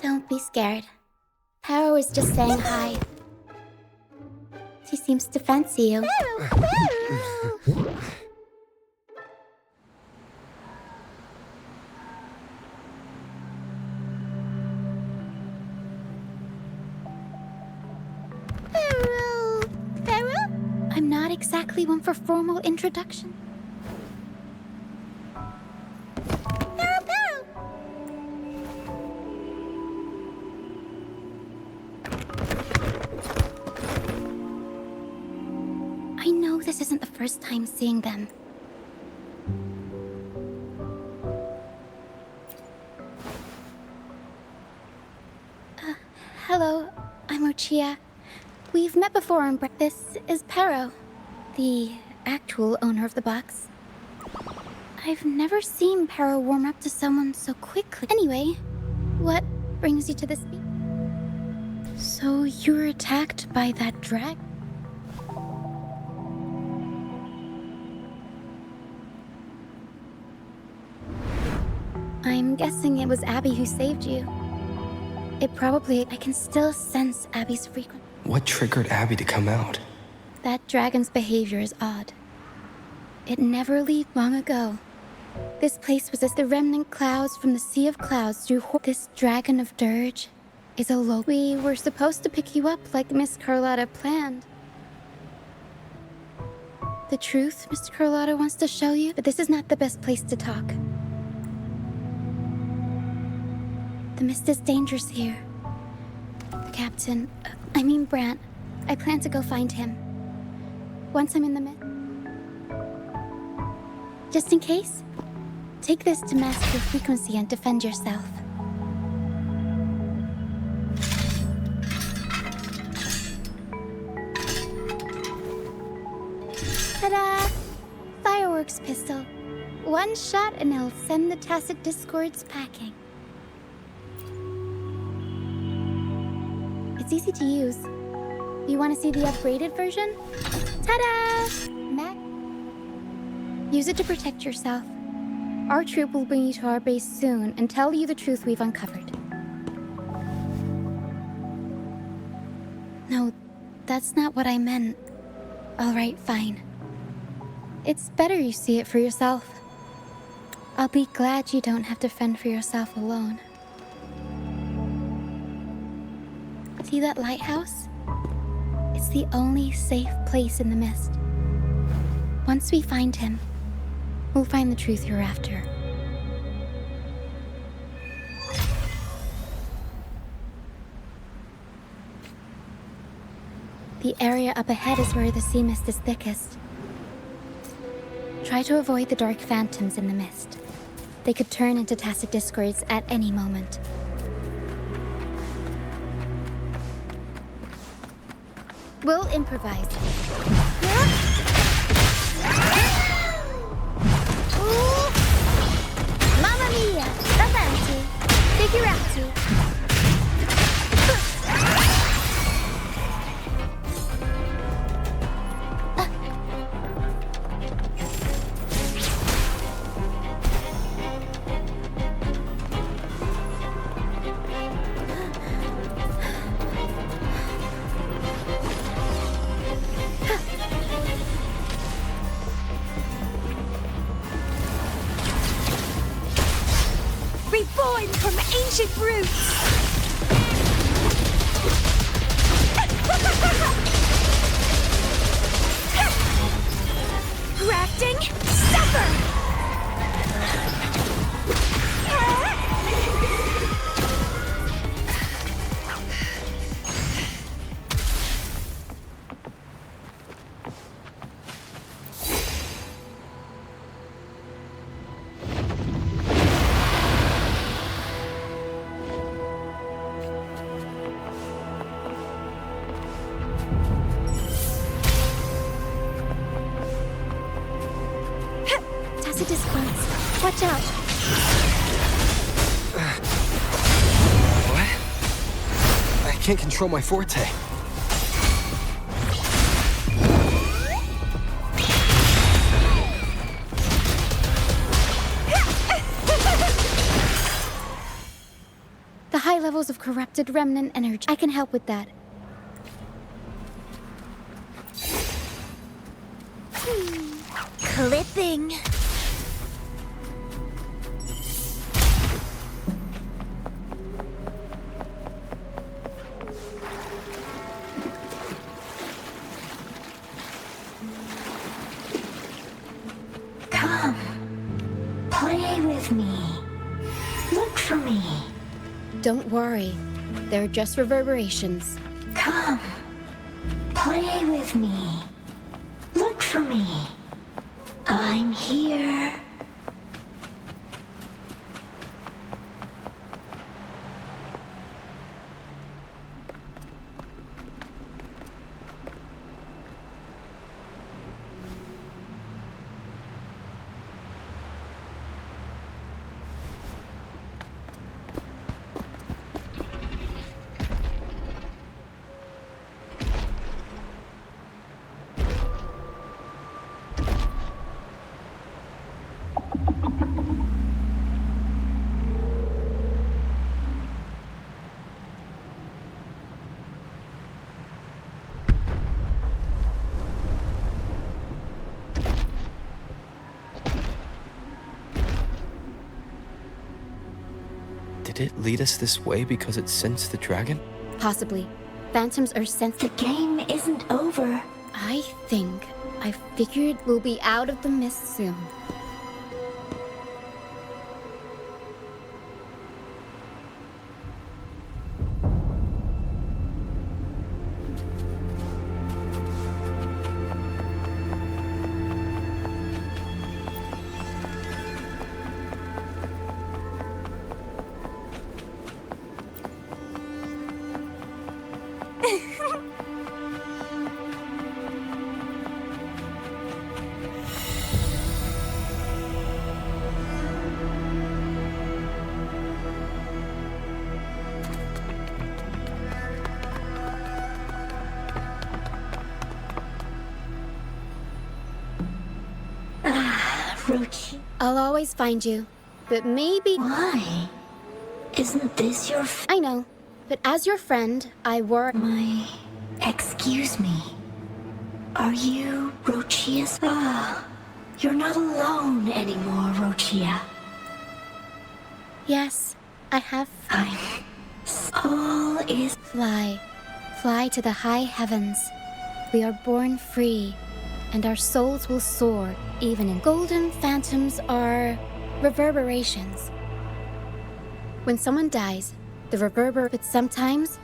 Don't be scared. Paro is just saying hi. She seems to fancy you. I'm not exactly one for formal introduction. I know this isn't the first time seeing them. Hello, I'm Lucia. We've met before on This is Pero, the actual owner of the box. I've never seen Pero warm up to someone so quickly. Anyway, what brings you to this beach? So you were attacked by that drag? I'm guessing it was Abby who saved you. I can still sense Abby's frequency. What triggered Abby to come out? That dragon's behavior is odd. It never left long ago. This place was as the remnant clouds from the Sea of Clouds drew. This dragon of dirge is a low. We were supposed to pick you up like Miss Carlotta planned. The truth Mr. Carlotta wants to show you, but this is not the best place to talk. The mist is dangerous here. The captain, Brant, I plan to go find him. Once I'm in the mist. Just in case, take this to mask your frequency and defend yourself. Ta-da! Fireworks pistol. One shot and it'll send the tacit discords packing. It's easy to use. You want to see the upgraded version? Ta-da! Mac. Use it to protect yourself. Our troop will bring you to our base soon and tell you the truth we've uncovered. No, that's not what I meant. All right, fine. It's better you see it for yourself. I'll be glad you don't have to fend for yourself alone. See that lighthouse? It's the only safe place in the mist. Once we find him, we'll find the truth you're after. The area up ahead is where the sea mist is thickest. Try to avoid the dark phantoms in the mist. They could turn into tacit discords at any moment. We'll improvise. Mamma mia! Avanti! Figurati! Reborn from ancient roots! Grafting, suffer! Discords. Watch out. What? I can't control my forte. levels of corrupted remnant energy. I can help with that. Clipping. Come. Play with me. Look for me. Don't worry. They're just reverberations. Come. Play with me. Look for me. I'm here. Did it lead us this way because it sensed the dragon? Possibly. Phantoms are sensitive. The game isn't over. I figured we'll be out of the mist soon. Rochi. I'll always find you, but maybe... Why? Isn't this your I know, but as your friend, I work... Excuse me. Are you Rochia's... You're not alone anymore, Rochia. Yes, I have... All is... Fly to the high heavens. We are born free, and our souls will soar, even in golden phantoms are reverberations. When someone dies, but sometimes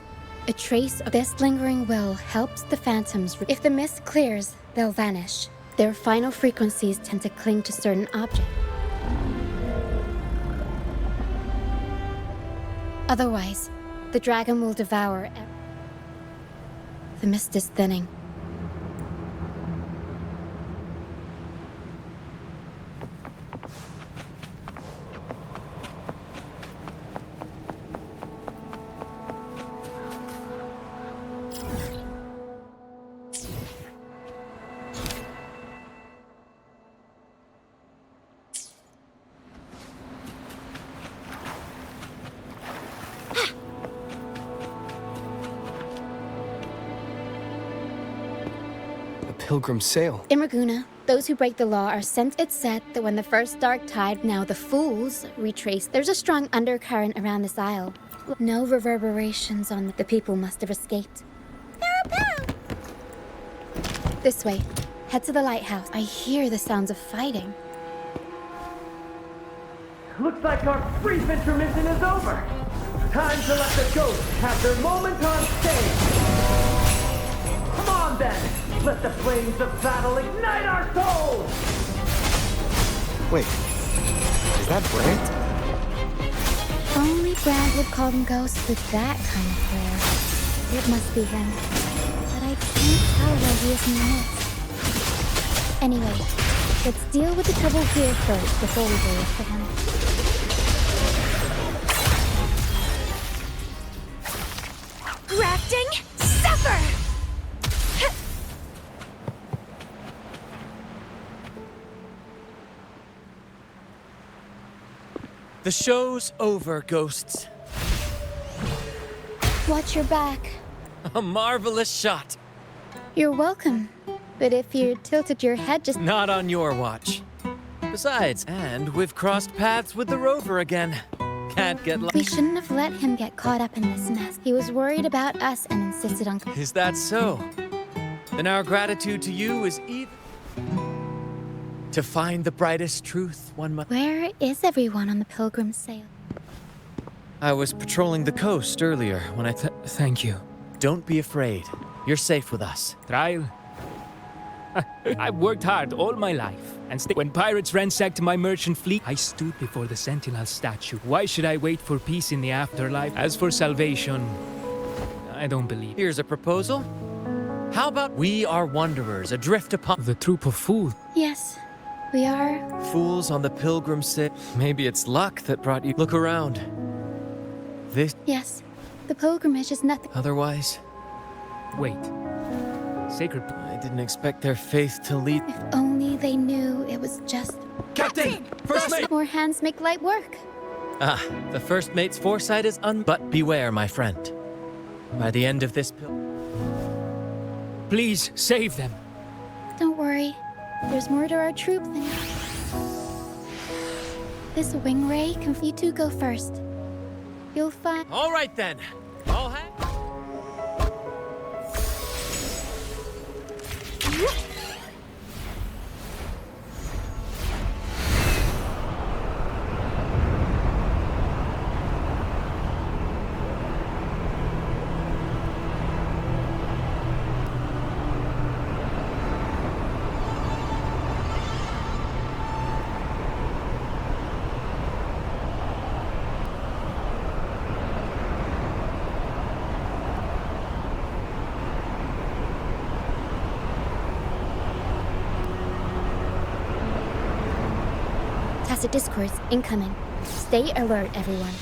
a trace of this lingering will helps the phantoms. If the mist clears, they'll vanish. Their final frequencies tend to cling to certain objects. Otherwise, the dragon will devour. The mist is thinning. Pilgrim sail. In Raguna, those who break the law are sent. It's said that when the first dark tide, now the fools, retrace, there's a strong undercurrent around this isle. No reverberations on the people must have escaped. This way. Head to the lighthouse. I hear the sounds of fighting. Looks like our brief intermission is over. Time to let the ghosts have their moment on stage. Come on then! Let the flames of battle ignite our souls! Wait, is that Brant? Only Brand would call them ghosts with that kind of flair. It must be him. But I can't tell where he is in the mist. Anyway, let's deal with the trouble here first before we go after him. Grafting, suffer! The show's over, ghosts. Watch your back. A marvelous shot. You're welcome. But if you tilted your head just... Not on your watch. Besides, and we've crossed paths with the rover again. Can't get We shouldn't have let him get caught up in this mess. He was worried about us and insisted on... Is that so? Then our gratitude to you is either... To find the brightest truth, one must... Where is everyone on the Pilgrim's sail? I was patrolling the coast earlier when I... Thank you. Don't be afraid. You're safe with us. Trial? I've worked hard all my life. And when pirates ransacked my merchant fleet, I stood before the Sentinel statue. Why should I wait for peace in the afterlife? As for salvation, I don't believe. Here's a proposal. How about we are wanderers, adrift upon... The troop of fools. Yes, we are. Fools on the Pilgrim's sail. Maybe it's luck that brought you... Look around. This... Yes, the pilgrimage is nothing... Otherwise... Wait. Sacred... I didn't expect their faith to lead... If only they knew it was just... Captain! First mate! More hands make light work. Ah, the first mate's foresight is But beware, my friend. By the end of this Please, save them. Don't worry. There's more to our troop than... This wing ray can... You two go first. You'll find... All right, then. All hands... Tacit discourse incoming. Stay alert, everyone.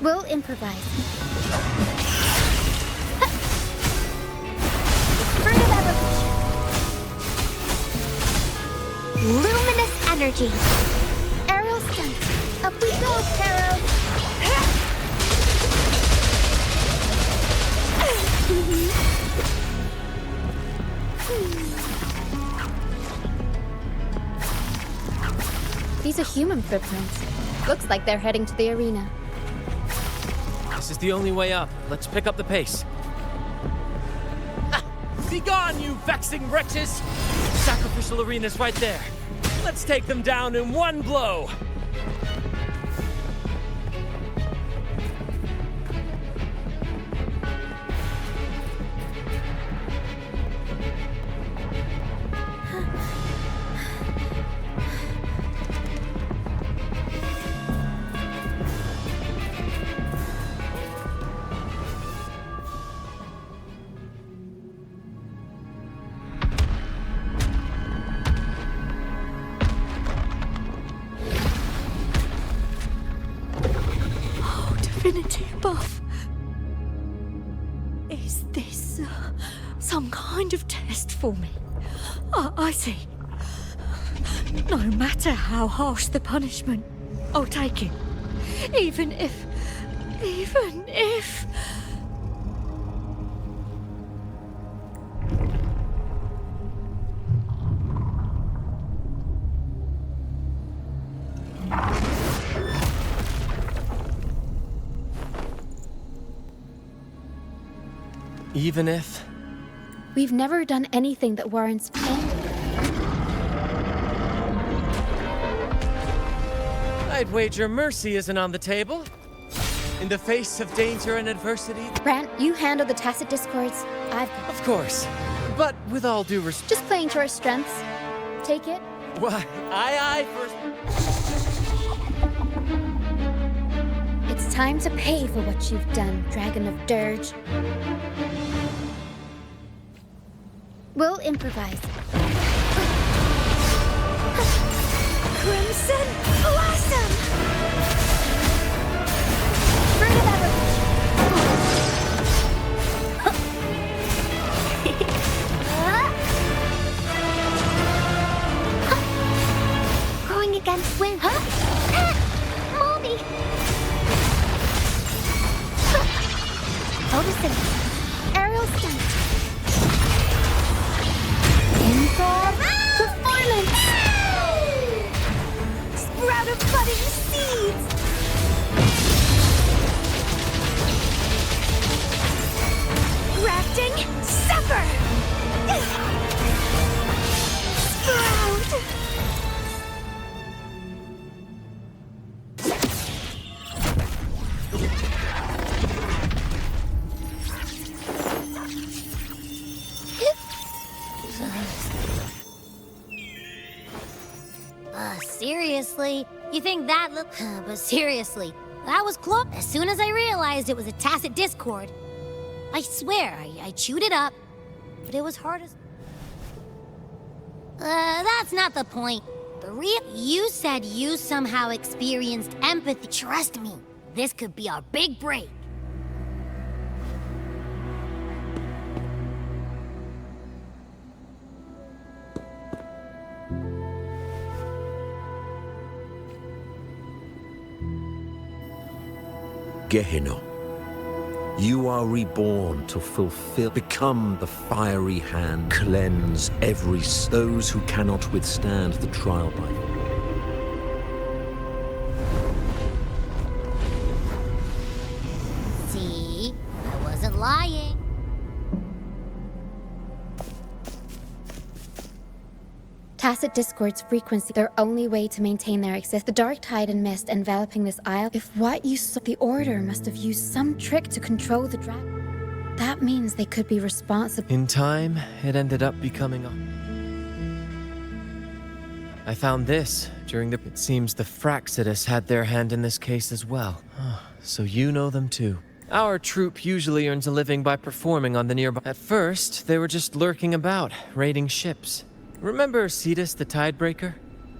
We'll improvise. Fruit of evolution. Luminous energy. Arrow stunt. Up we go, Pero. These are human footprints. Looks like they're heading to the arena. This is the only way up. Let's pick up the pace. Be gone, you vexing wretches! Sacrificial arena's right there. Let's take them down in one blow! Above. Is this some kind of test for me? I see. No matter how harsh the punishment, I'll take it. Even if... Even if... We've never done anything that warrants pain. I'd wager mercy isn't on the table. In the face of danger and adversity. Brant, you handle the tacit discords. Of course. But with all due respect... Just playing to our strengths. Take it. Why, aye, first... It's time to pay for what you've done, Dragon of Dirge. We'll improvise. Crimson Blossom! Fruit of evolution. Growing against wind. Mommy! Photosynthesis. Aerial stunt. Improv performance. Sprout of budding seeds! Grafting supper! Sprout! Seriously? You think that look? But seriously, that was close. As soon as I realized it was a tacit discord, I swear I chewed it up, but it was hard as... that's not the point. You said you somehow experienced empathy. Trust me, this could be our big break. Gehenna, you are reborn to become the fiery hand, cleanse those who cannot withstand the trial by See, I wasn't lying. Tacit discord's frequency, their only way to maintain their existence. The dark tide and mist enveloping this isle. If what you saw, the Order must have used some trick to control the dragon. That means they could be responsible. In time, it ended up becoming a... I found this during the... It seems the Fraxidus had their hand in this case as well. So you know them too. Our troop usually earns a living by performing on the nearby... At first, they were just lurking about, raiding ships. Remember Cetus the Tidebreaker?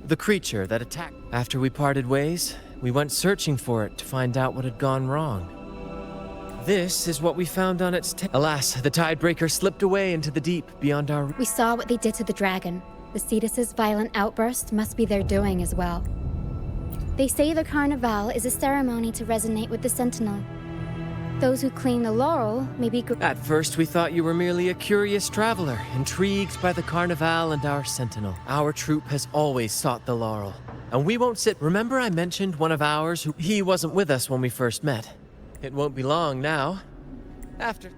The creature that attacked. After we parted ways, we went searching for it to find out what had gone wrong. This is what we found on its tail. Alas, the Tidebreaker slipped away into the deep beyond our... We saw what they did to the dragon. The Cetus's violent outburst must be their doing as well. They say the Carnival is a ceremony to resonate with the Sentinel. Those who clean the laurel may be... At first, we thought you were merely a curious traveler, intrigued by the Carnival and our Sentinel. Our troop has always sought the laurel, and we won't sit... Remember I mentioned one of ours who... He wasn't with us when we first met. It won't be long now. After...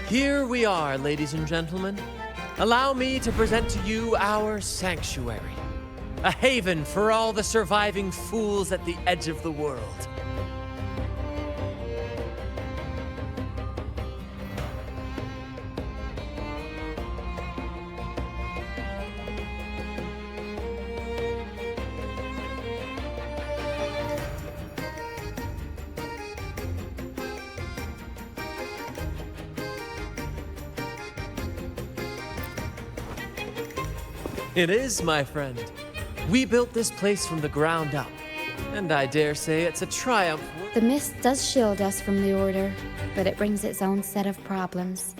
Here we are, ladies and gentlemen. Allow me to present to you our sanctuary, a haven for all the surviving fools at the edge of the world. It is, my friend. We built this place from the ground up, and I dare say it's a triumph. The mist does shield us from the Order, but it brings its own set of problems.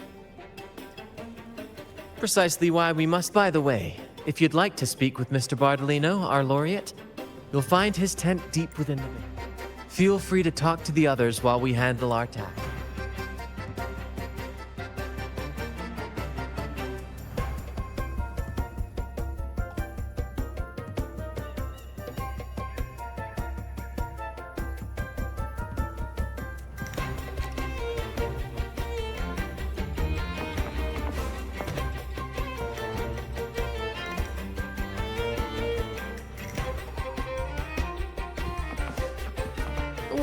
Precisely why we must. By the way, if you'd like to speak with Mr. Bardolino, our laureate, you'll find his tent deep within the mist. Feel free to talk to the others while we handle our task.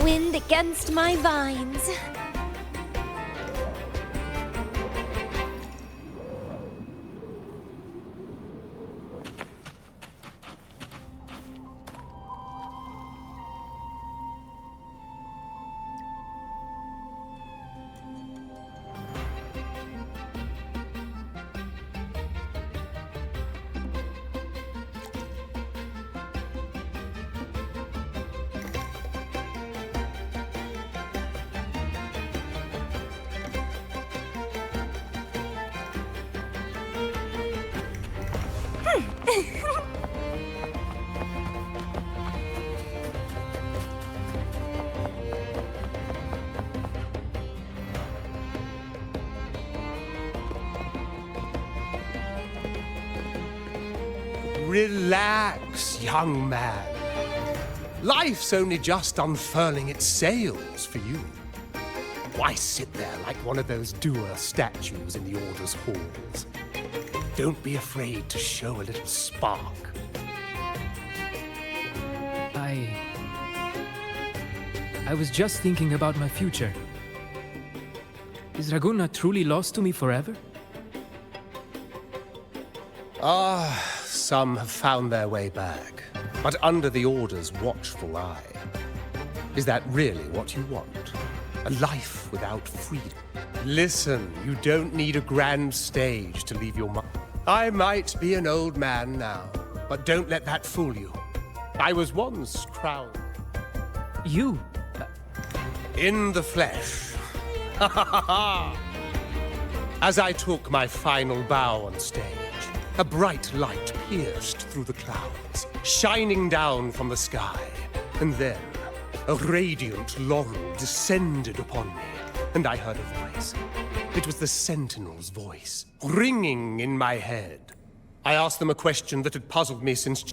Wind against my vines. Relax, young man. Life's only just unfurling its sails for you. Why sit there like one of those dour statues in the Order's halls? Don't be afraid to show a little spark. I was just thinking about my future. Is Raguna truly lost to me forever? Some have found their way back, but under the Order's watchful eye. Is that really what you want? A life without freedom? Listen, you don't need a grand stage to leave your mark. I might be an old man now, but don't let that fool you. I was once crowned. You? In the flesh. Ha ha ha ha! As I took my final bow on stage, a bright light pierced through the clouds, shining down from the sky. And then, a radiant laurel descended upon me, and I heard a voice. It was the Sentinel's voice, ringing in my head. I asked them a question that had puzzled me since,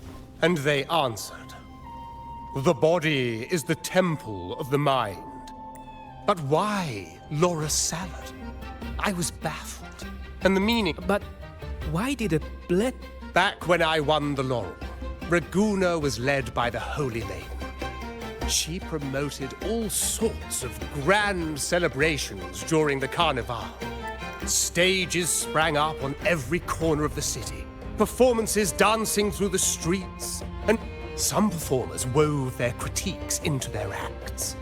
and they answered. The body is the temple of the mind. But why Laura Salad? I was baffled, and the meaning... But why did a bled... Back when I won the laurel, Raguna was led by the Holy Maiden. She promoted all sorts of grand celebrations during the Carnival. Stages sprang up on every corner of the city, performances dancing through the streets, and some performers wove their critiques into their acts.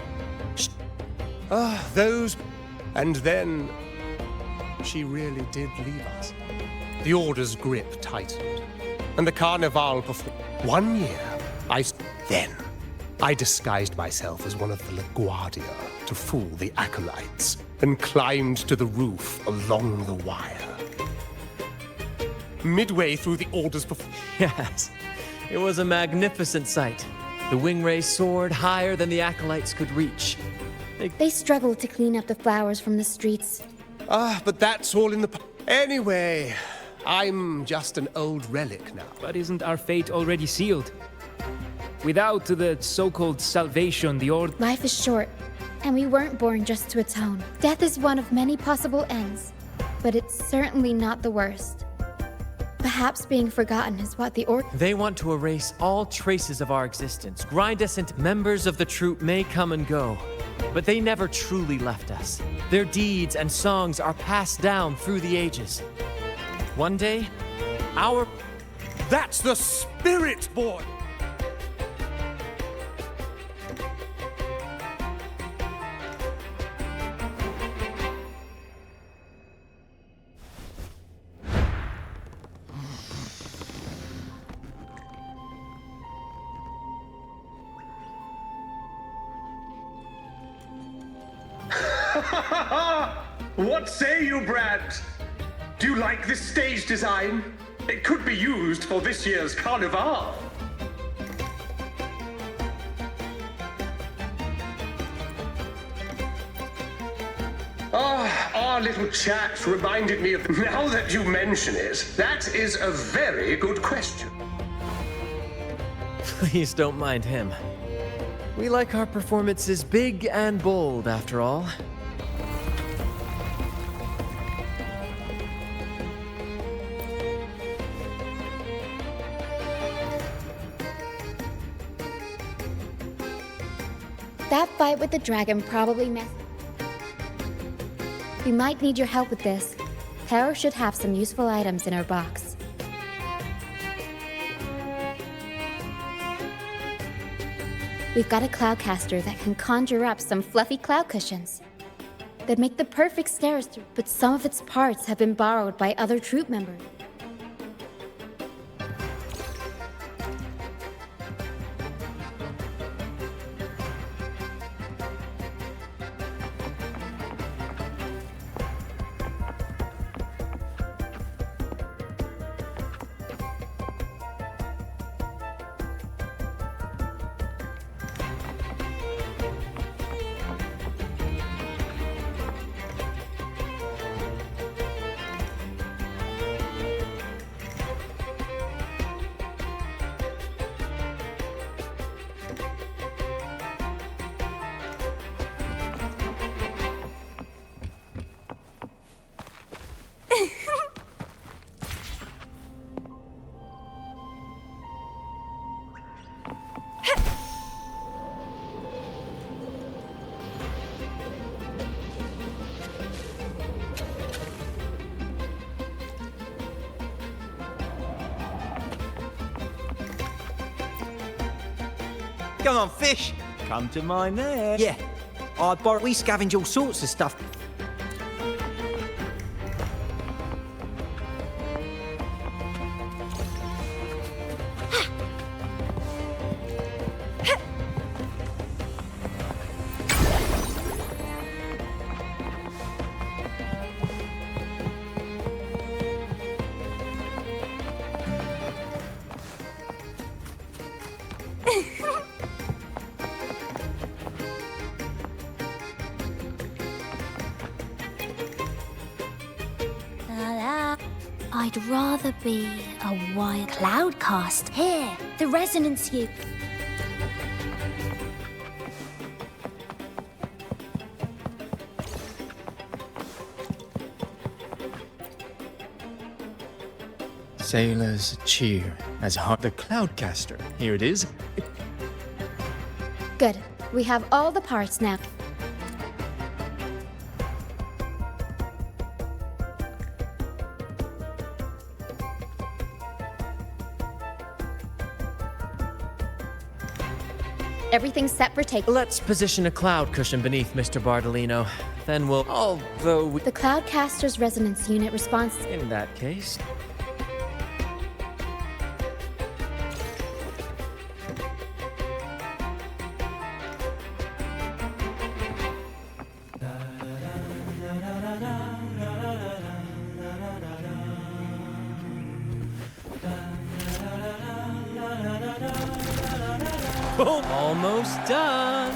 Those... And then she really did leave us. the Order's grip tightened, and the Carnival performed. 1 year, Then, I disguised myself as one of the LaGuardia to fool the acolytes, and climbed to the roof along the wire. Midway through the Order's performance. Yes, it was a magnificent sight. The wingray soared higher than the acolytes could reach. They struggled to clean up the flowers from the streets. But that's all in the... Anyway, I'm just an old relic now. But isn't our fate already sealed? Without the so-called salvation, the Order... Life is short, and we weren't born just to atone. Death is one of many possible ends, but it's certainly not the worst. Perhaps being forgotten is what the Order... They want to erase all traces of our existence, grind us into... Members of the troop may come and go, but they never truly left us. Their deeds and songs are passed down through the ages. One day, our... That's the spirit, boy! What say you, Brad? Do you like this stage design? It could be used for this year's Carnival. Our little chat reminded me of... Now that you mention it, that is a very good question. Please don't mind him. We like our performances big and bold, after all. That fight with the dragon probably messed... We might need your help with this. Pero should have some useful items in her box. We've got a cloudcaster that can conjure up some fluffy cloud cushions. They'd make the perfect stairs, but some of its parts have been borrowed by other troop members. Come on, fish. Come to my net. Yeah. We scavenge all sorts of stuff. I'd rather be a wild cloudcast. Here, the resonance you... Sailors cheer as the Cloudcaster. Here it is. Good. We have all the parts now. Everything's set for take. Let's position a cloud cushion beneath Mr. Bardolino. then we'll... Although we... The Cloudcaster's resonance unit responds... In that case... Boom! Almost done.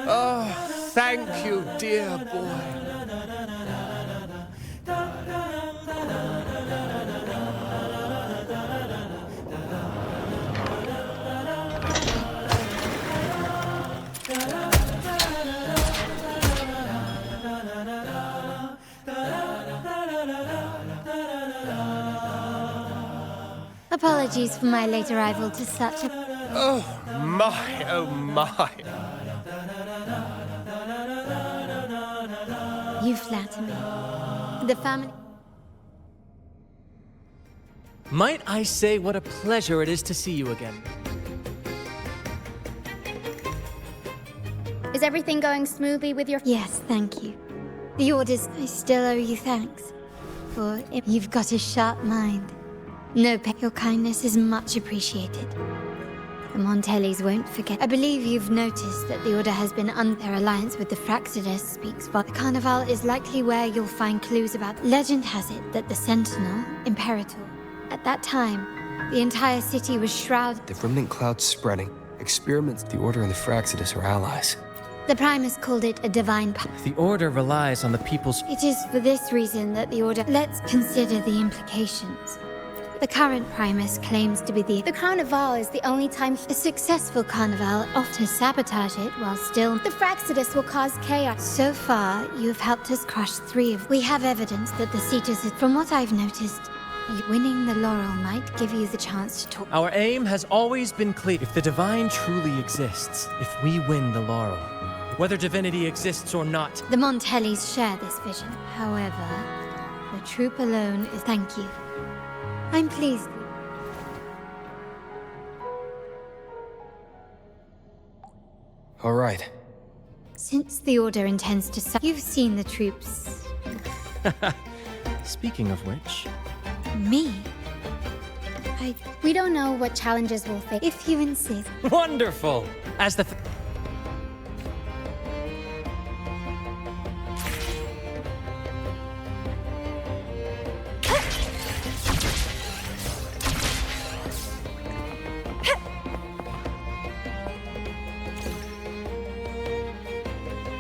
Oh, thank you, dear boy. Apologies for my late arrival to such a... Oh my, oh my. You flatter me. The family... Might I say what a pleasure it is to see you again. Is everything going smoothly with your... Yes, thank you. The orders, I still owe you thanks. For you've got a sharp mind. No, your kindness is much appreciated. The Montellis won't forget. I believe you've noticed that the Order has been under their alliance with the Fraxidus speaks for. The Carnival is likely where you'll find clues about... Legend has it that the Sentinel, Imperator, at that time, the entire city was shrouded... The remnant cloud's spreading. Experiments, the Order and the Fraxidus are allies. The Primus called it a divine power. The Order relies on the people's... It is for this reason that the Order... Let's consider the implications. The current Primus claims to be the Carnival is the only time... A successful Carnival often sabotage it while still... The Fraxidus will cause chaos. So far, you have helped us crush 3 of... We have evidence that the Cetus is... From what I've noticed, winning the laurel might give you the chance to talk... Our aim has always been clear. If the Divine truly exists, if we win the laurel, whether divinity exists or not... The Montellis share this vision. However, the troop alone is... Thank you. I'm pleased. All right. Since the Order intends to... You've seen the troops. Speaking of which... Me? We don't know what challenges we'll face. If you insist. Wonderful! As the...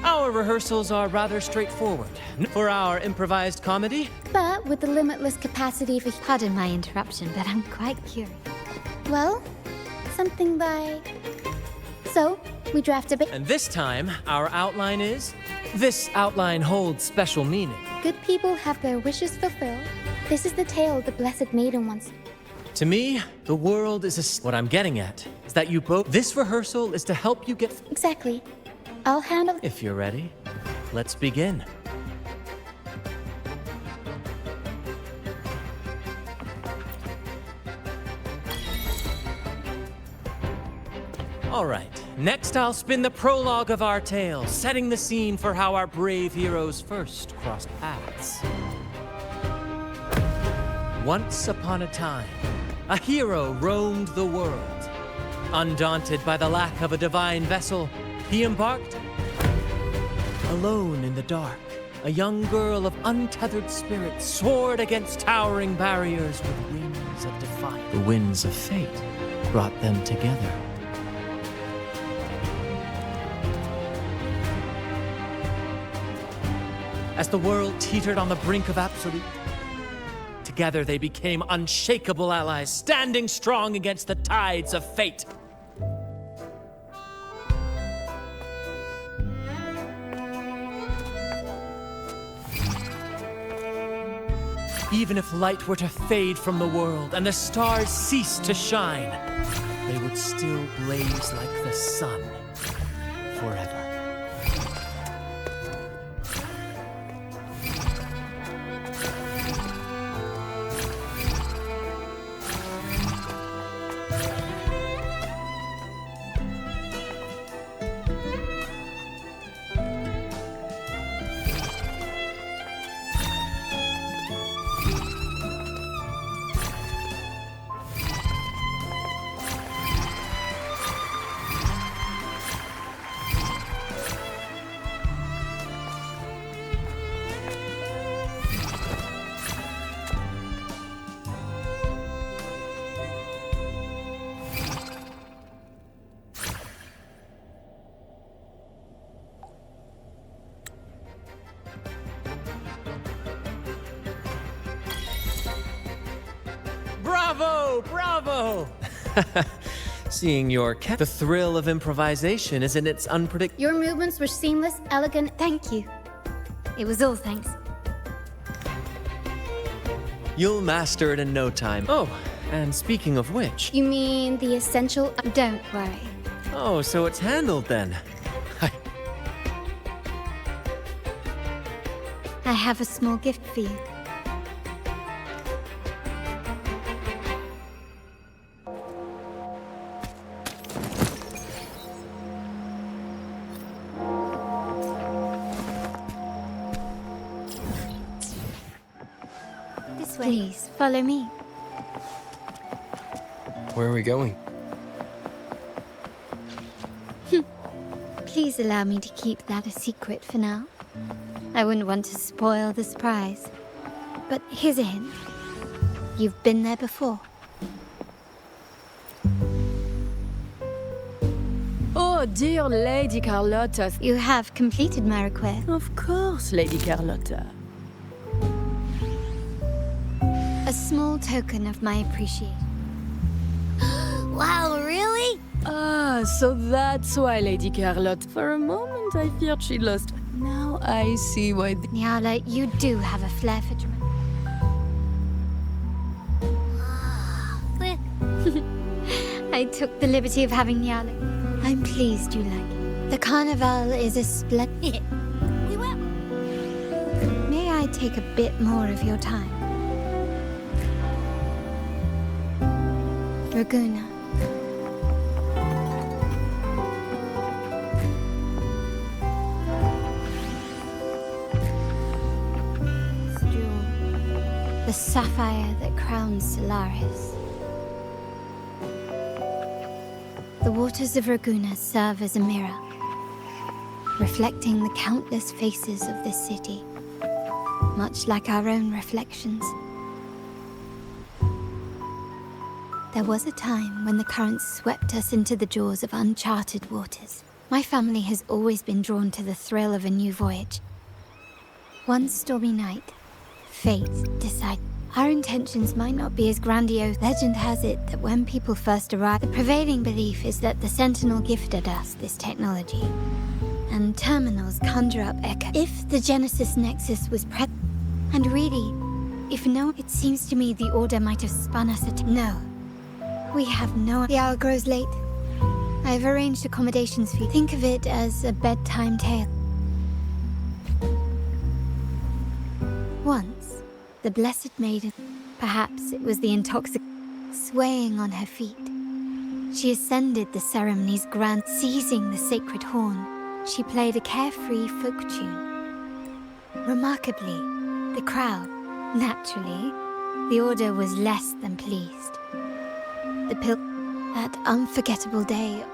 Our rehearsals are rather straightforward. For our improvised comedy... But with the limitless capacity for... Pardon my interruption, but I'm quite curious. Well, something by... So, we draft a bit... And this time, our outline is... This outline holds special meaning. Good people have their wishes fulfilled. This is the tale the Blessed Maiden wants. To me, the world is a... What I'm getting at is that you both... This rehearsal is to help you get... Exactly. I'll handle... If you're ready, let's begin. All right, next I'll spin the prologue of our tale, setting the scene for how our brave heroes first crossed paths. Once upon a time, a hero roamed the world. Undaunted by the lack of a divine vessel, he embarked alone in the dark. A young girl of untethered spirit soared against towering barriers with wings of defiance. The winds of fate brought them together. As the world teetered on the brink of absolute, together they became unshakable allies, standing strong against the tides of fate. Even if light were to fade from the world and the stars cease to shine, they would still blaze like the sun forever. Bravo! Bravo! Seeing your the thrill of improvisation is in its unpredictable. Your movements were seamless, elegant. Thank you. It was all thanks. You'll master it in no time. Oh, and speaking of which. You mean the essential? Don't worry. Oh, so it's handled then. I have a small gift for you. This way. Please, follow me. Where are we going? Please allow me to keep that a secret for now. I wouldn't want to spoil the surprise. But here's a hint. You've been there before. Oh, dear Lady Carlotta. You have completed my request. Of course, Lady Carlotta. A small token of my appreciation. Wow, really? Ah, so that's why Lady Carlotta. For a moment, I feared she lost. Now I see why. Nyala, you do have a flair for drama. I took the liberty of having Nyala. I'm pleased you like it. The carnival is a splendid. We will. May I take a bit more of your time? Raguna. The sapphire that crowns Solaris. The waters of Raguna serve as a mirror, reflecting the countless faces of this city, much like our own reflections. There was a time when the currents swept us into the jaws of uncharted waters. My family has always been drawn to the thrill of a new voyage. One stormy night, fate decided our intentions might not be as grandiose. Legend has it that when people first arrived, the prevailing belief is that the Sentinel gifted us this technology. And terminals conjure up echo. If the Genesis Nexus was and really, if no, it seems to me the Order might have spun us no. We have no. The hour grows late. I've arranged accommodations for you. Think of it as a bedtime tale. Once, the Blessed Maiden, perhaps it was the swaying on her feet. She ascended the ceremony's grand, seizing the sacred horn. She played a carefree folk tune. Remarkably, the crowd, naturally, the Order was less than pleased. That unforgettable day.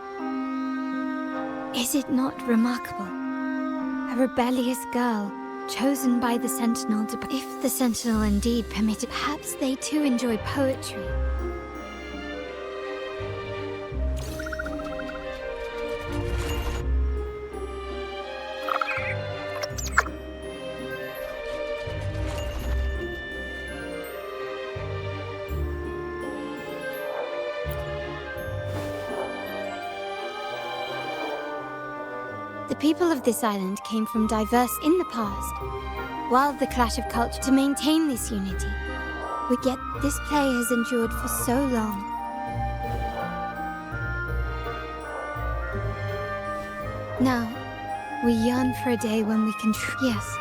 Is it not remarkable? A rebellious girl, chosen by the Sentinel to... If the Sentinel indeed permitted, perhaps they too enjoy poetry. The people of this island came from diverse in the past. While the clash of culture to maintain this unity, we get this play has endured for so long. Now, we yearn for a day when we can yes,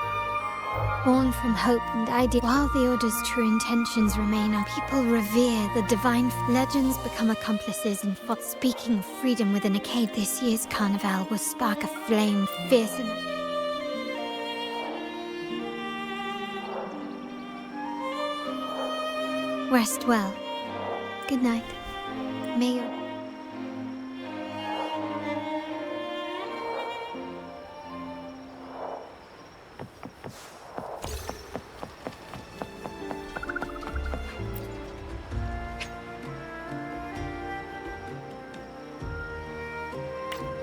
born from hope and idea. While the Order's true intentions remain, our people revere the divine legends become accomplices in speaking of freedom within a cave. This year's carnival will spark a flame fierce enough. Rest well. Good night. May your...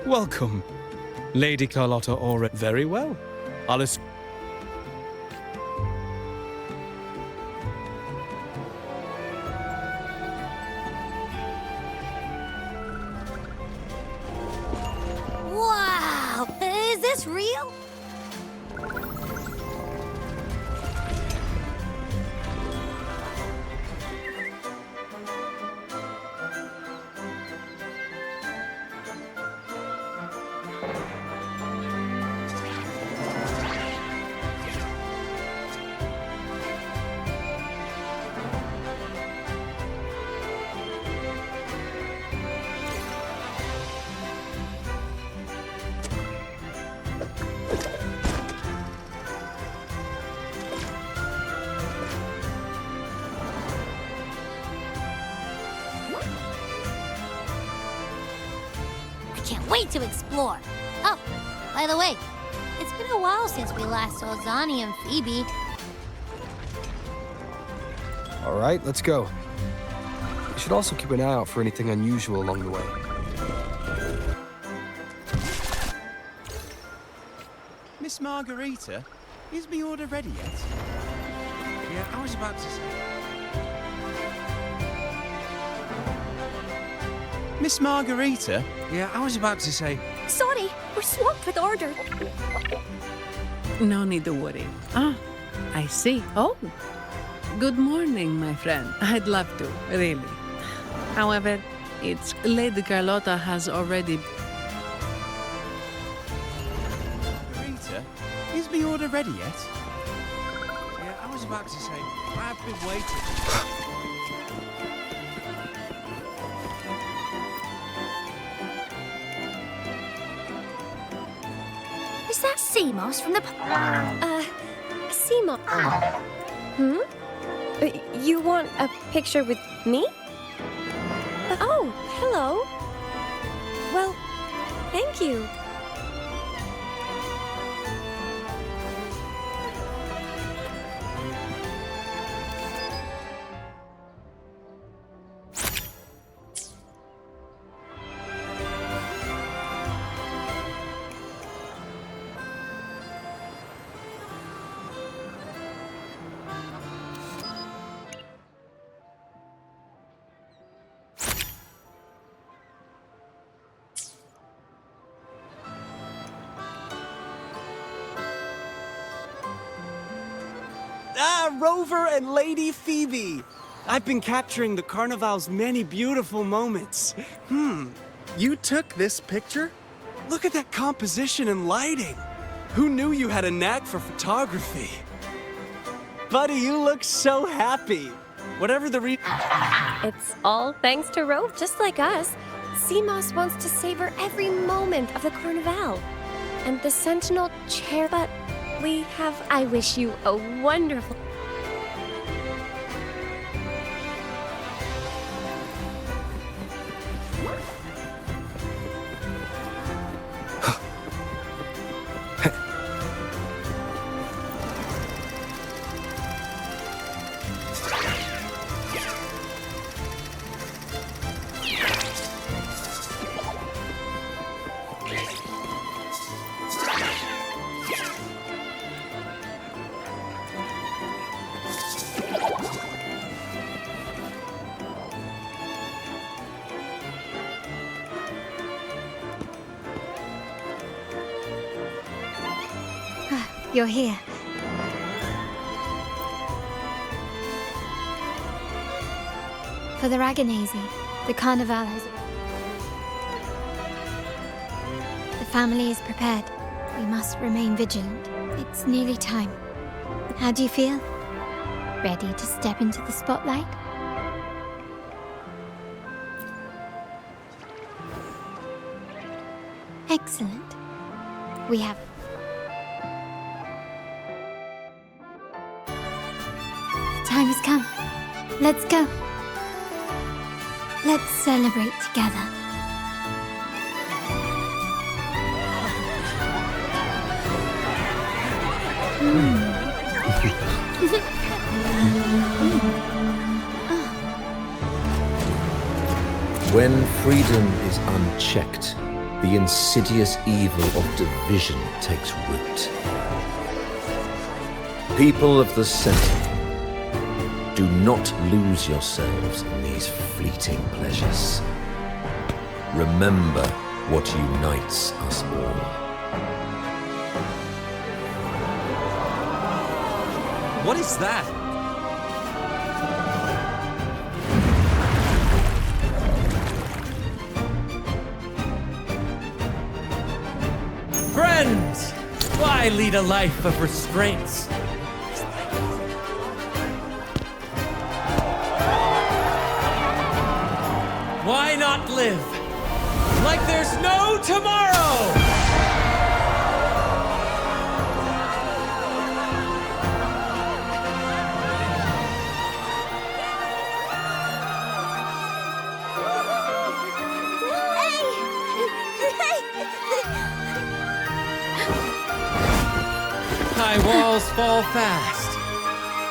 Welcome, Lady Carlotta Aura. Very well. Alice. wait to explore. Oh, by the way, it's been a while since we last saw Zani and Phoebe. All right, let's go. We should also keep an eye out for anything unusual along the way. Miss Margarita, is my order ready yet? Yeah, I was about to say. Miss Margarita? Yeah, I was about to say. Sorry, we're swamped with orders. No need to worry. Ah, I see. Oh, good morning, my friend. I'd love to, really. However, it's Lady Carlotta has already... Margarita, is my order ready yet? Yeah, I was about to say, I've been waiting. Is that Seamoss from the... Seamoss... Hmm? You want a picture with me? Oh, hello. Well, thank you. Ah, Rover and Lady Phoebe! I've been capturing the Carnival's many beautiful moments. You took this picture? Look at that composition and lighting. Who knew you had a knack for photography? Buddy, you look so happy. Whatever the It's all thanks to Rove, just like us. Seamoss wants to savor every moment of the Carnival. And the Sentinel chair, but we have... I wish you a wonderful... You're here. For the Raganese, the Carnival has... The family is prepared. We must remain vigilant. It's nearly time. How do you feel? Ready to step into the spotlight? Excellent. We have... The time has come. Let's go. Let's celebrate together. When freedom is unchecked, the insidious evil of division takes root. People of the Sentinel, do not lose yourselves in these fleeting pleasures. Remember what unites us all. What is that? Friends! Why lead a life of restraints? Why not live like there's no tomorrow? Hey! My walls fall fast.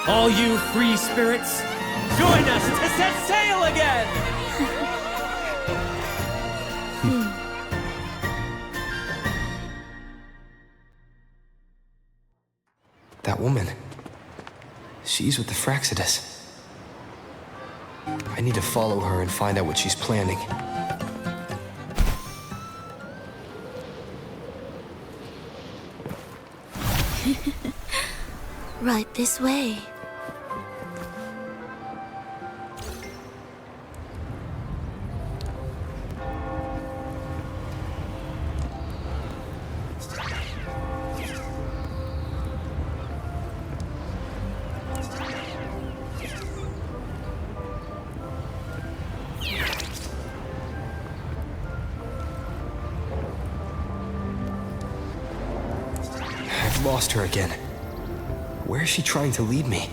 All you free spirits, join us to set sail again! That woman. She's with the Fraxidus. I need to follow her and find out what she's planning. Right this way. I've lost her again. Where is she trying to lead me?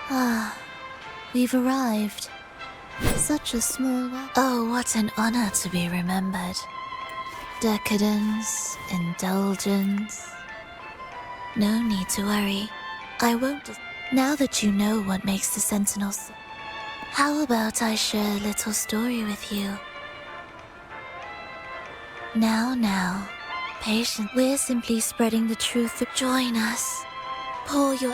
Ah, we've arrived. Such a small world. Oh, what an honor to be remembered. Decadence, indulgence. No need to worry. I won't. Now that you know what makes the Sentinels, how about I share a little story with you? Now, patient. We're simply spreading the truth. Join us. Pour your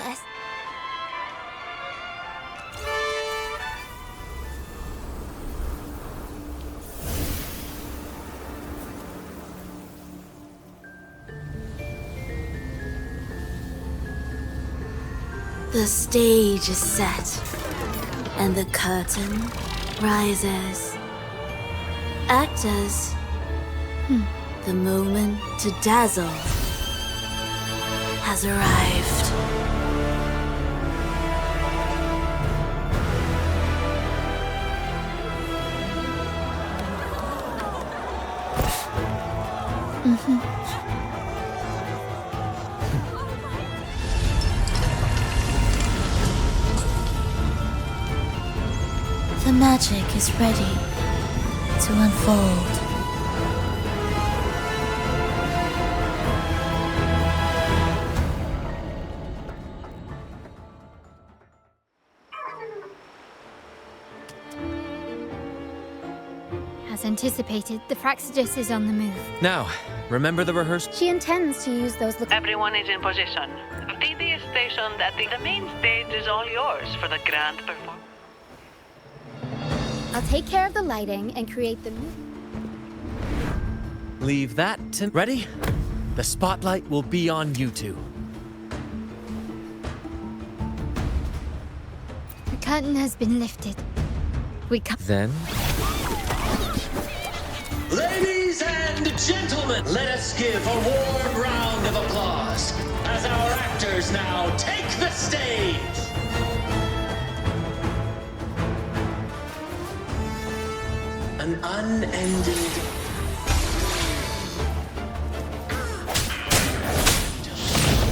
The stage is set, and the curtain rises. Actors, the moment to dazzle has arrived. The magic is ready to unfold. As anticipated, the Fraxidus is on the move. Now, remember the rehearsal? She intends to use those. Everyone is in position. DD is stationed at the main stage is all yours for the grand performance. I'll take care of the lighting and create the. Leave that to... Ready? The spotlight will be on you two. The curtain has been lifted. We come. Then... Ladies and gentlemen, let us give a warm round of applause as our actors now take the stage. An unending...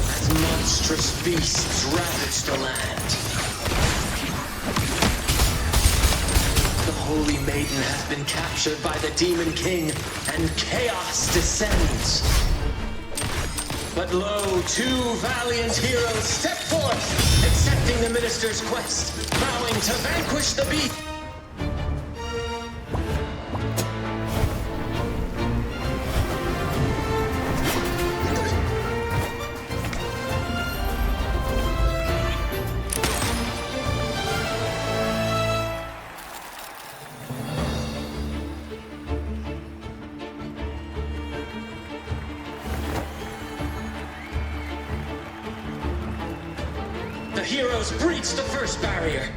as monstrous beasts ravage the land. The Holy Maiden has been captured by the Demon King, and chaos descends. But lo, two valiant heroes step forth, accepting the Minister's quest, vowing to vanquish the beast. The heroes breach the first barrier.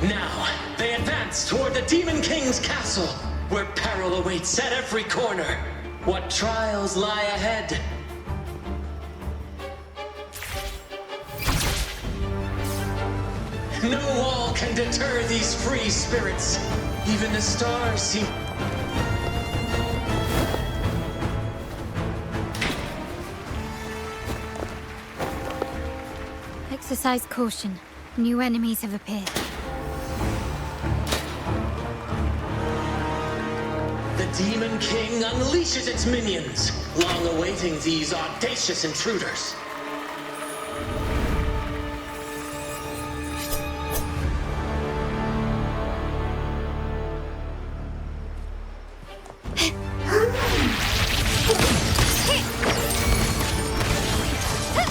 Now, they advance toward the Demon King's castle, where peril awaits at every corner. What trials lie ahead? No wall can deter these free spirits. Even the stars seem... Exercise caution. New enemies have appeared. The Demon King unleashes its minions, long awaiting these audacious intruders.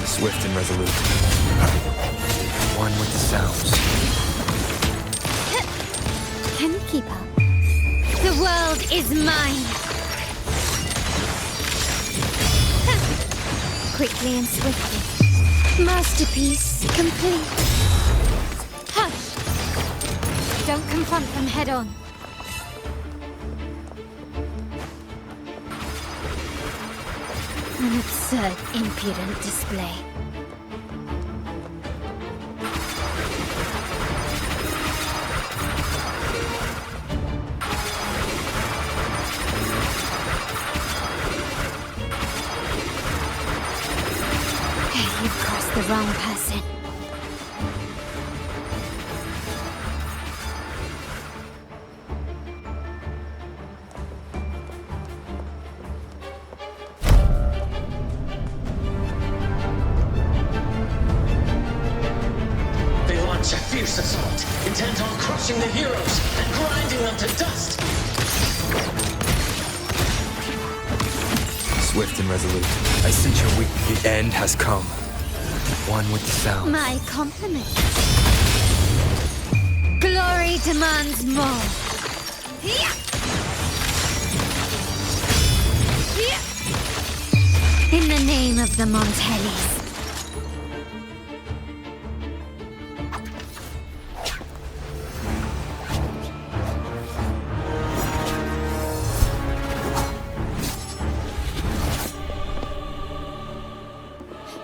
Swift and resolute. One with the sounds. Can you keep up? The world is mine! Quickly and swiftly. Masterpiece complete. Hush! Don't confront them head on. An absurd, impudent display. You've crossed the wrong person. They launch a fierce assault, intent on crushing the heroes and grinding them to dust. Swift and resolute. I sense your weak. The end has come. One with the sound. My compliment. Glory demands more. In the name of the Montellis.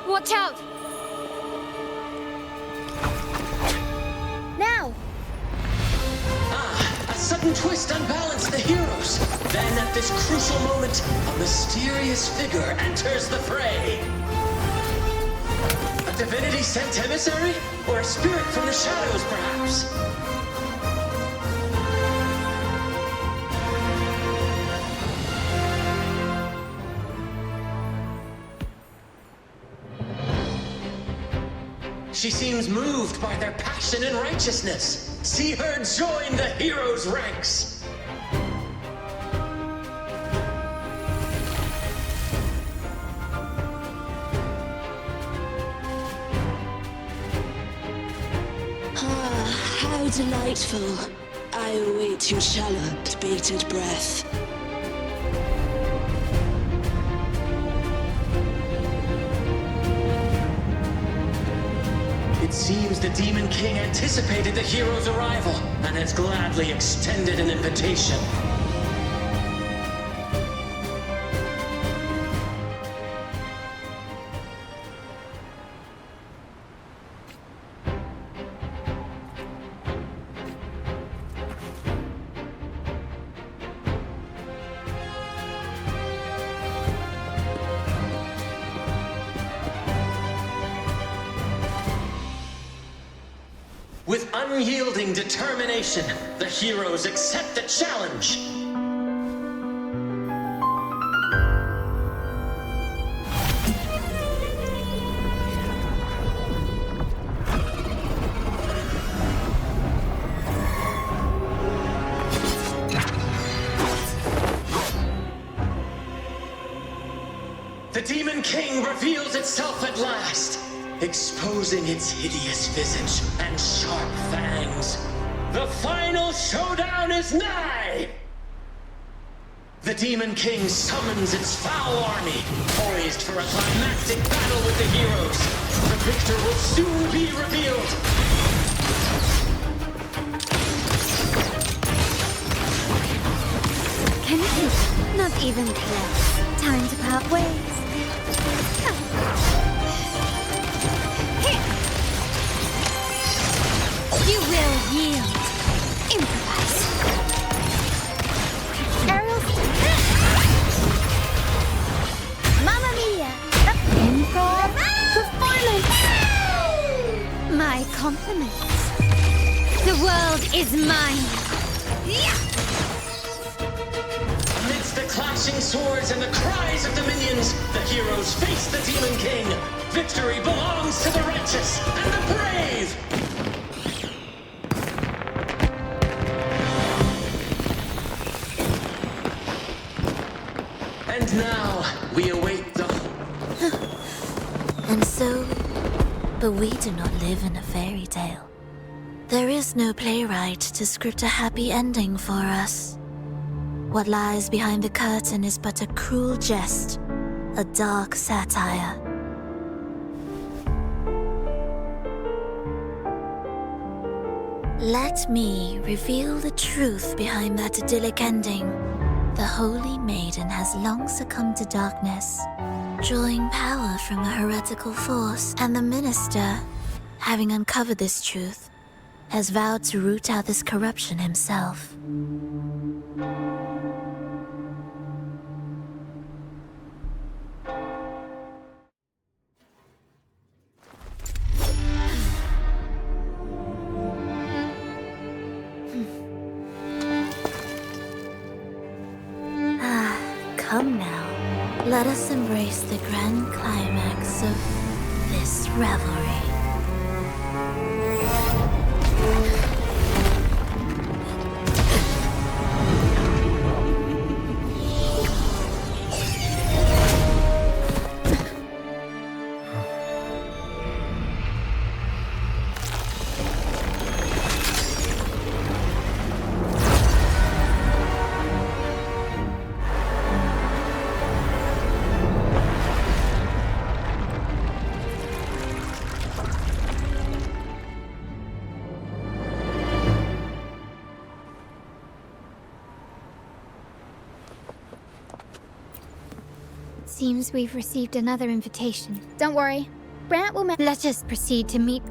Watch out! Now! A sudden twist unbalanced the heroes. Then at this crucial moment, a mysterious figure enters the fray. A divinity sent emissary? Or a spirit from the shadows, perhaps? She seems moved by their passion and righteousness. See her join the heroes' ranks. Ah, how delightful. I await your shallow, bated breath. It seems the Demon King anticipated the hero's arrival and has gladly extended an invitation. With unyielding determination, the heroes accept the challenge. The Demon King reveals itself at last, exposing its hideous visage and sharp fangs. The final showdown is nigh! The Demon King summons its foul army, poised for a climactic battle with the heroes. The victor will soon be revealed. Can it? Not even close. Time to part ways. compliments. The world is mine. Amidst the clashing swords and the cries of the minions, the heroes face the Demon King. Victory belongs to the righteous and the brave! And now, we await the... And so, but we do not live in a fairy tale. There is no playwright to script a happy ending for us. What lies behind the curtain is but a cruel jest, a dark satire. Let me reveal the truth behind that idyllic ending. The Holy Maiden has long succumbed to darkness, drawing power from a heretical force, and the minister, having uncovered this truth, has vowed to root out this corruption himself. Come now, let us embrace the grand climax of this revelry. Seems we've received another invitation. Don't worry. Brant will Let us proceed to meet...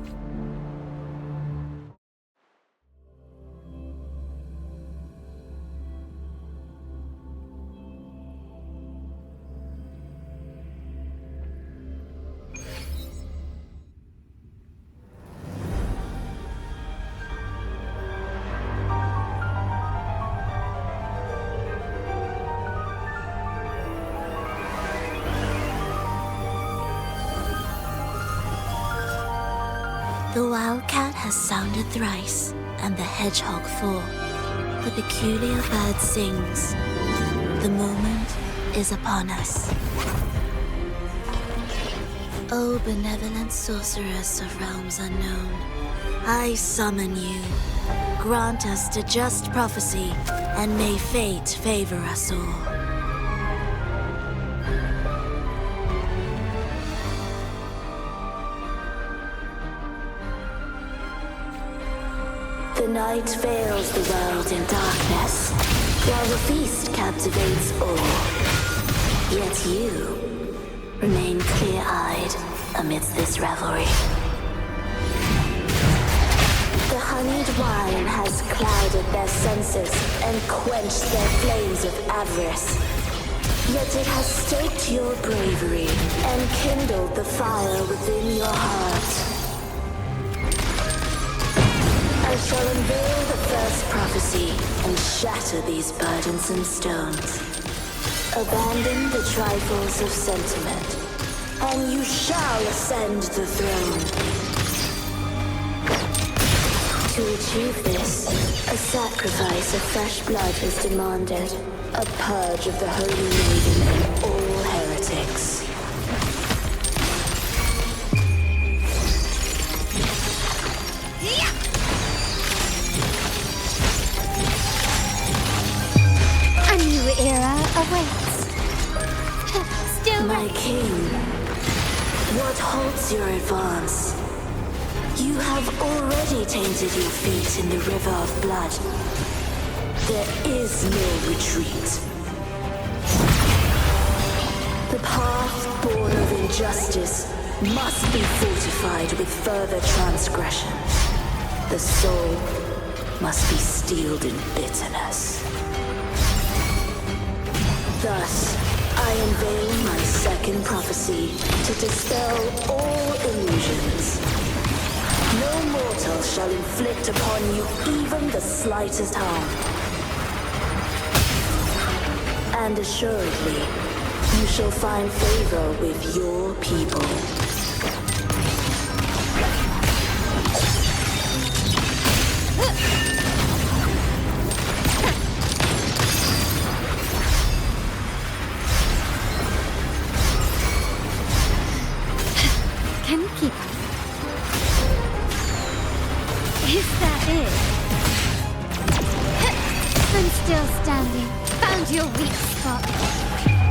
The wildcat has sounded thrice, and the hedgehog four. The peculiar bird sings. The moment is upon us. O benevolent sorceress of realms unknown, I summon you. Grant us the just prophecy, and may fate favor us all. The night veils the world in darkness, while the feast captivates all. Yet you remain clear-eyed amidst this revelry. The honeyed wine has clouded their senses and quenched their flames of avarice. Yet it has stoked your bravery and kindled the fire within your heart. I shall unveil the first prophecy and shatter these burdensome stones. Abandon the trifles of sentiment, and you shall ascend the throne. To achieve this, a sacrifice of fresh blood is demanded, a purge of the Holy Maiden and all heretics. Era awaits. Still my king, what halts your advance? You have already tainted your feet in the river of blood. There is no retreat. The path born of injustice must be fortified with further transgression. The soul must be steeled in bitterness. Thus, I unveil my second prophecy to dispel all illusions. No more shall inflict upon you even the slightest harm. And assuredly, you shall find favor with your people. Can you keep up? Is that it? I'm still standing. Found your weak spot.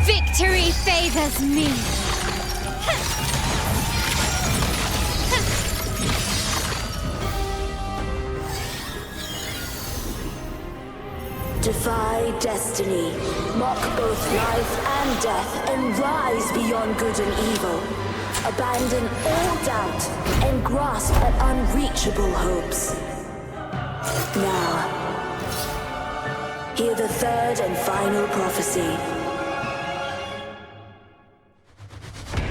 Victory favors me. Defy destiny, mock both life and death, and rise beyond good and evil. Abandon all doubt and grasp at unreachable hopes. Now, hear the third and final prophecy.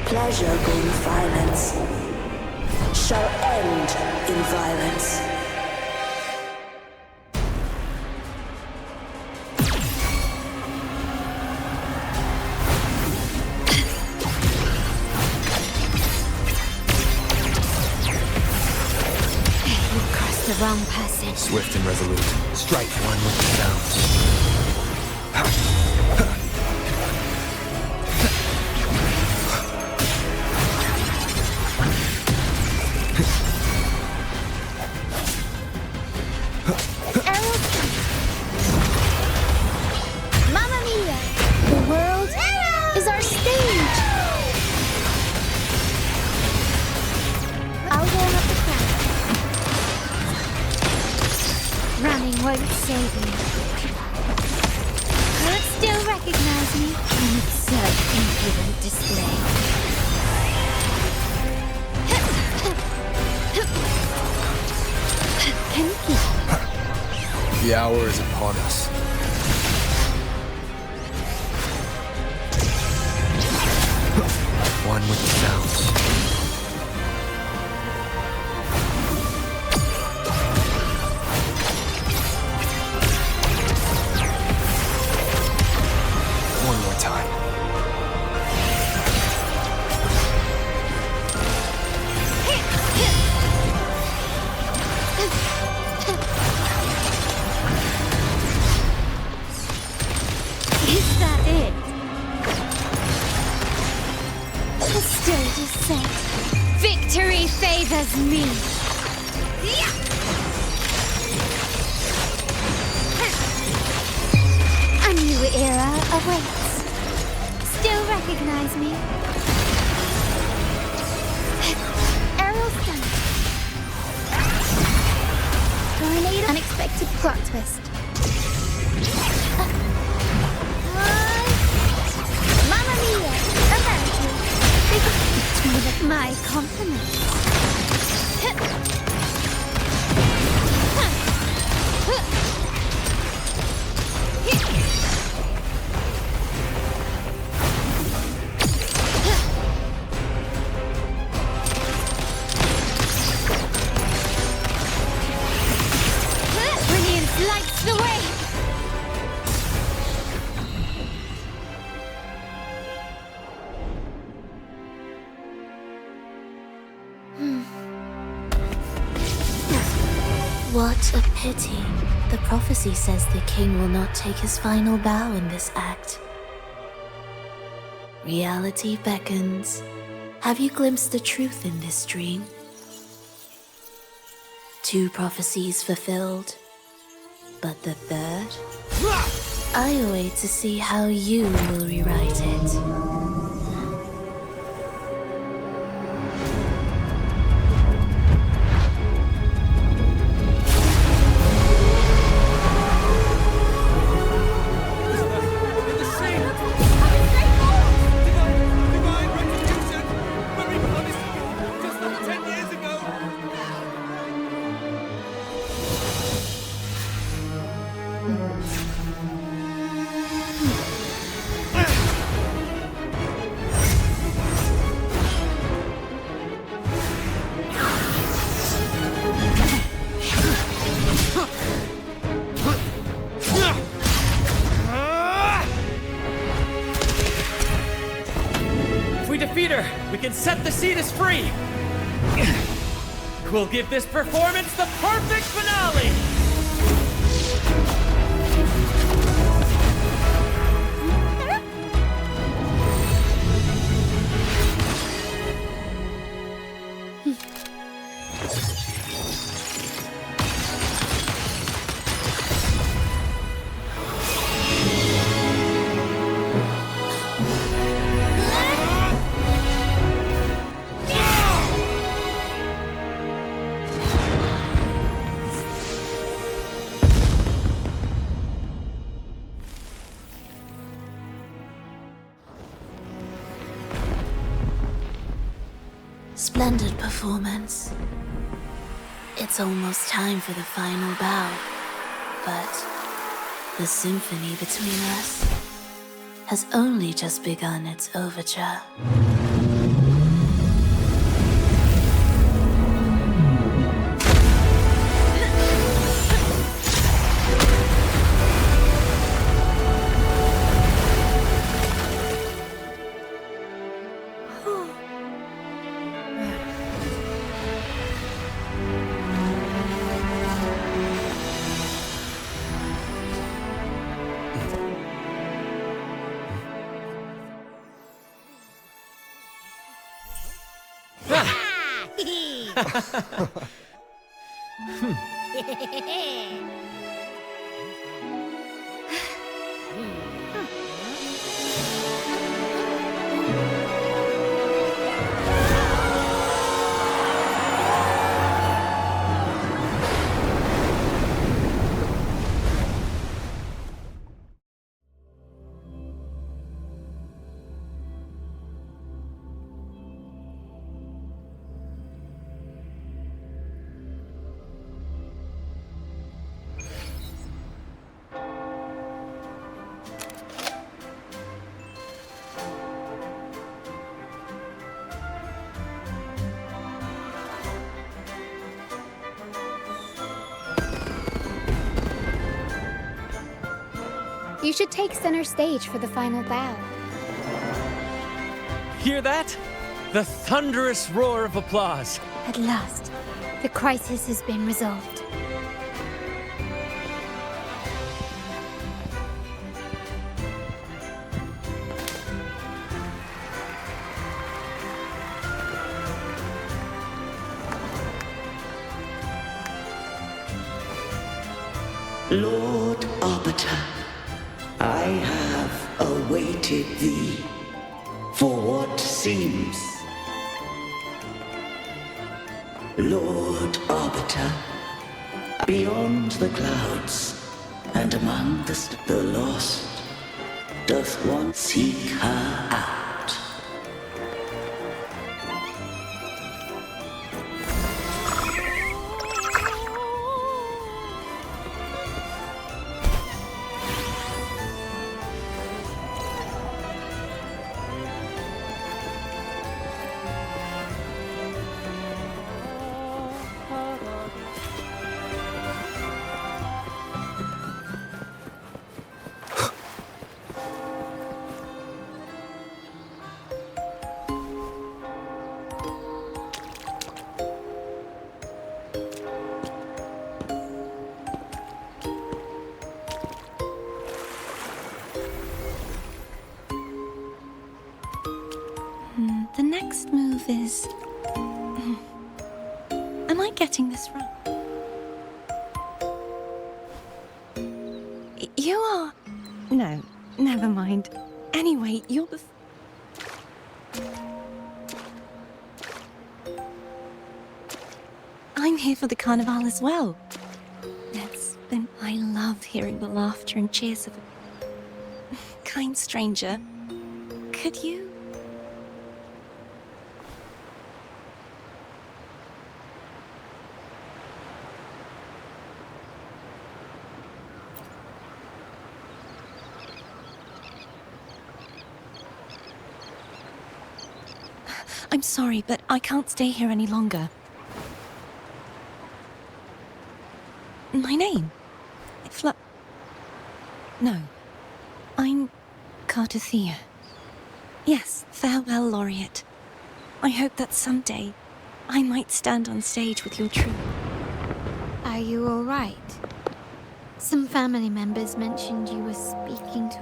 Pleasure born violence shall end in violence. The wrong person. Swift and resolute. Strike one with the sound. Mamma mia! The world is our stage! I'll warm up the crowd. Running won't save me. Could still recognize me. And it's such impudent display. Can you keep? The hour is upon us. One with the sounds. One more time. Is that it? The stage is set. Victory favors me. A new era awaits. Still recognize me? Arrow stun. Tornado. Unexpected plot twist. Mamma mia! American. My compliments. Brilliance lights the way. What a pity. The prophecy says the king will not take his final bow in this act. Reality beckons. Have you glimpsed the truth in this dream? 2 prophecies fulfilled, but the third? I await to see how you will rewrite it. set the Cetus free! We'll give this performance the perfect finale! Splendid performance. It's almost time for the final bow, but the symphony between us has only just begun its overture. You should take center stage for the final bow. Hear that? The thunderous roar of applause. At last, the crisis has been resolved. Lord Arbiter, I have awaited thee for what seems. Lord Arbiter, beyond the clouds and among the lost, doth one seek her out. The next move is... Am I getting this wrong? You are... No, never mind. Anyway, you're the... I'm here for the carnival as well. I love hearing the laughter and cheers of a kind stranger. Could you... I'm sorry, but I can't stay here any longer. My name? No. I'm Cartothea. Yes, farewell, Laureate. I hope that someday I might stand on stage with your troupe. Are you all right? Some family members mentioned you were speaking to...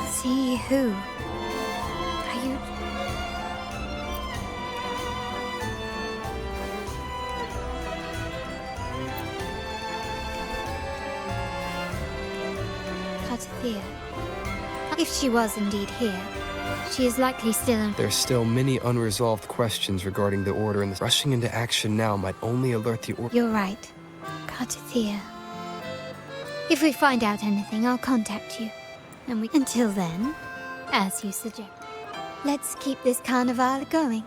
See who? Are you... Cartathea. If she was indeed here, she is likely still in... There's still many unresolved questions regarding the Order, and rushing into action now might only alert the Order. You're right. Cartathea. If we find out anything, I'll contact you. And until then, as you suggest, let's keep this carnival going.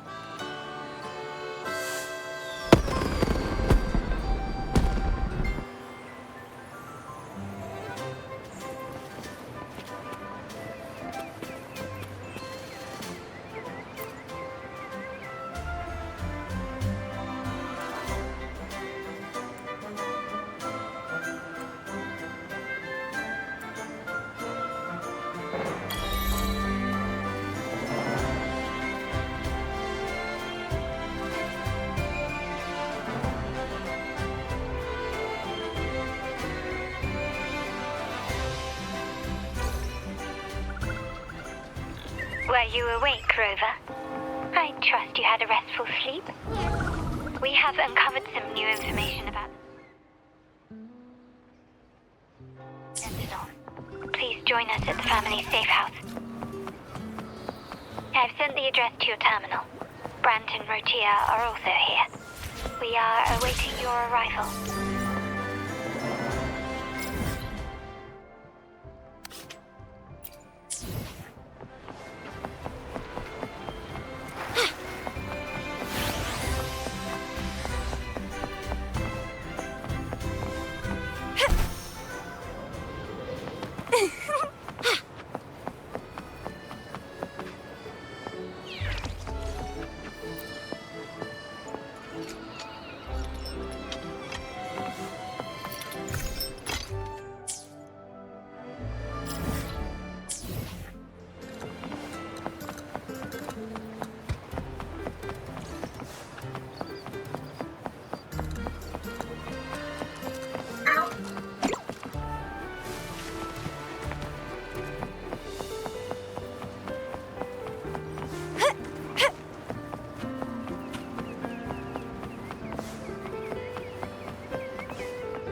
Were you awake, Rover? I trust you had a restful sleep. We have uncovered some new information about Sentinel. Please join us at the family safe house. I've sent the address to your terminal. Brant and Rotia are also here. We are awaiting your arrival.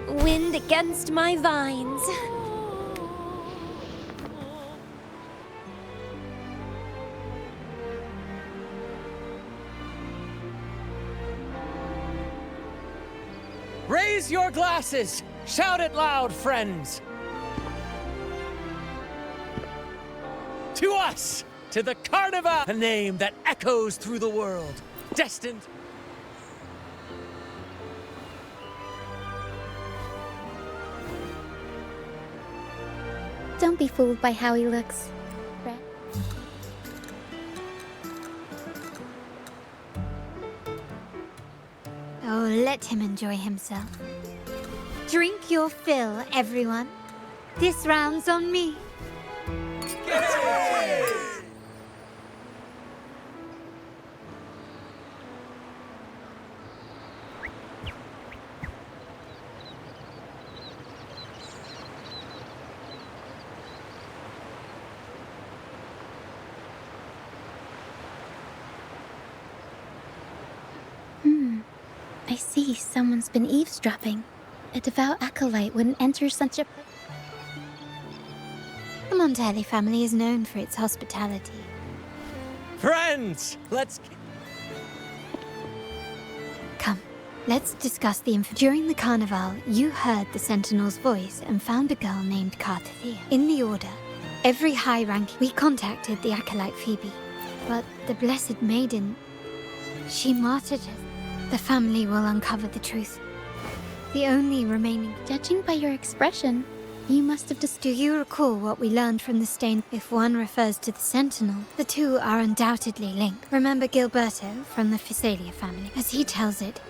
Wind against my vines. Raise your glasses! Shout it loud, friends! To us! To the Carnival! A name that echoes through the world. Destined... Don't be fooled by how he looks. Brett. Oh, let him enjoy himself. Drink your fill, everyone. This round's on me. I see someone's been eavesdropping. A devout acolyte wouldn't enter such a... The Montelli family is known for its hospitality. Friends, let's... Come, let's discuss the info. During the carnival, you heard the Sentinel's voice and found a girl named Cartathea. In the Order, every high rank, we contacted the acolyte Phoebe. But the Blessed Maiden, she martyred us. The family will uncover the truth. The only remaining... Judging by your expression, you must have just... Do you recall what we learned from the stain? If one refers to the Sentinel, the two are undoubtedly linked. Remember Gilberto from the Physalia family? As he tells it,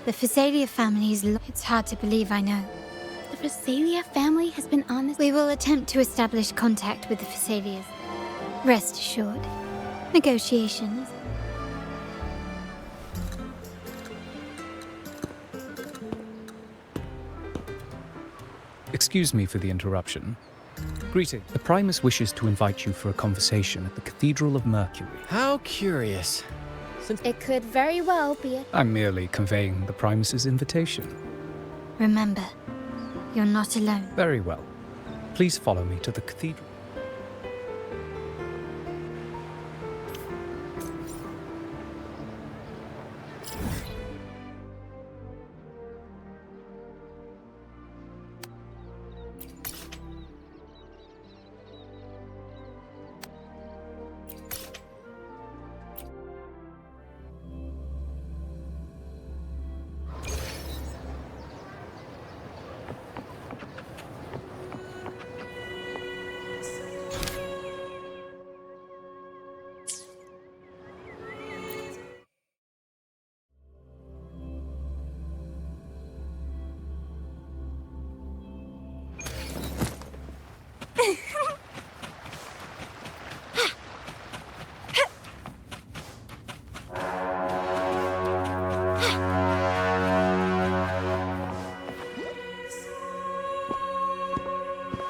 the Physalia family is... It's hard to believe, I know. The Physalia family has been on this... We will attempt to establish contact with the Physalias. Rest assured, negotiations. Excuse me for the interruption. Greeting. The Primus wishes to invite you for a conversation at the Cathedral of Mercury. How curious. It could very well be a... I'm merely conveying the Primus's invitation. Remember, you're not alone. Very well. Please follow me to the cathedral.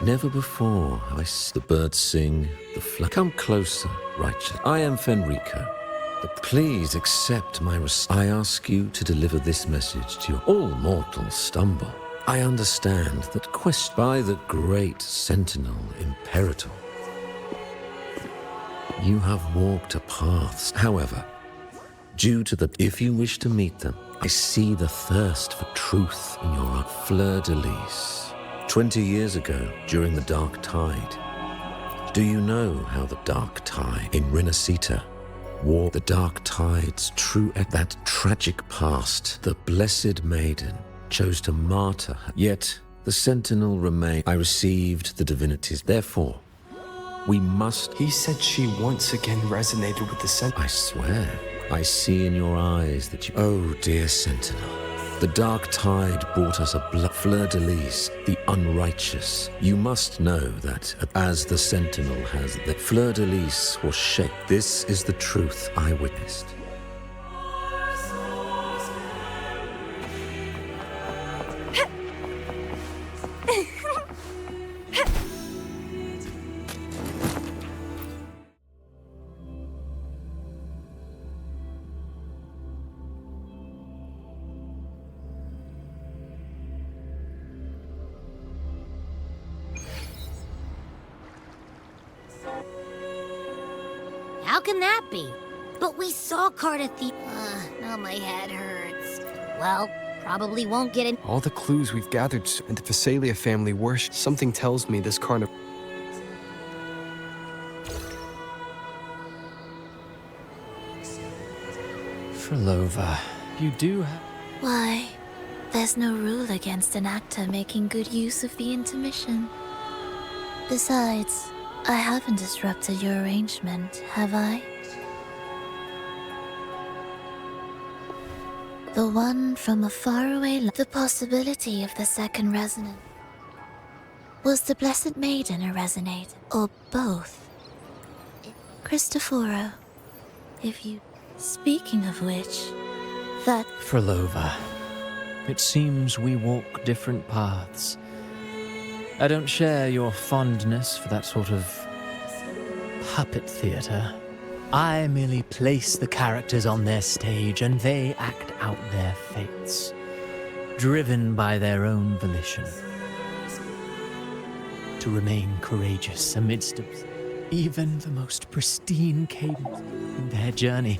Never before have the birds sing, the come closer, righteous. I am Fenrico. Please accept my I ask you to deliver this message to your all mortals stumble. I understand that quest by the great sentinel imperator. You have walked a path, however, due to if you wish to meet them, I see the thirst for truth in your fleur-de-lis. 20 years ago, during the Dark Tide, do you know how the Dark Tide in Rinascita wore the Dark Tide's true at that tragic past? The Blessed Maiden chose to martyr her, yet the Sentinel remained. I received the divinities, therefore, we must... He said she once again resonated with the Sentinel. I swear, I see in your eyes that you... Oh, dear Sentinel. The Dark Tide brought us a fleur-de-lis, the unrighteous. You must know that, as the Sentinel has, the fleur-de-lis was shaped. This is the truth I witnessed. How can that be? But we saw Cardathia. Now my head hurts. Well, probably won't get in. All the clues we've gathered and the Phasalia family worship. Something tells me this carnival. Frolova, you do have... Why, there's no rule against an actor making good use of the intermission. Besides, I haven't disrupted your arrangement, have I? The one from a faraway land. The possibility of the second resonance. Was the Blessed Maiden a resonator, or both? Cristoforo, if you... Speaking of which, that... Frolova, it seems we walk different paths. I don't share your fondness for that sort of puppet theater. I merely place the characters on their stage and they act out their fates, driven by their own volition. To remain courageous amidst even the most pristine cadence in their journey,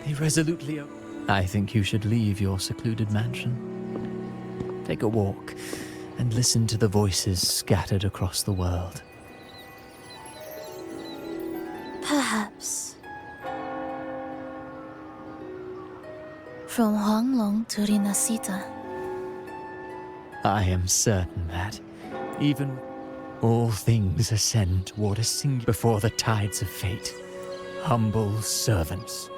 they resolutely... I think you should leave your secluded mansion. Take a walk and listen to the voices scattered across the world. Perhaps. From Huanglong to Rinascita. I am certain that, even all things ascend toward a single before the tides of fate. Humble servants